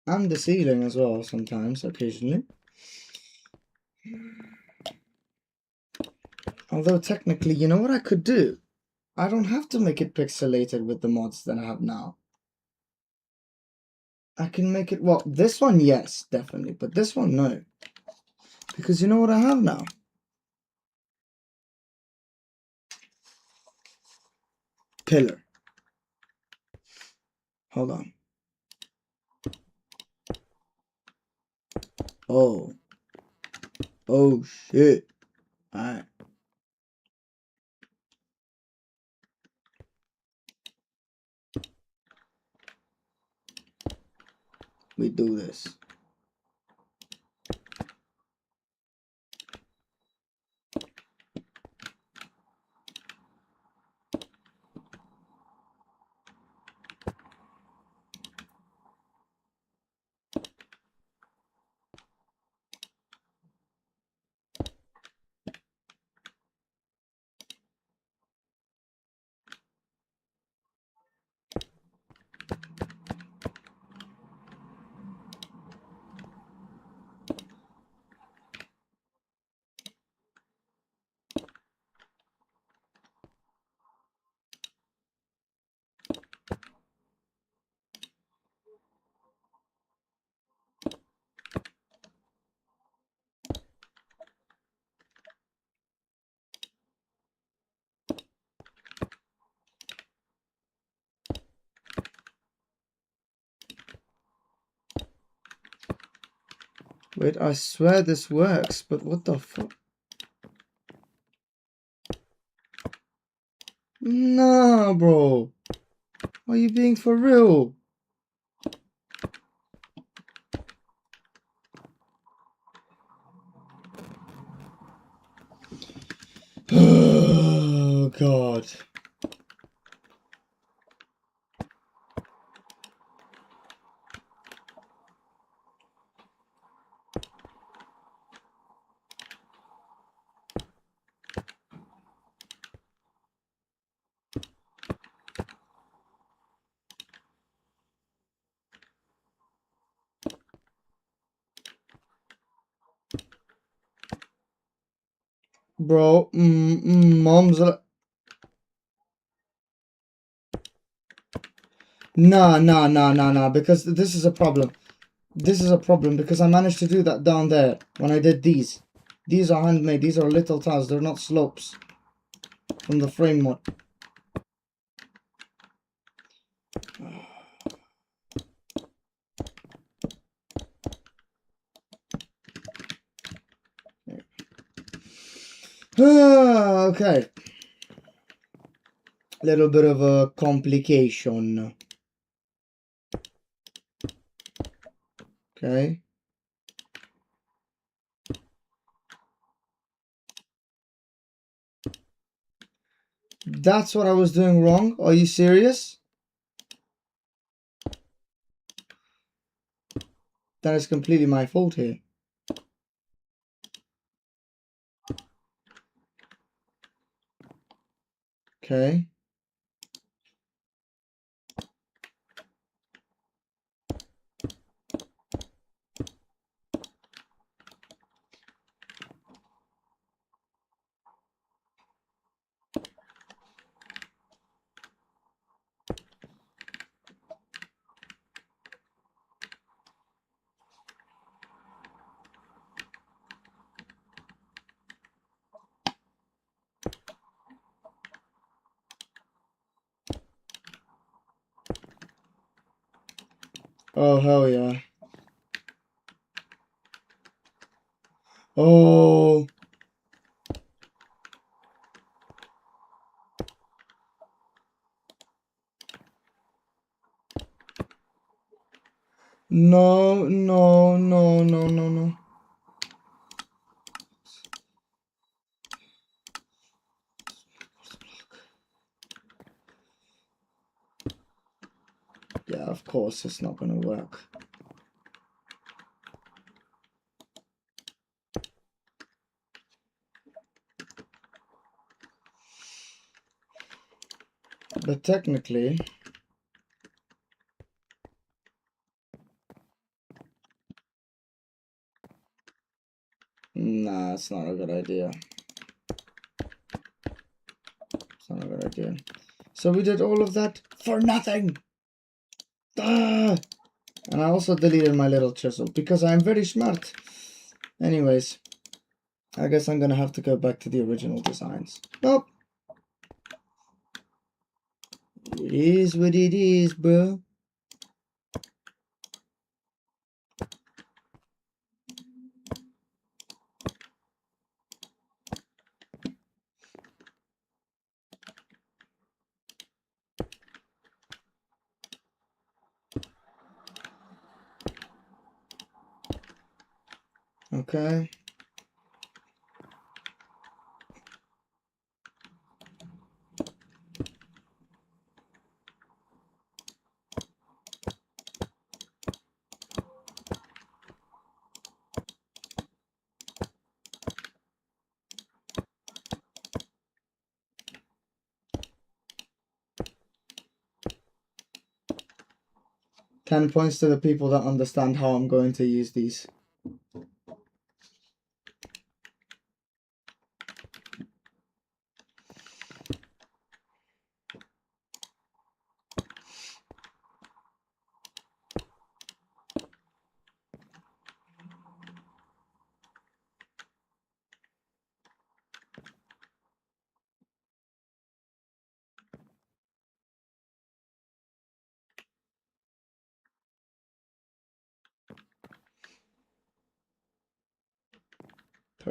And the ceiling as well, sometimes, occasionally. Although technically, you know what I could do? I don't have to make it pixelated with the mods that I have now. I can make it, well, this one, yes, definitely. But this one, no. Because you know what I have now? Pillar. Hold on. Oh. Oh, shit. Alright. We do this. Wait, I swear this works, but what the fuck? Nah, bro. Are you being for real? Oh, God. Bro, mom's... Nah, because this is a problem. This is a problem because I managed to do that down there when I did these. These are handmade, these are little tiles, they're not slopes from the frame mod. Okay. Little bit of a complication. Okay. That's what I was doing wrong. Are you serious? That is completely my fault here. Okay. Oh, hell yeah. Oh. No. Yeah, of course it's not gonna work. But technically... Nah, it's not a good idea. It's not a good idea. So we did all of that for nothing! Ah! And I also deleted my little chisel because I'm very smart. Anyways, I guess I'm gonna have to go back to the original designs. Well, it is what it is, bro. Okay. Ten points to the people that understand how I'm going to use these.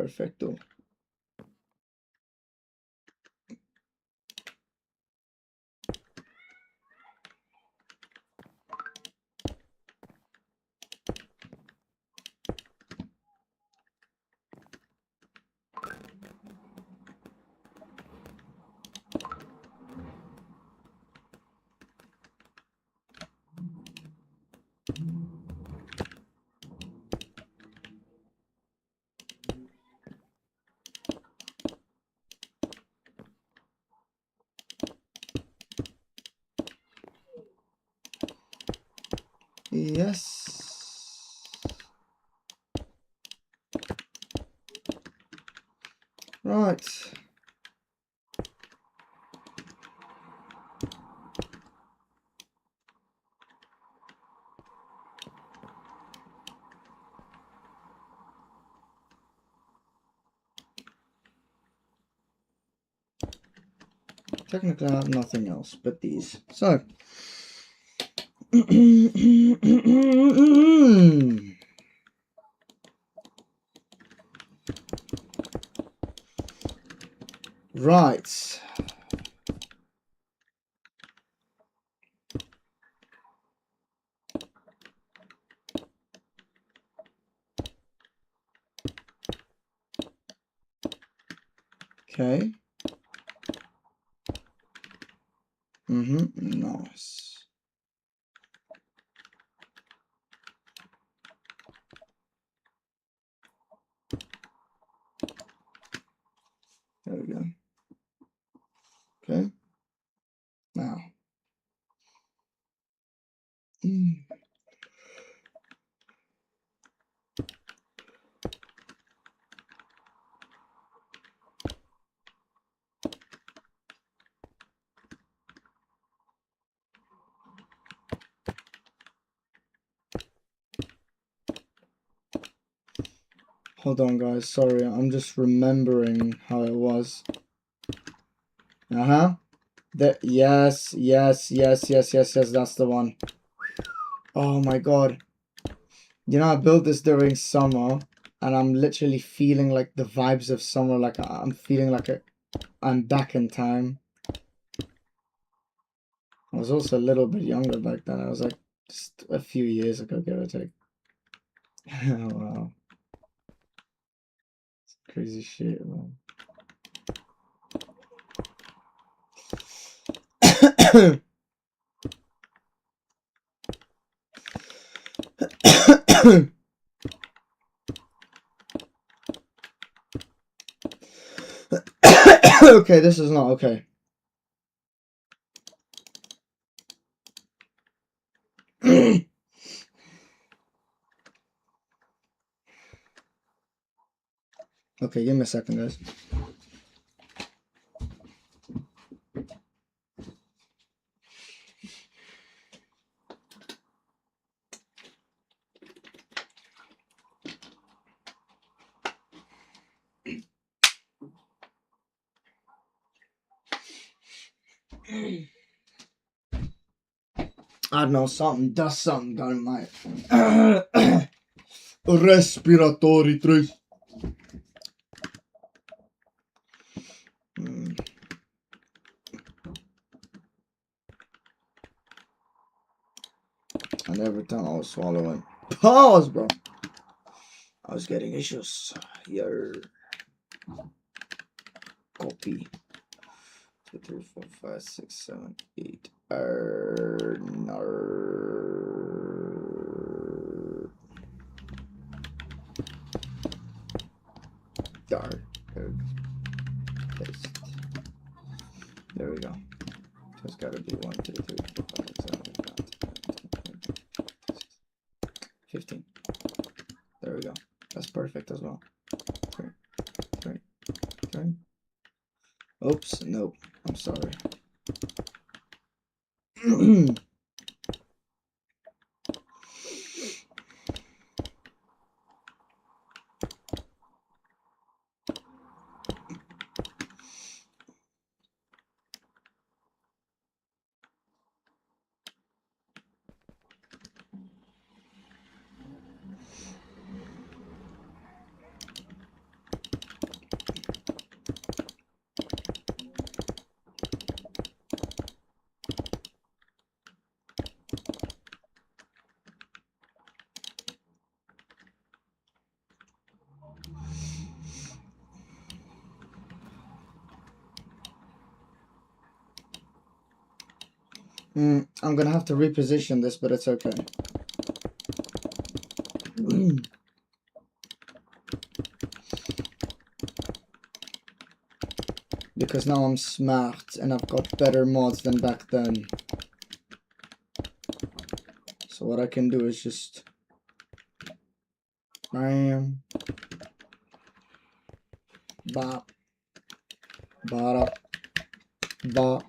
Perfecto. Yes. Right. Technically, I have nothing else but these. So. Right. Okay. Nice. There we go. Okay. Now. Hold on, guys. Sorry, I'm just remembering how it was. Yes. That's the one. Oh my god. You know, I built this during summer, and I'm literally feeling like the vibes of summer. Like I'm feeling like I'm back in time. I was also a little bit younger back then. I was like just a few years ago, give or take. Oh, wow. It's crazy shit, man. Okay, this is not okay. Okay, give me a second, guys. I don't know, something got in my respiratory tract. And every time I was swallowing, pause, bro. I was getting issues. Here. Copy. 2, 3, 4, 5, 6, 7, 8. No. Darn. Paste. There we go. Just gotta do 1, 2, 3, 4, 5, 6, 7, 8, 15. There we go. That's perfect as well. 3, 3, 3. Oops, nope. I'm sorry. I'm gonna have to reposition this, but it's okay. Because now I'm smart and I've got better mods than back then. So what I can do is just bam, ba, ba, ba,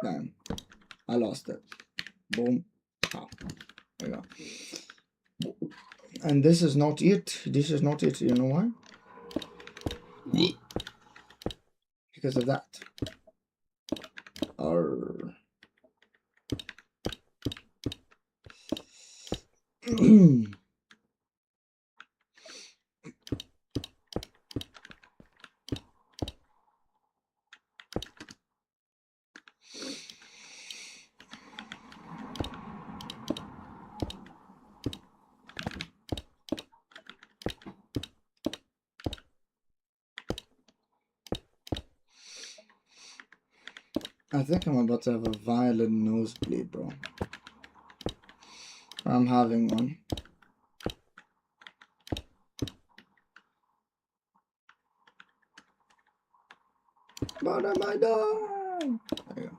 bam. I lost it. Boom. Ah, there you go. And this is not it. This is not it. You know why? Because of that. I think I'm about to have a violent nosebleed, bro. I'm having one. What am I doing? There you go.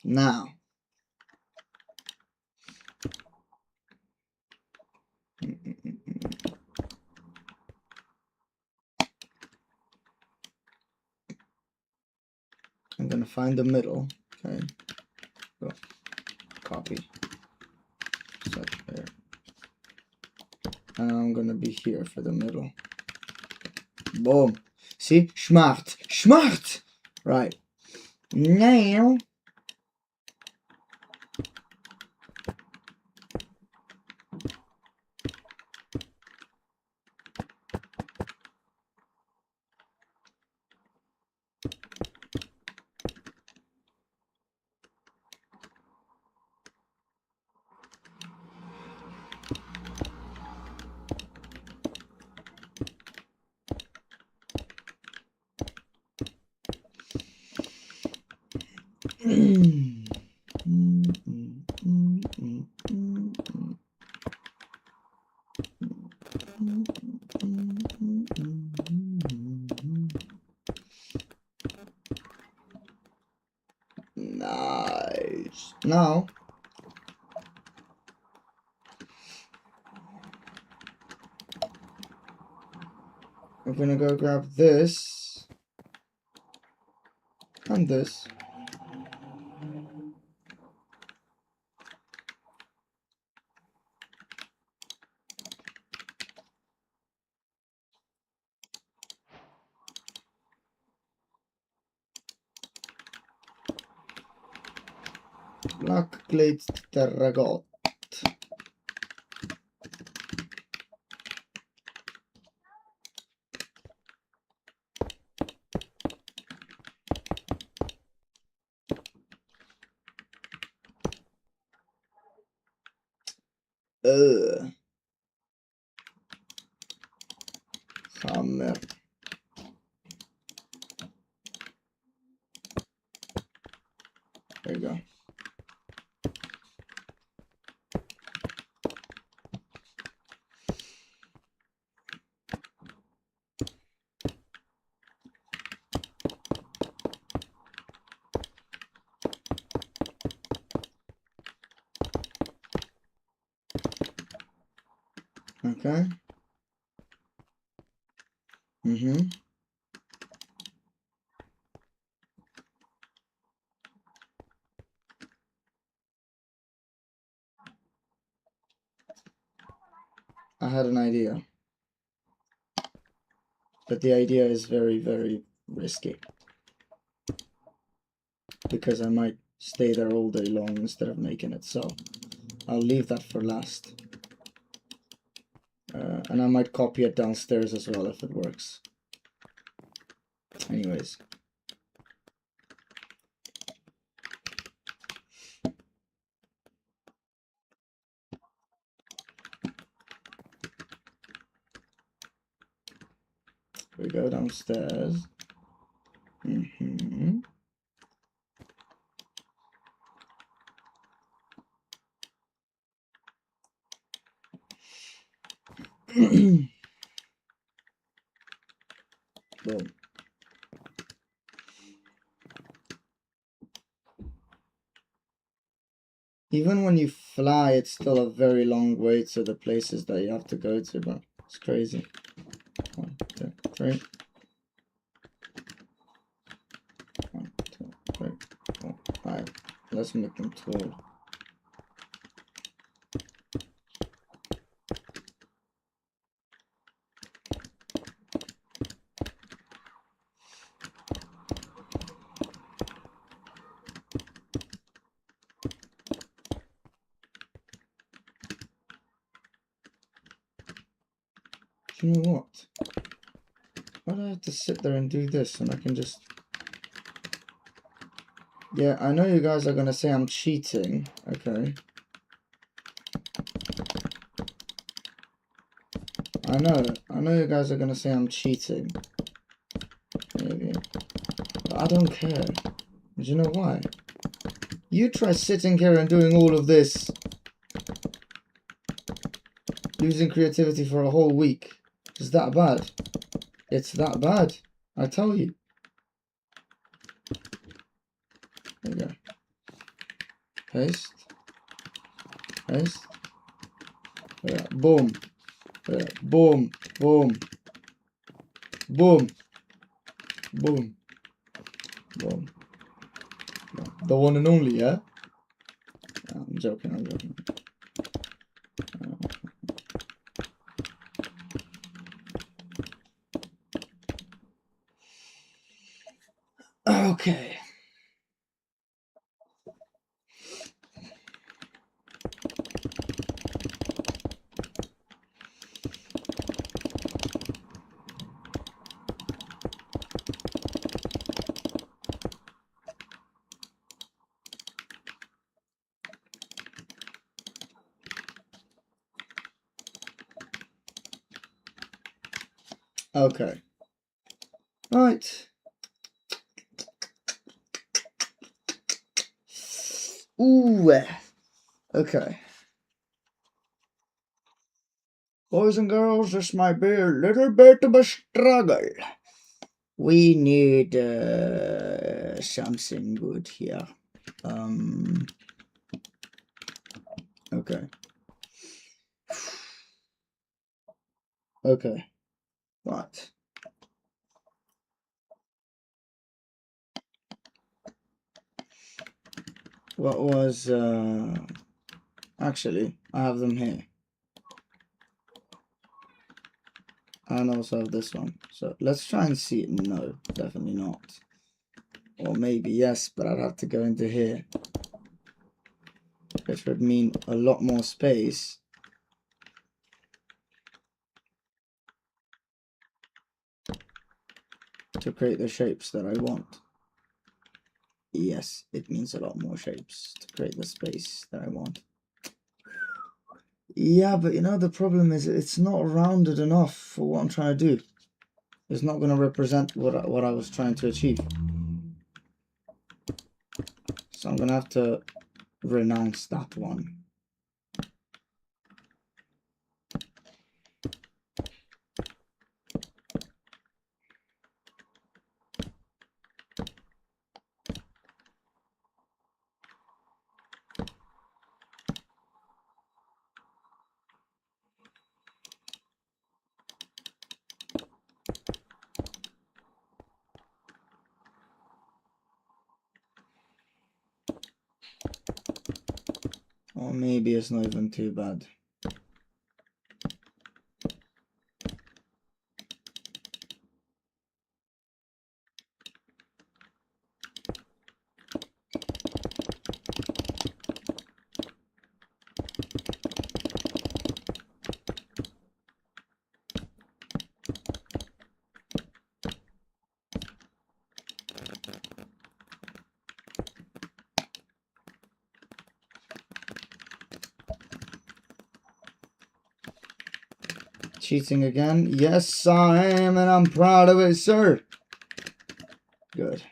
Now. I'm gonna find the middle. Okay. Go. Copy. Set there. And I'm gonna be here for the middle. Boom. See? Smart. Smart! Right. Now. Nice. Now, I'm gonna go grab this and this. Black glazed terracotta. Hammer. There you go. Okay. I had an idea. But the idea is very, very risky. Because I might stay there all day long instead of making it, so I'll leave that for last. And I might copy it downstairs as well if it works. Anyways. We go downstairs. Mm-hmm. Boom. Even when you fly, it's still a very long way to the places that you have to go to, bro. It's crazy. 1, 2, 3. 1, 2, 3, 4, 5. Let's make them tall. You know what? Why do I have to sit there and do this when I can just... Yeah, I know you guys are gonna say I'm cheating. Okay. I know you guys are gonna say I'm cheating. Maybe. But I don't care. Do you know why? You try sitting here and doing all of this. Losing creativity for a whole week. Is that bad? It's that bad. I tell you. There we go. Paste. Paste. Yeah. Boom. Yeah. Boom. Boom. Boom. Boom. Boom. The one and only, yeah? I'm joking, I'm joking. Okay. Okay. Right. Ooh. Okay. Boys and girls, this might be a little bit of a struggle. We need something good here. Okay. Okay. Right. What was actually I have them here. And also have this one. So let's try and see it. No, definitely not. Or maybe yes, but I'd have to go into here. Which would mean a lot more space. To create the shapes that I want. Yes, it means a lot more shapes to create the space that I want. Yeah, but you know the problem is it's not rounded enough for what I'm trying to do. It's not going to represent what I was trying to achieve. So I'm going to have to renounce that one. Or maybe it's not even too bad. cheating again? Yes, I am, and I'm proud of it, sir. Good.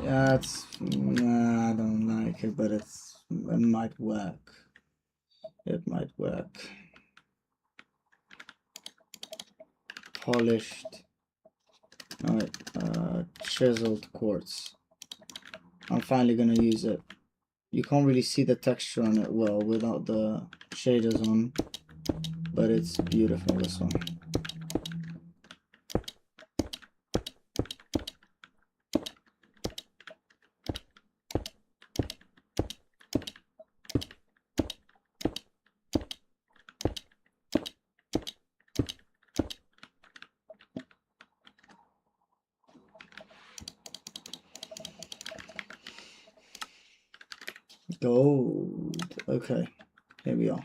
Yeah, it's... Nah, I don't like it, but it might work. It might work. Polished... No, wait, chiseled quartz. I'm finally gonna use it. You can't really see the texture on it well without the shaders on, but it's beautiful, this one. Gold. Okay, here we are.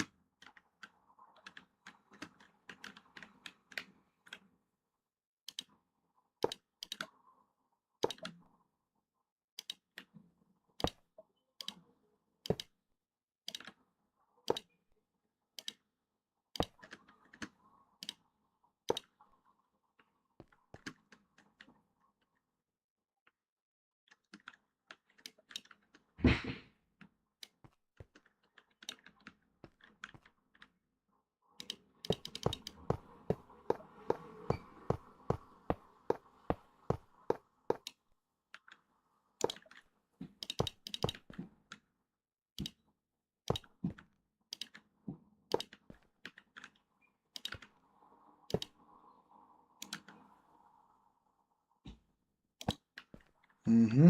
Mm-hmm.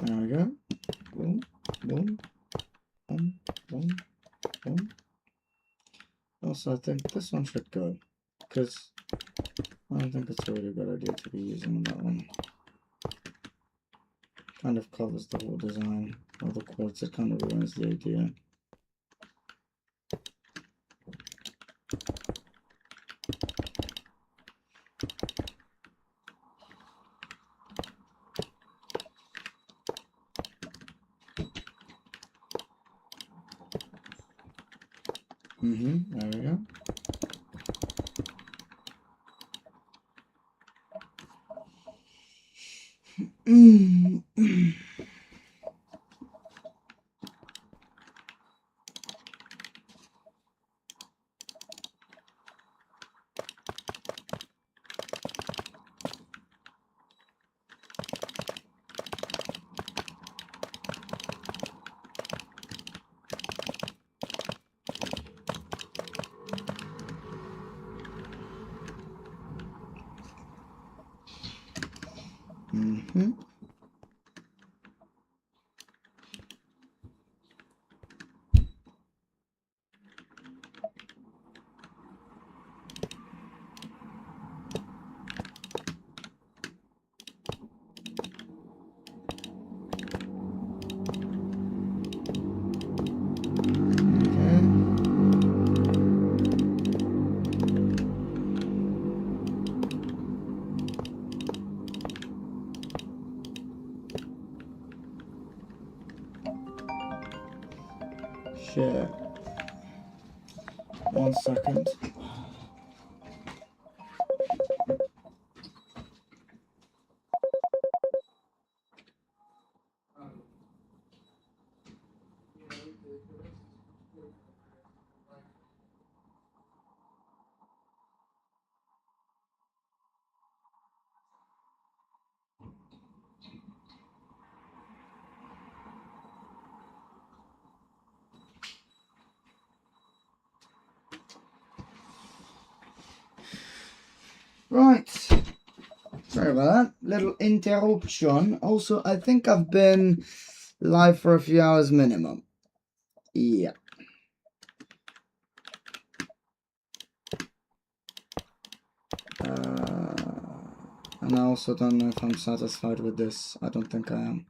There we go. Boom, boom, boom, boom, boom. Also, I think this one should go, because I don't think it's really a good idea to be using that one. Kind of covers the whole design of the quartz. It kind of ruins the idea. There we go. Shit. 1 second. Right. Sorry about that. Little interruption. Also, I think I've been live for a few hours minimum. Yeah. And I also don't know if I'm satisfied with this. I don't think I am.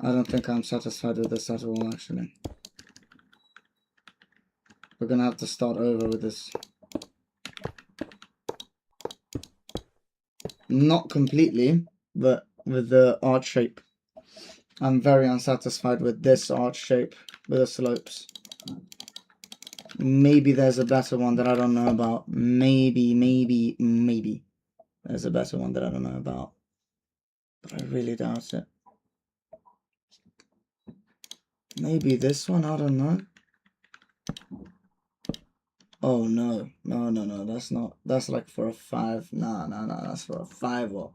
I don't think I'm satisfied with this at all, actually. We're gonna have to start over with this. Not completely, but with the arch shape. I'm very unsatisfied with this arch shape, with the slopes. Maybe there's a better one that I don't know about. Maybe. There's a better one that I don't know about. But I really doubt it. Maybe this one, I don't know. Oh no, that's not, that's like for a 5. No, that's for a 5 or.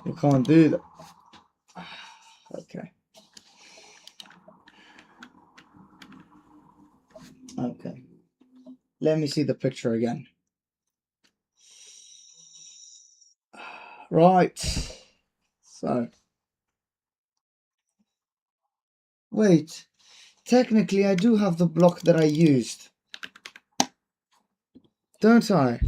You can't do that. Okay. Okay. Let me see the picture again. Right. So. Wait. Technically, I do have the block that I used. Don't I?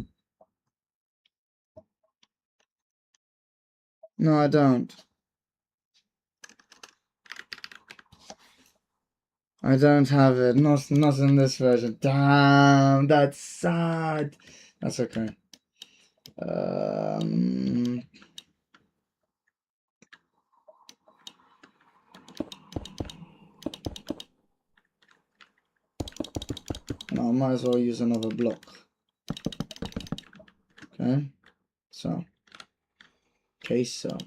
No, I don't. I don't have it. Not in this version. Damn, that's sad. That's okay. No, I might as well use another block. Okay. So. Okay, so.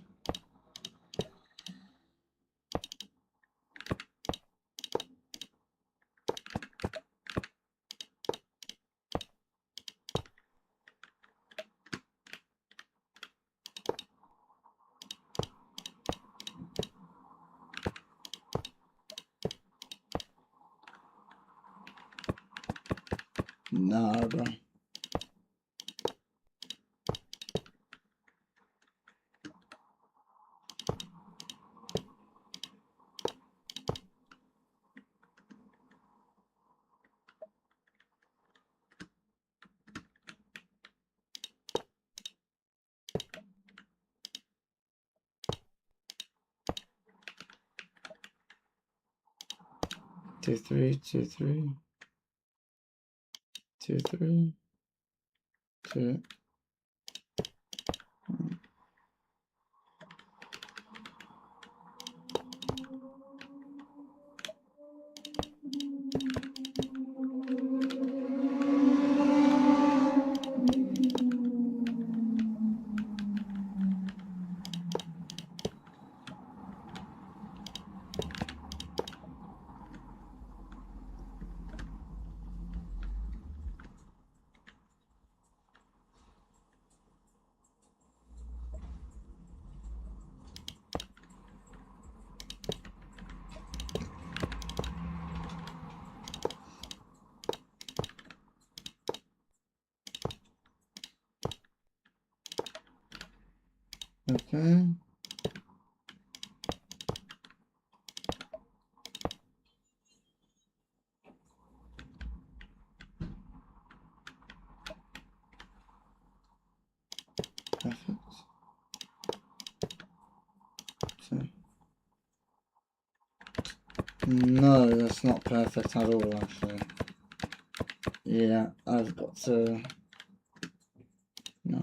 Nah, bro. Two, three, 2, 3. 2, 3. 2. Okay. Perfect. So. No, that's not perfect at all, actually. Yeah, I've got to. No.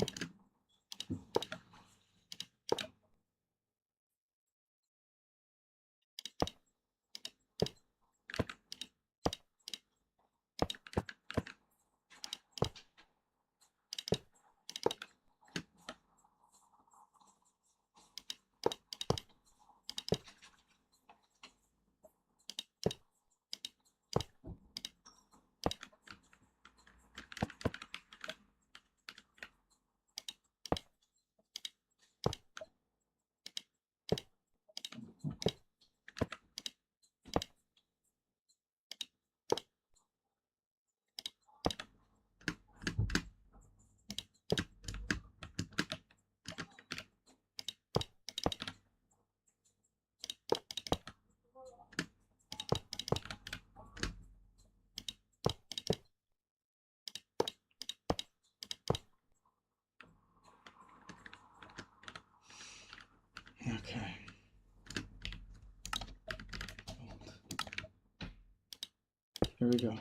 Here we go.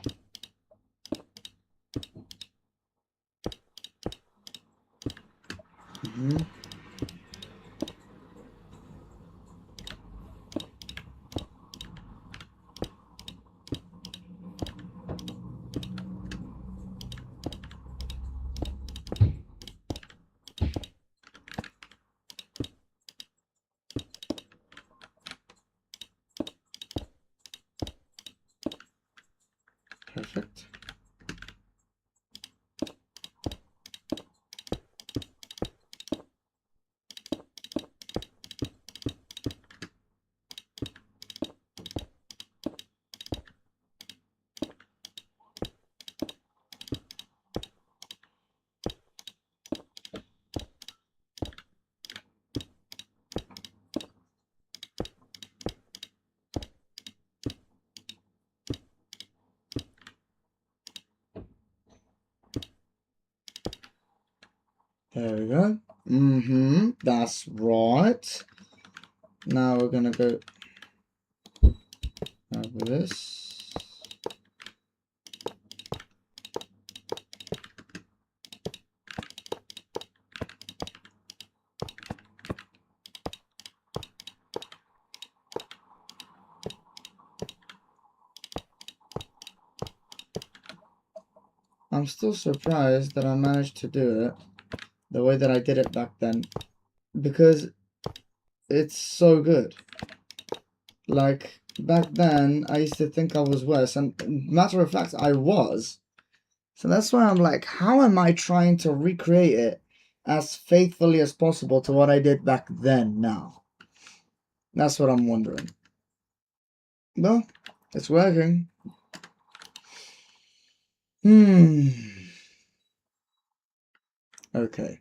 Perfect. There we go. That's right. Now we're gonna go over this. I'm still surprised that I managed to do it the way that I did it back then, because it's so good. Like, back then, I used to think I was worse, and matter of fact, I was. So that's why I'm like, how am I trying to recreate it as faithfully as possible to what I did back then now? That's what I'm wondering. Well, it's working. Okay.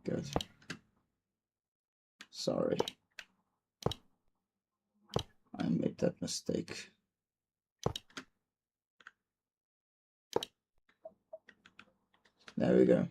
Good. Sorry. I made that mistake. There we go.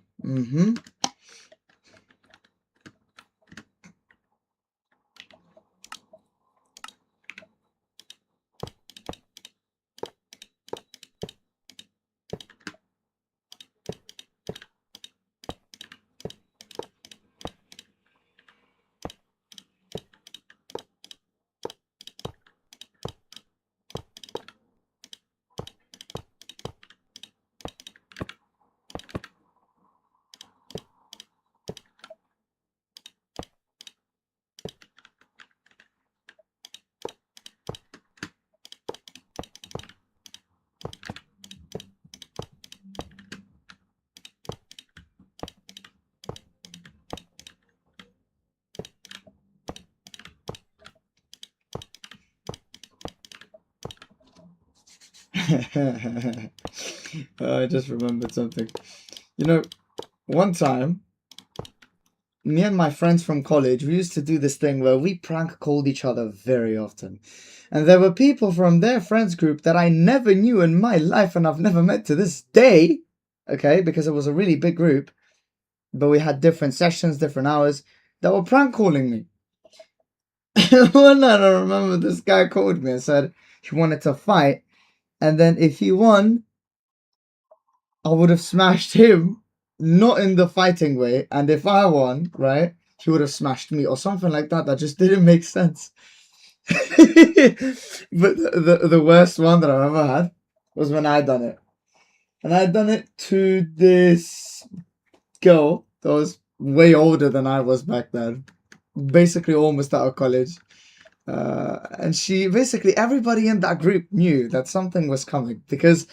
I just remembered something. You know, one time, me and my friends from college, we used to do this thing where we prank called each other very often. And there were people from their friends group that I never knew in my life and I've never met to this day. Okay, because it was a really big group. But we had different sessions, different hours, that were prank calling me. One night I remember this guy called me and said he wanted to fight. And then if he won, I would have smashed him, not in the fighting way. And if I won, right, he would have smashed me or something like that. That just didn't make sense. But the worst one that I ever had was when I done it. And I done it to this girl that was way older than I was back then. Basically almost out of college. And she, basically everybody in that group knew that something was coming because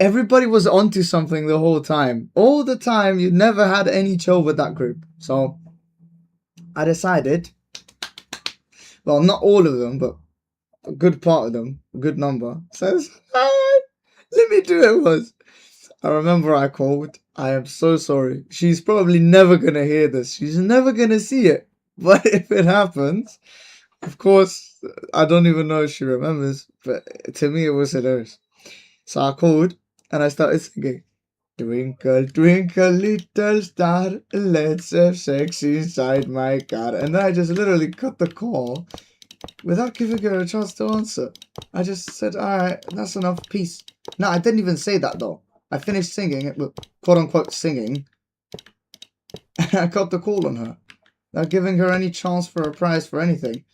everybody was onto something the whole time. All the time, you never had any chill with that group. So I decided, well, not all of them, but a good part of them, a good number, says, let me do it once. I remember I called. I am so sorry. She's probably never going to hear this. She's never going to see it. But if it happens, Of course, I don't even know if she remembers, but to me it was hilarious. So I called and I started singing. Twinkle, twinkle, little star, let's have sex inside my car. And then I just literally cut the call without giving her a chance to answer. I just said, alright, that's enough, peace. No, I didn't even say that though. I finished singing, quote unquote singing, and I cut the call on her, not giving her any chance for a prize for anything.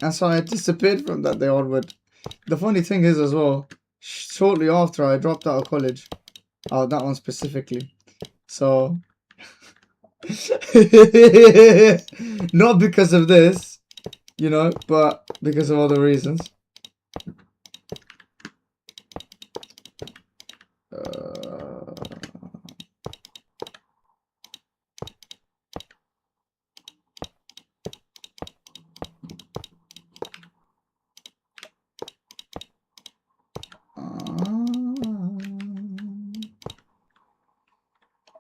And so I disappeared from that day onward. The funny thing is as well, shortly after I dropped out of college, oh, that one specifically. So, not because of this, you know, but because of other reasons.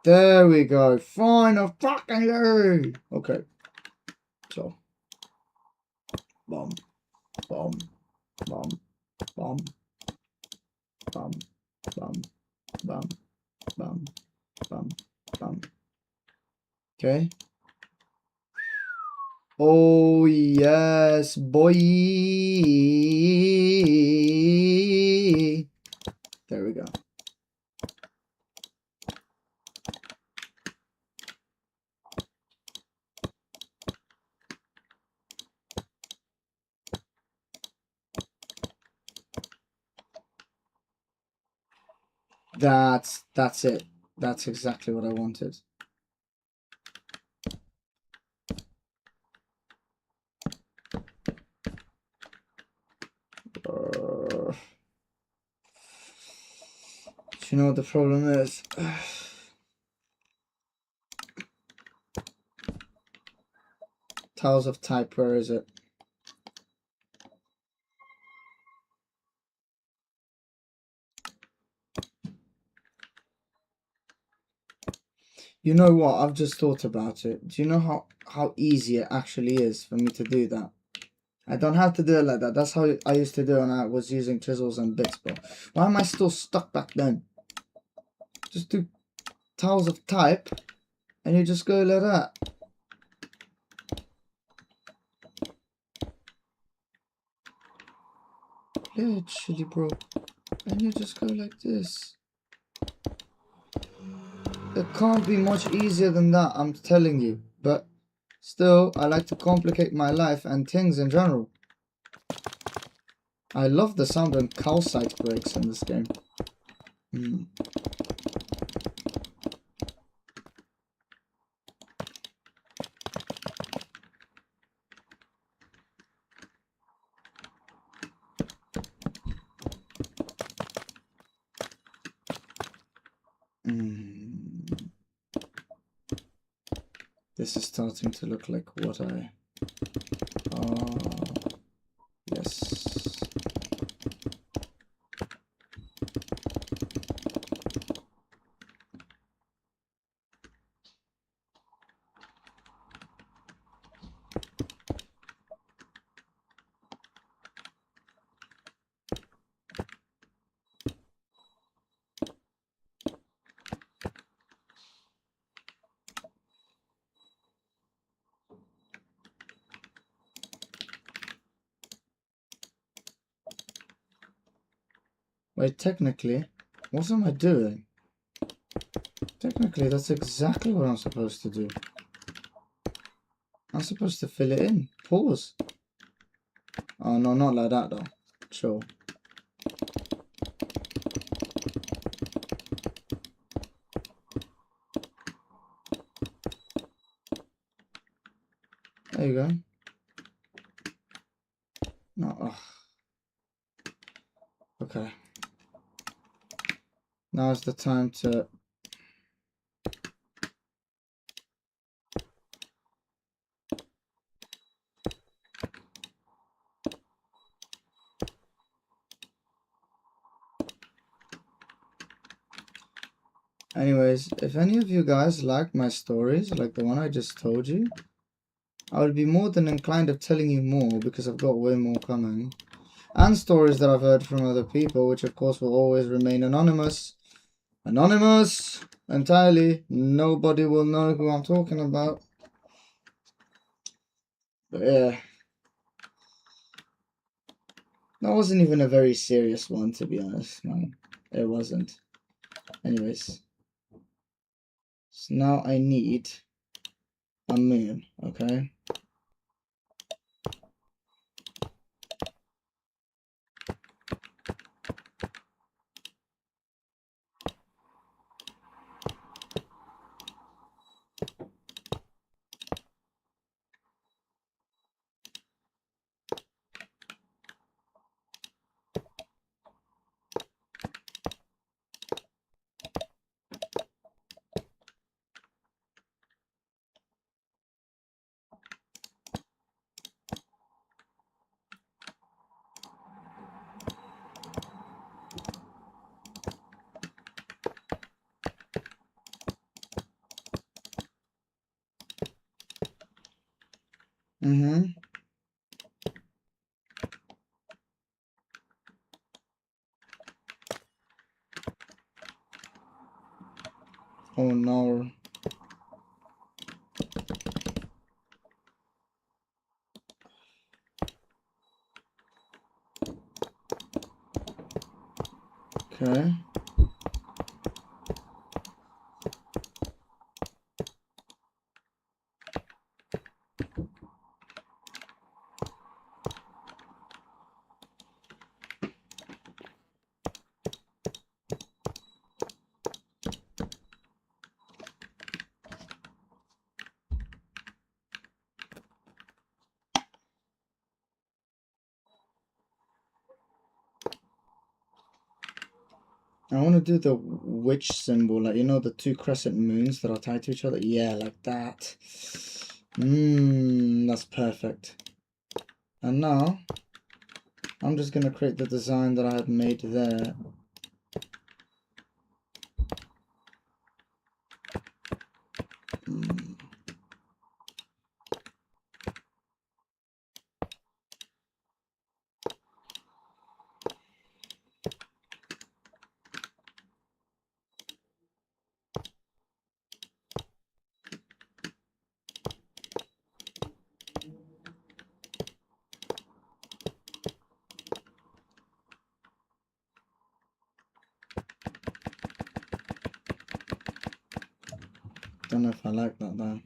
There we go. Final fucking load. Okay. So. Bomb. Bomb. Bomb. Bomb. Bomb. Bomb. Bomb. Bomb. Bomb. Bomb. Okay. Oh yes, boy. There we go. That's it. That's exactly what I wanted. Do you know what the problem is? Tiles of type, where is it? You know what? I've just thought about it. Do you know how easy it actually is for me to do that? I don't have to do it like that. That's how I used to do it when I was using chisels and bits, bro. Why am I still stuck back then? Just do tiles of type, and you just go like that. Literally, bro. And you just go like this. It can't be much easier than that, I'm telling you. But still, I like to complicate my life and things in general. I love the sound when calcite breaks in this game. This is starting to look like what I... yes. Wait, technically, what am I doing? Technically, that's exactly what I'm supposed to do. I'm supposed to fill it in. Pause. Oh, no, not like that, though. Sure. There you go. No. Ugh. Okay. Now's the time to... Anyways, if any of you guys like my stories, like the one I just told you, I would be more than inclined of telling you more because I've got way more coming. And stories that I've heard from other people, which of course will always remain anonymous. Anonymous! Entirely. Nobody will know who I'm talking about. But yeah. That wasn't even a very serious one, to be honest, man. It wasn't. Anyways. So now I need a moon, okay? Mm-hmm. Oh no. Okay. I want to do the witch symbol, like, you know, the two crescent moons that are tied to each other? Yeah, like that. That's perfect. And now, I'm just going to create the design that I had made there. Don't know if I like that though.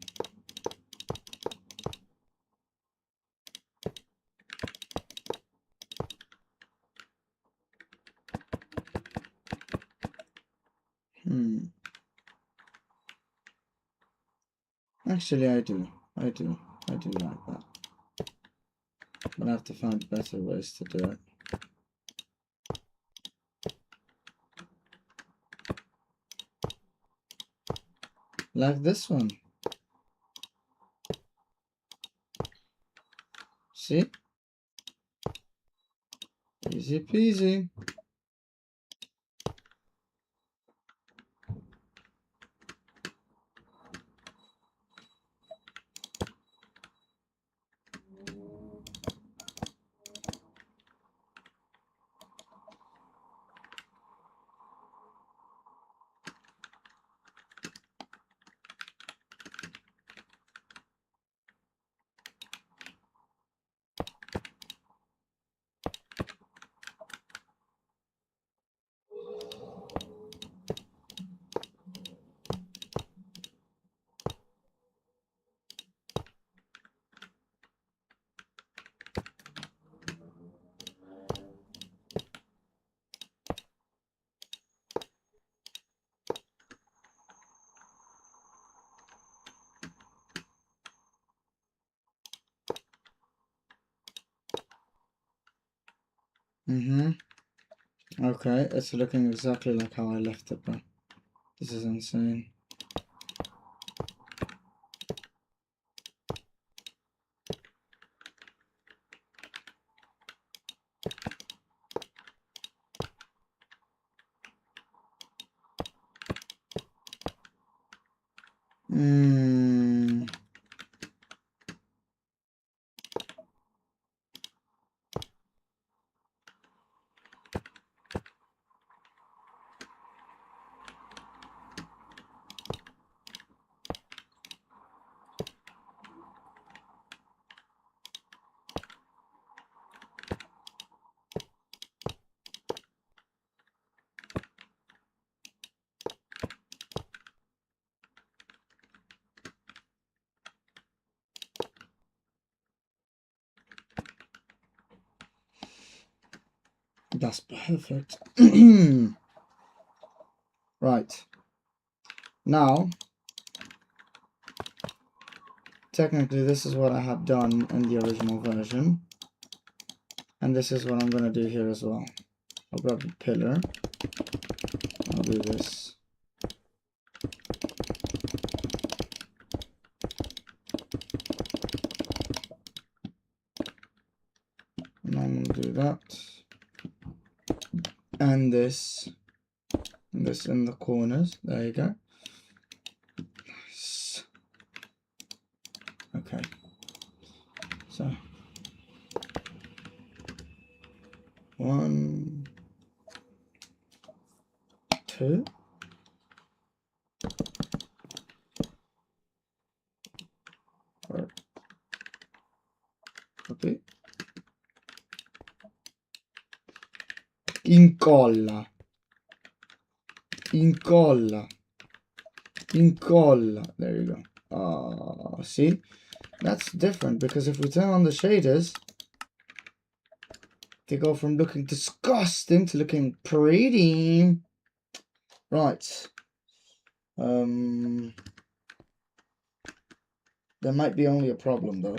Actually, I do like that. But I have to find better ways to do it. Like this one. See? Easy peasy. Okay, it's looking exactly like how I left it, bro. This is insane. That's perfect. Right. Now, technically this is what I have done in the original version. And this is what I'm going to do here as well. I'll grab the pillar. I'll do this. And I'm going to do that. And this in the corners. There you go. Nice. Okay. So 1, 2. Or copy. Incolla. Incolla. Incolla. There you go. See? That's different because if we turn on the shaders, they go from looking disgusting to looking pretty. Right. There might be only a problem though.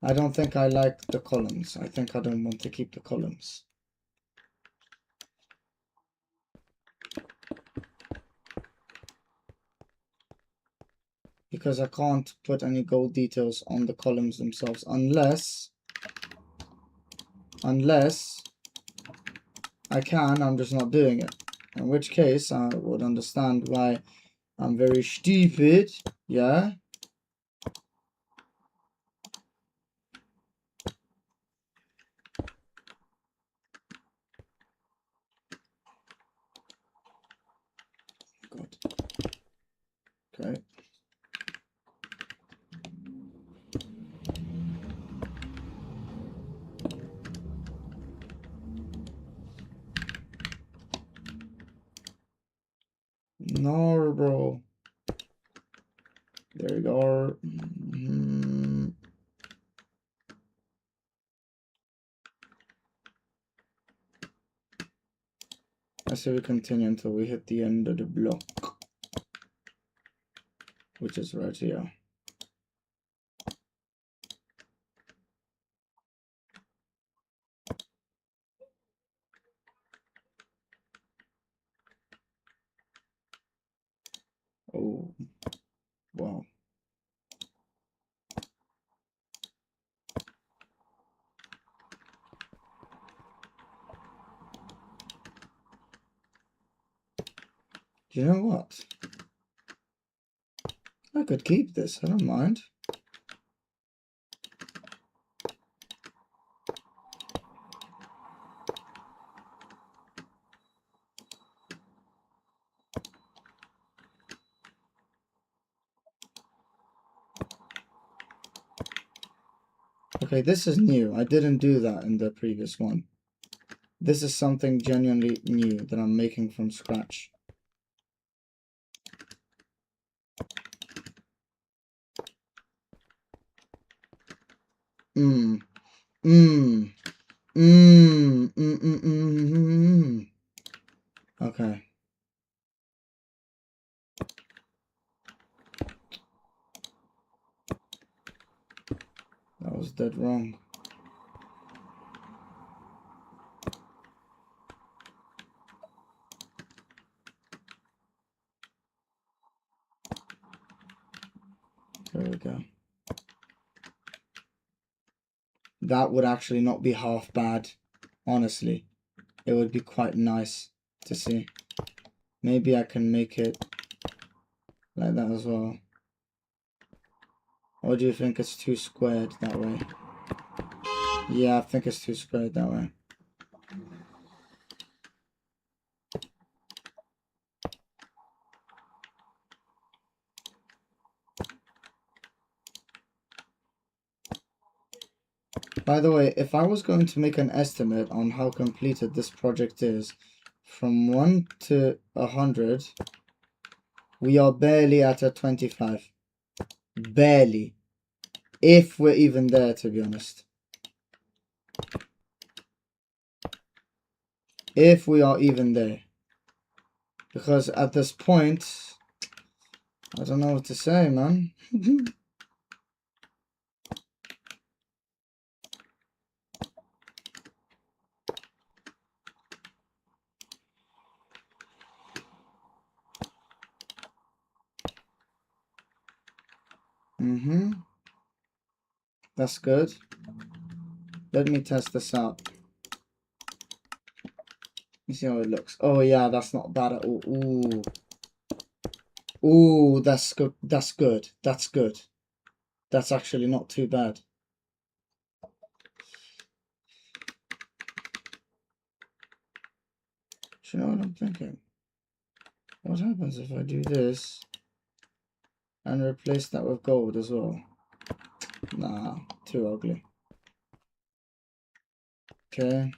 I don't think I like the columns. I think I don't want to keep the columns. Because I can't put any gold details on the columns themselves unless I can, I'm just not doing it. In which case I would understand why I'm very stupid, yeah? God. Okay. No, bro. There you go. I say we continue until we hit the end of the block, which is right here. Oh, wow. You know what? I could keep this, I don't mind. Okay, this is new. I didn't do that in the previous one. This is something genuinely new that I'm making from scratch. Okay. That was dead wrong. There we go. That would actually not be half bad, honestly. It would be quite nice to see. Maybe I can make it like that as well. Or do you think it's too squared that way? Yeah, I think it's too squared that way. By the way, if I was going to make an estimate on how completed this project is, from 1 to 100, we are barely at a 25. Barely. If we're even there, to be honest. If we are even there. Because at this point, I don't know what to say, man. That's good. Let me test this out. You see how it looks. Oh yeah, that's not bad at all. Ooh. Ooh, that's good. That's good. That's good. That's actually not too bad. Do you know what I'm thinking? What happens if I do this and replace that with gold as well? Nah, too ugly. Okay.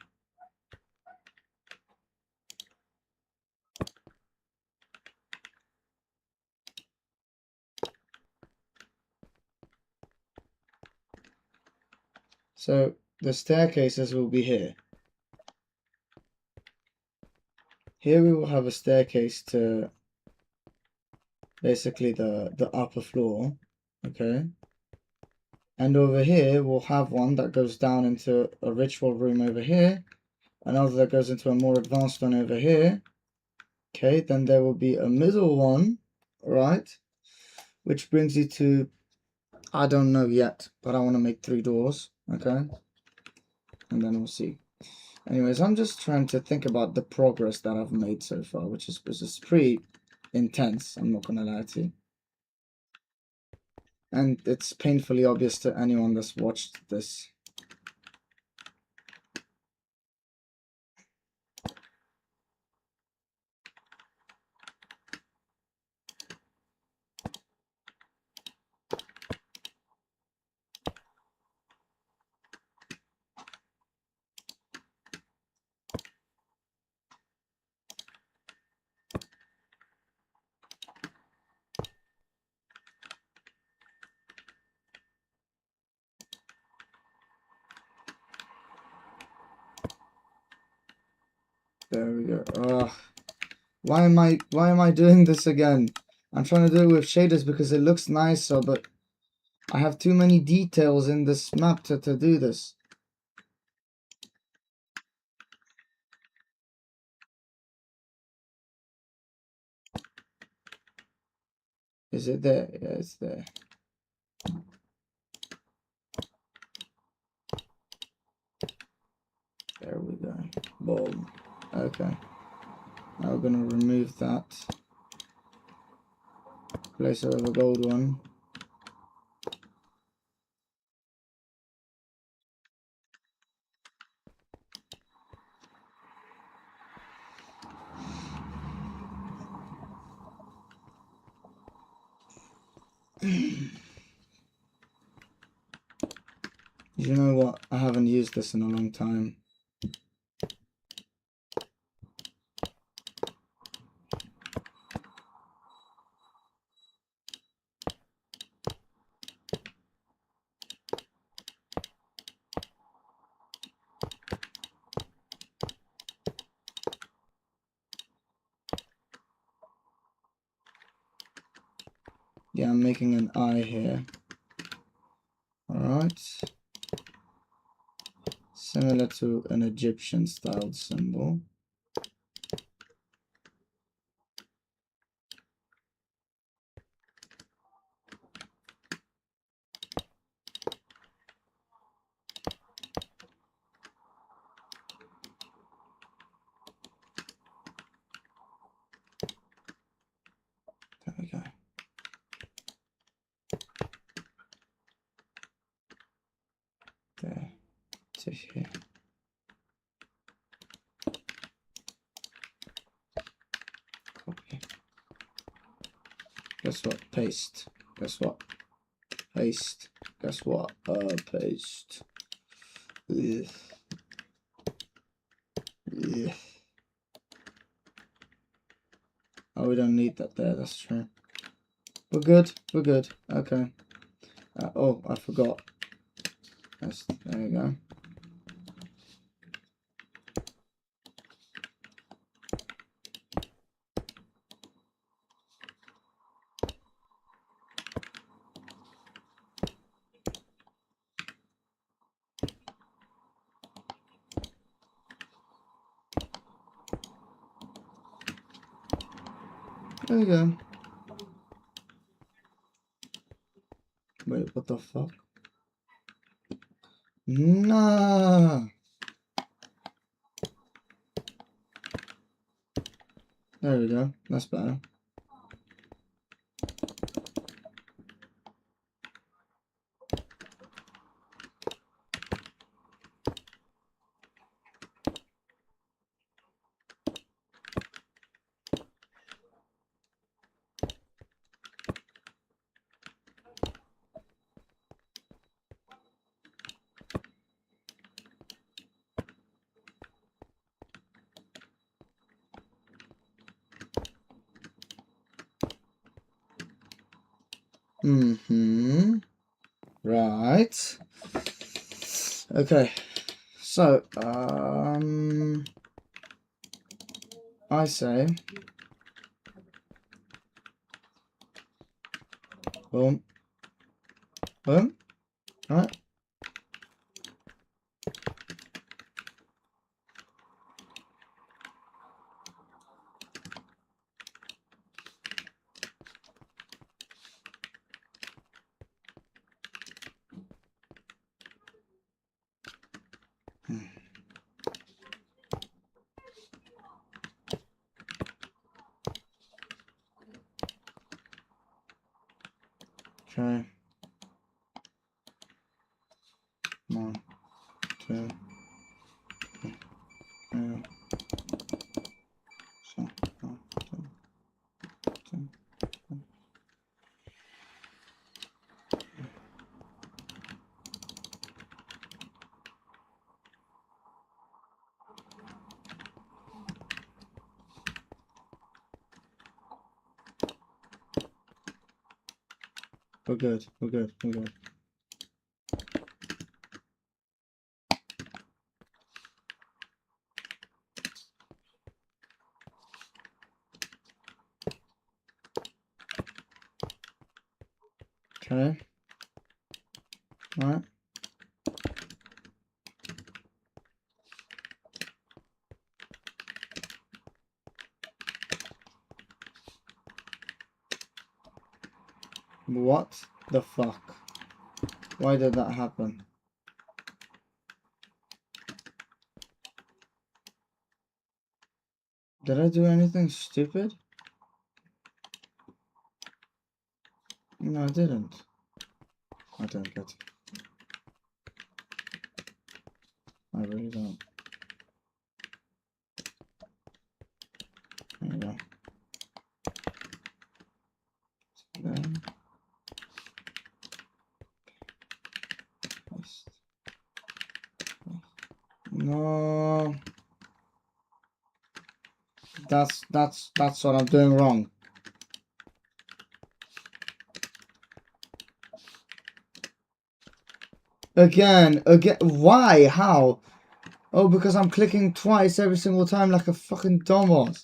So the staircases will be here. Here we will have a staircase to basically the upper floor. Okay. And over here we'll have one that goes down into a ritual room over here. Another that goes into a more advanced one over here. Okay, then there will be a middle one, right? Which brings you to, I don't know yet, but I want to make 3 doors. Okay. And then we'll see. Anyways, I'm just trying to think about the progress that I've made so far, which is pretty intense, I'm not gonna lie to you. And it's painfully obvious to anyone that's watched this. There we go. Ugh. Why am I doing this again? I'm trying to do it with shaders because it looks nicer, but I have too many details in this map to do this. Is it there? Yeah, it's there. There we go. Boom. Okay. Now we're gonna remove that. Place it with a gold one. You know what? I haven't used this in a long time. Yeah, I'm making an eye here. Alright. Similar to an Egyptian styled symbol. There we go. There to here. Copy. Guess what? Paste. Guess what? Paste. Guess what? Paste. Ugh. Ugh. Oh, we don't need that there. That's true. We're good. We're good. Okay. Oh, I forgot. There you go. There you go. Wait, what the fuck? Nah. There we go. That's better. Right. Okay. So, I say, boom, boom, right? Okay. 1, 2, 3, so, 1, 2, 3. We're good. We're good. We're good. Okay. Right. What the fuck? Why did that happen? Did I do anything stupid? No, I didn't. I don't get it. I really don't. There you go. Then paste. No. That's what I'm doing wrong. Again, why? How? Oh, because I'm clicking twice every single time like a fucking dumbass.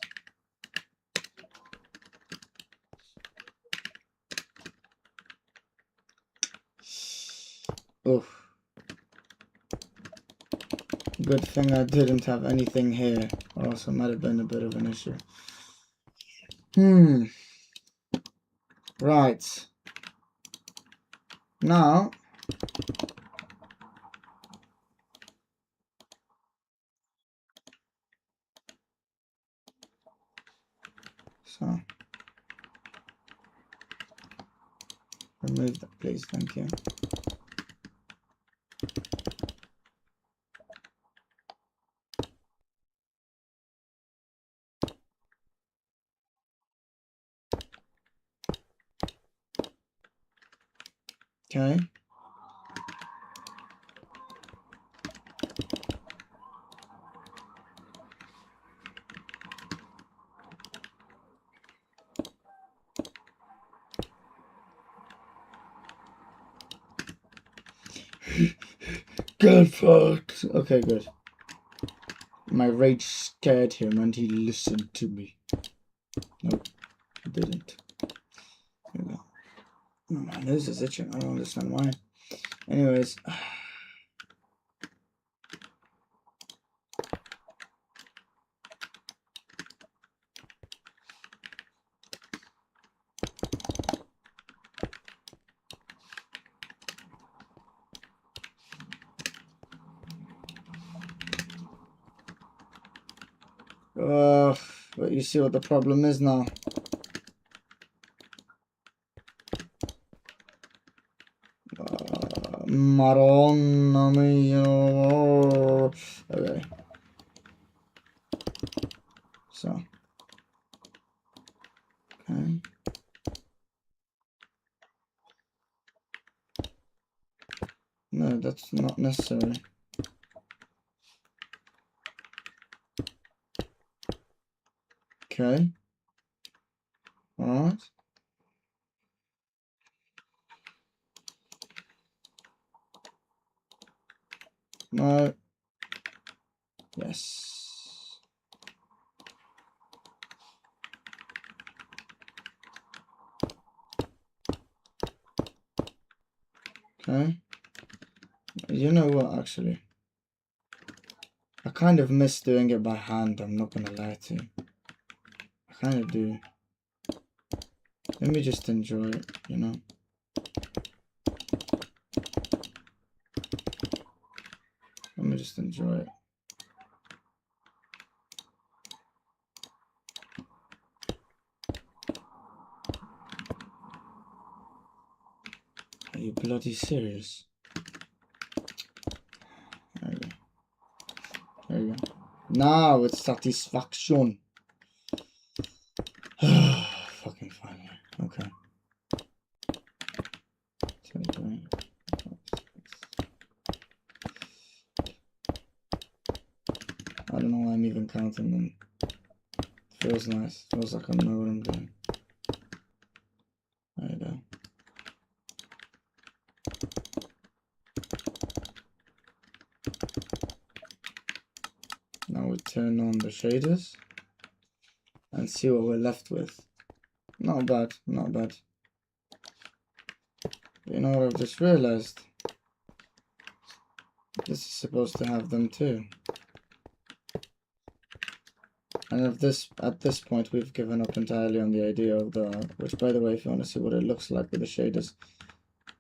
Oof. Good thing I didn't have anything here, or else it might have been a bit of an issue. Right. Now, so remove that, please. Thank you. Okay. Get fucked. Okay, good. My rage scared him and he listened to me. Nope, I didn't. There we go. Oh, my nose is itching. I don't understand why. Anyways. But you see what the problem is now. Madonna mia. Okay. So. Okay. No, that's not necessary. Okay. Alright. No. Yes. Okay. You know what, actually? I kind of miss doing it by hand, I'm not gonna lie to you. I kind of do. Let me just enjoy it, you know? Let me just enjoy it. Are you bloody serious? There you go. There you go. Now it's satisfaction. Fucking finally. Okay. I don't know why I'm even counting them. Feels nice. Feels like I know what I'm doing. There you go. Now we turn on the shaders and see what we're left with. Not bad, not bad. You know what I've just realized? This is supposed to have them too. And at this point we've given up entirely on the idea of the, which by the way, if you want to see what it looks like with the shaders,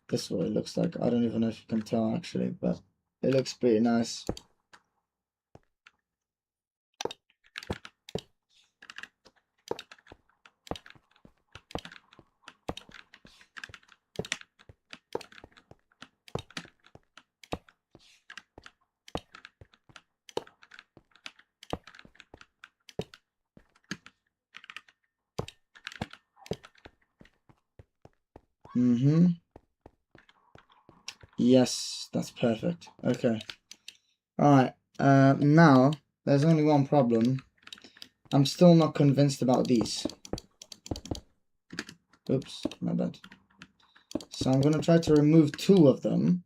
this is what it looks like. I don't even know if you can tell actually, but it looks pretty nice. Yes, that's perfect. Okay. Alright. Now, there's only one problem. I'm still not convinced about these. Oops, my bad. So I'm going to try to remove 2 of them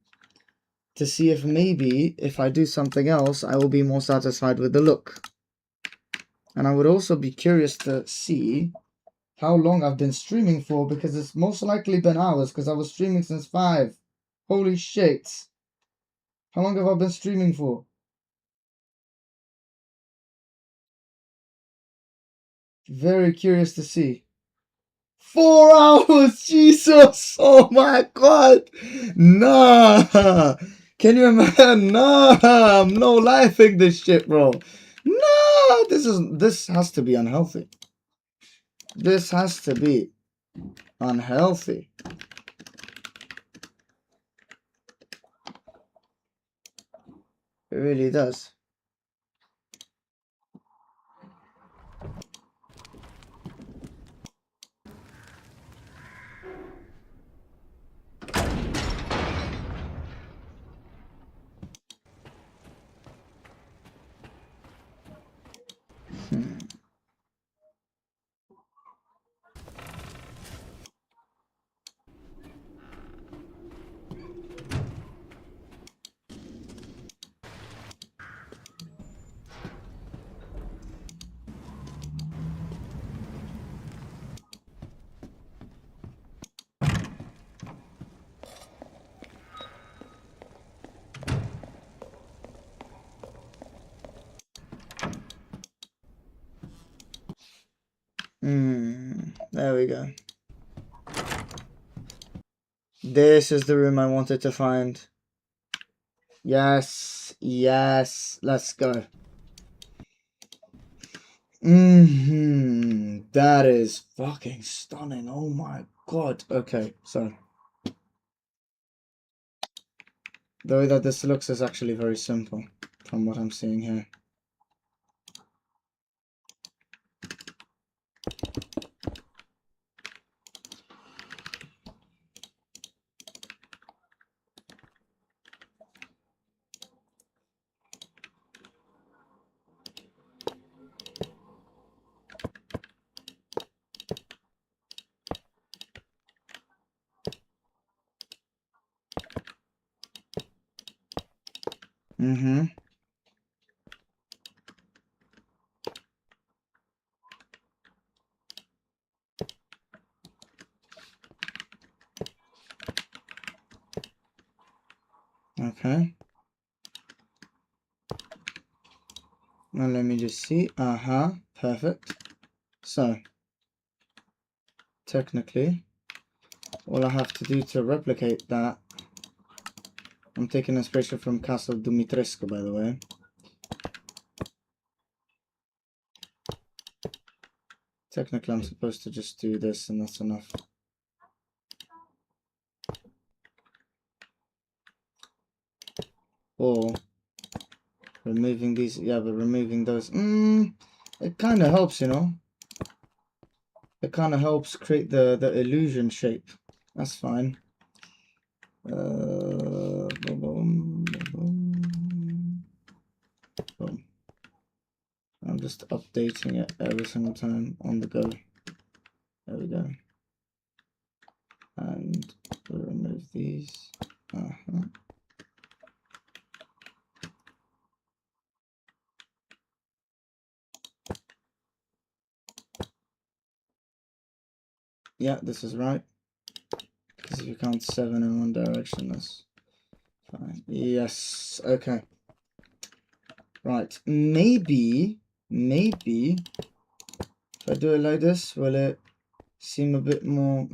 to see if maybe if I do something else, I will be more satisfied with the look. And I would also be curious to see how long I've been streaming for, because it's most likely been hours, because I was streaming since 5. Holy shit. How long have I been streaming for? Very curious to see. 4 hours! Jesus! Oh my god! Nah! Can you imagine? Nah! I'm no lifing this shit, bro. Nah! This has to be unhealthy. This has to be unhealthy. It really does. There we go. This is the room I wanted to find. Yes, yes, let's go. That is fucking stunning. Oh my god. Okay, so the way that this looks is actually very simple from what I'm seeing here. Okay. Now let me just see. Perfect. So, technically, all I have to do to replicate that, I'm taking inspiration from Castle Dimitrescu, by the way. Technically, I'm supposed to just do this and that's enough. Or removing these, yeah, but removing those, it kind of helps, you know. It kind of helps create the illusion shape. That's fine. Boom, boom, boom. I'm just updating it every single time on the go. There we go. And we'll remove these. Yeah, this is right. Because if you count 7 in one direction, that's fine. Yes, okay. Right, maybe, if I do it like this, will it seem a bit more,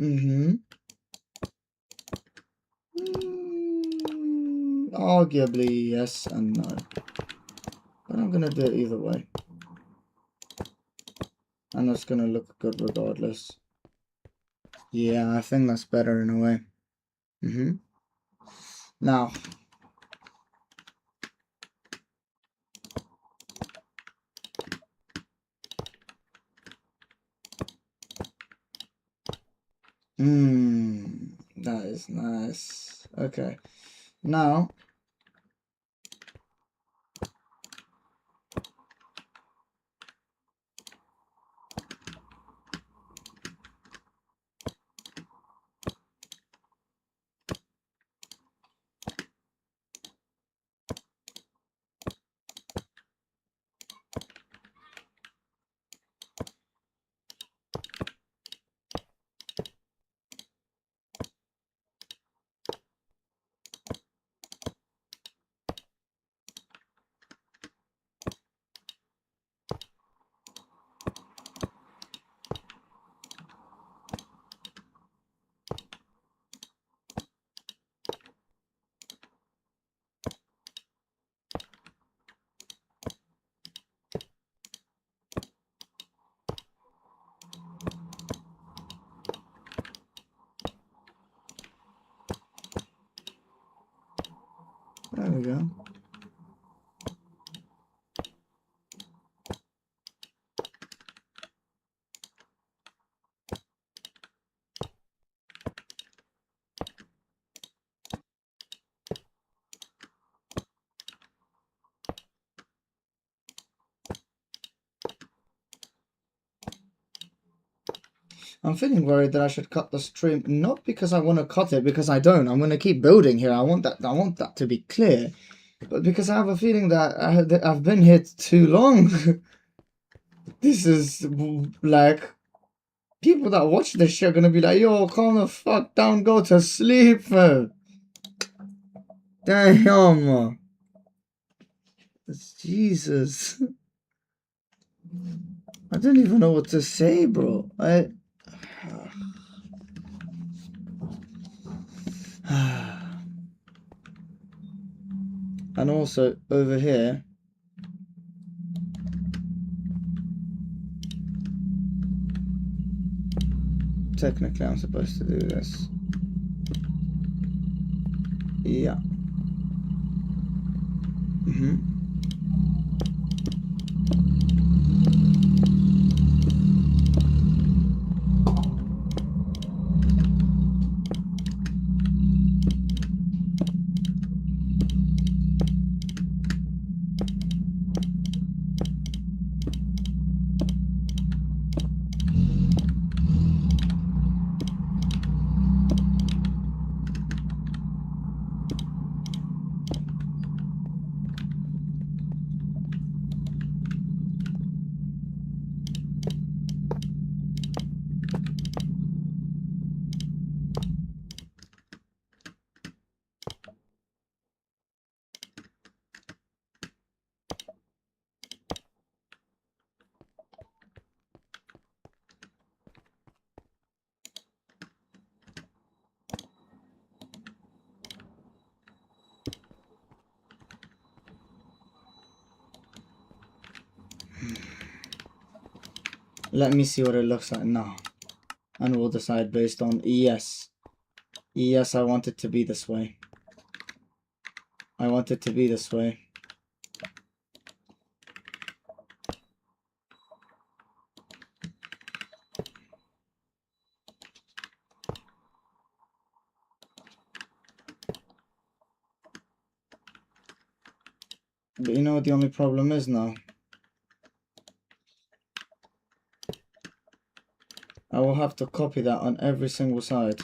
arguably yes and no. But I'm gonna do it either way. And that's gonna look good regardless. Yeah, I think that's better in a way. Now, that is nice. Okay, now there we go. I'm feeling worried that I should cut the stream, not because I want to cut it, because I don't. I'm going to keep building here. I want that to be clear. But because I have a feeling that I've been here too long. This is like, people that watch this shit are going to be like, yo, calm the fuck down, go to sleep, man. Damn. Jesus. I don't even know what to say, bro. And also over here, technically I'm supposed to do this. Yeah. Let me see what it looks like now. And we'll decide based on yes. Yes, I want it to be this way. I want it to be this way. But you know what the only problem is now? I will have to copy that on every single side.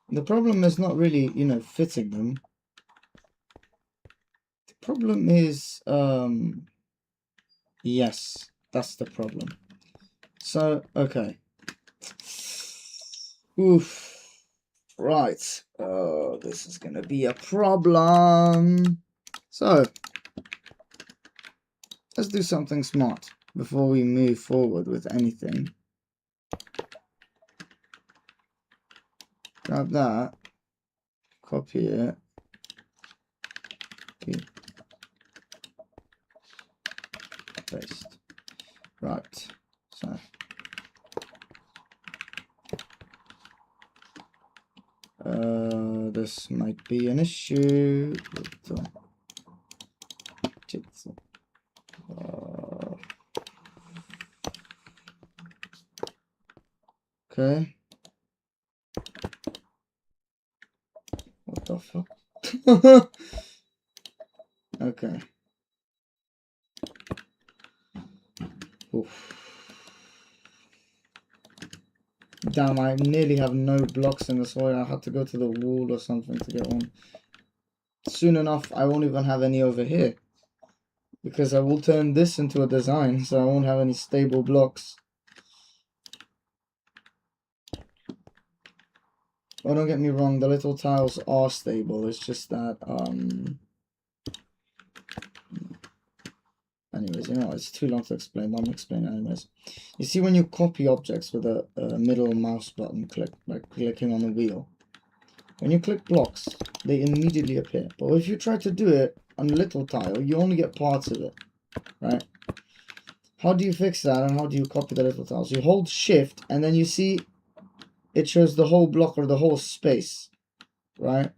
The problem is not really, you know, fitting them. The problem is, yes, that's the problem. So, okay. Oof. Right. Oh, this is gonna be a problem. So, let's do something smart before we move forward with anything. Grab that. Copy it. Okay. Paste. Right. So. This might be an issue. Okay. What the fuck? Okay. Oof. Damn, I nearly have no blocks in this way. I had to go to the wall or something to get one. Soon enough, I won't even have any over here. Because I will turn this into a design, so I won't have any stable blocks. Oh, don't get me wrong, the little tiles are stable. It's just that, anyways, you know, it's too long to explain. I'm explaining anyways. You see, when you copy objects with a middle mouse button click, like clicking on the wheel, when you click blocks, they immediately appear. But if you try to do it on a little tile, you only get parts of it, right? How do you fix that, and how do you copy the little tiles? You hold shift, and then you see it shows the whole block or the whole space, right?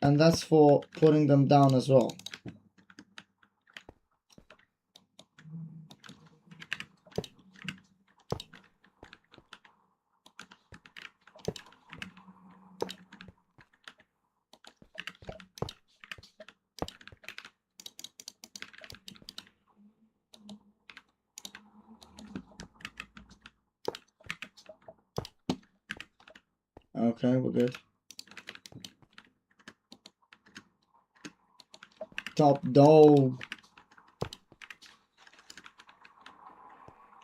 And that's for putting them down as well. Okay, we're good. Top dog.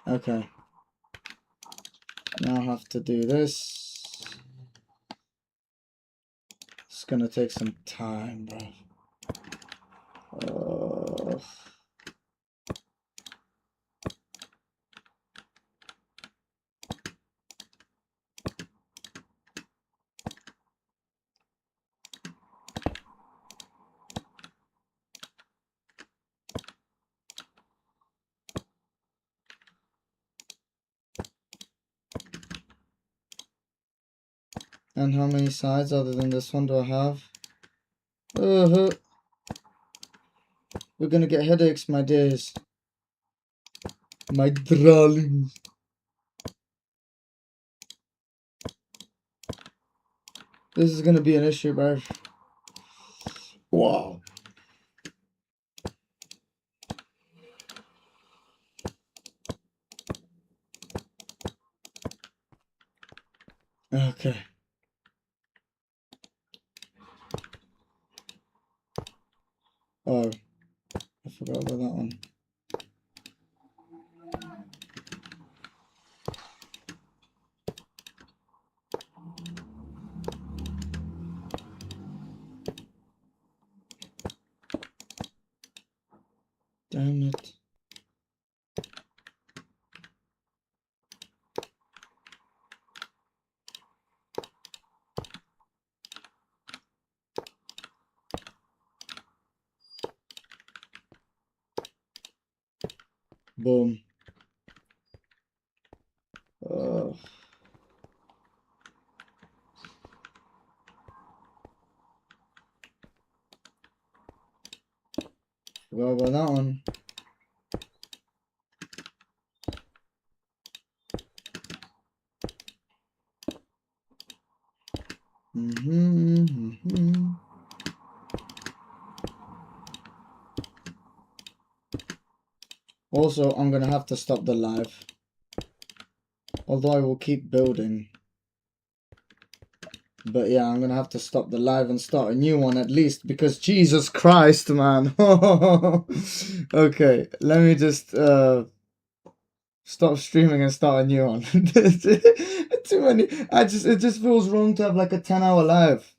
Okay. Now I have to do this. It's gonna take some time, bro. And how many sides other than this one do I have? We're gonna get headaches, my dears. My darlings. This is gonna be an issue, bro. Wow. Okay. Oh, I forgot about that one. Damn it. Boom. Forgot about that one. Also, I'm gonna have to stop the live. Although I will keep building. But yeah, I'm gonna have to stop the live and start a new one at least, because Jesus Christ, man. Okay, let me just stop streaming and start a new one. Too many. It just feels wrong to have like a 10-hour live.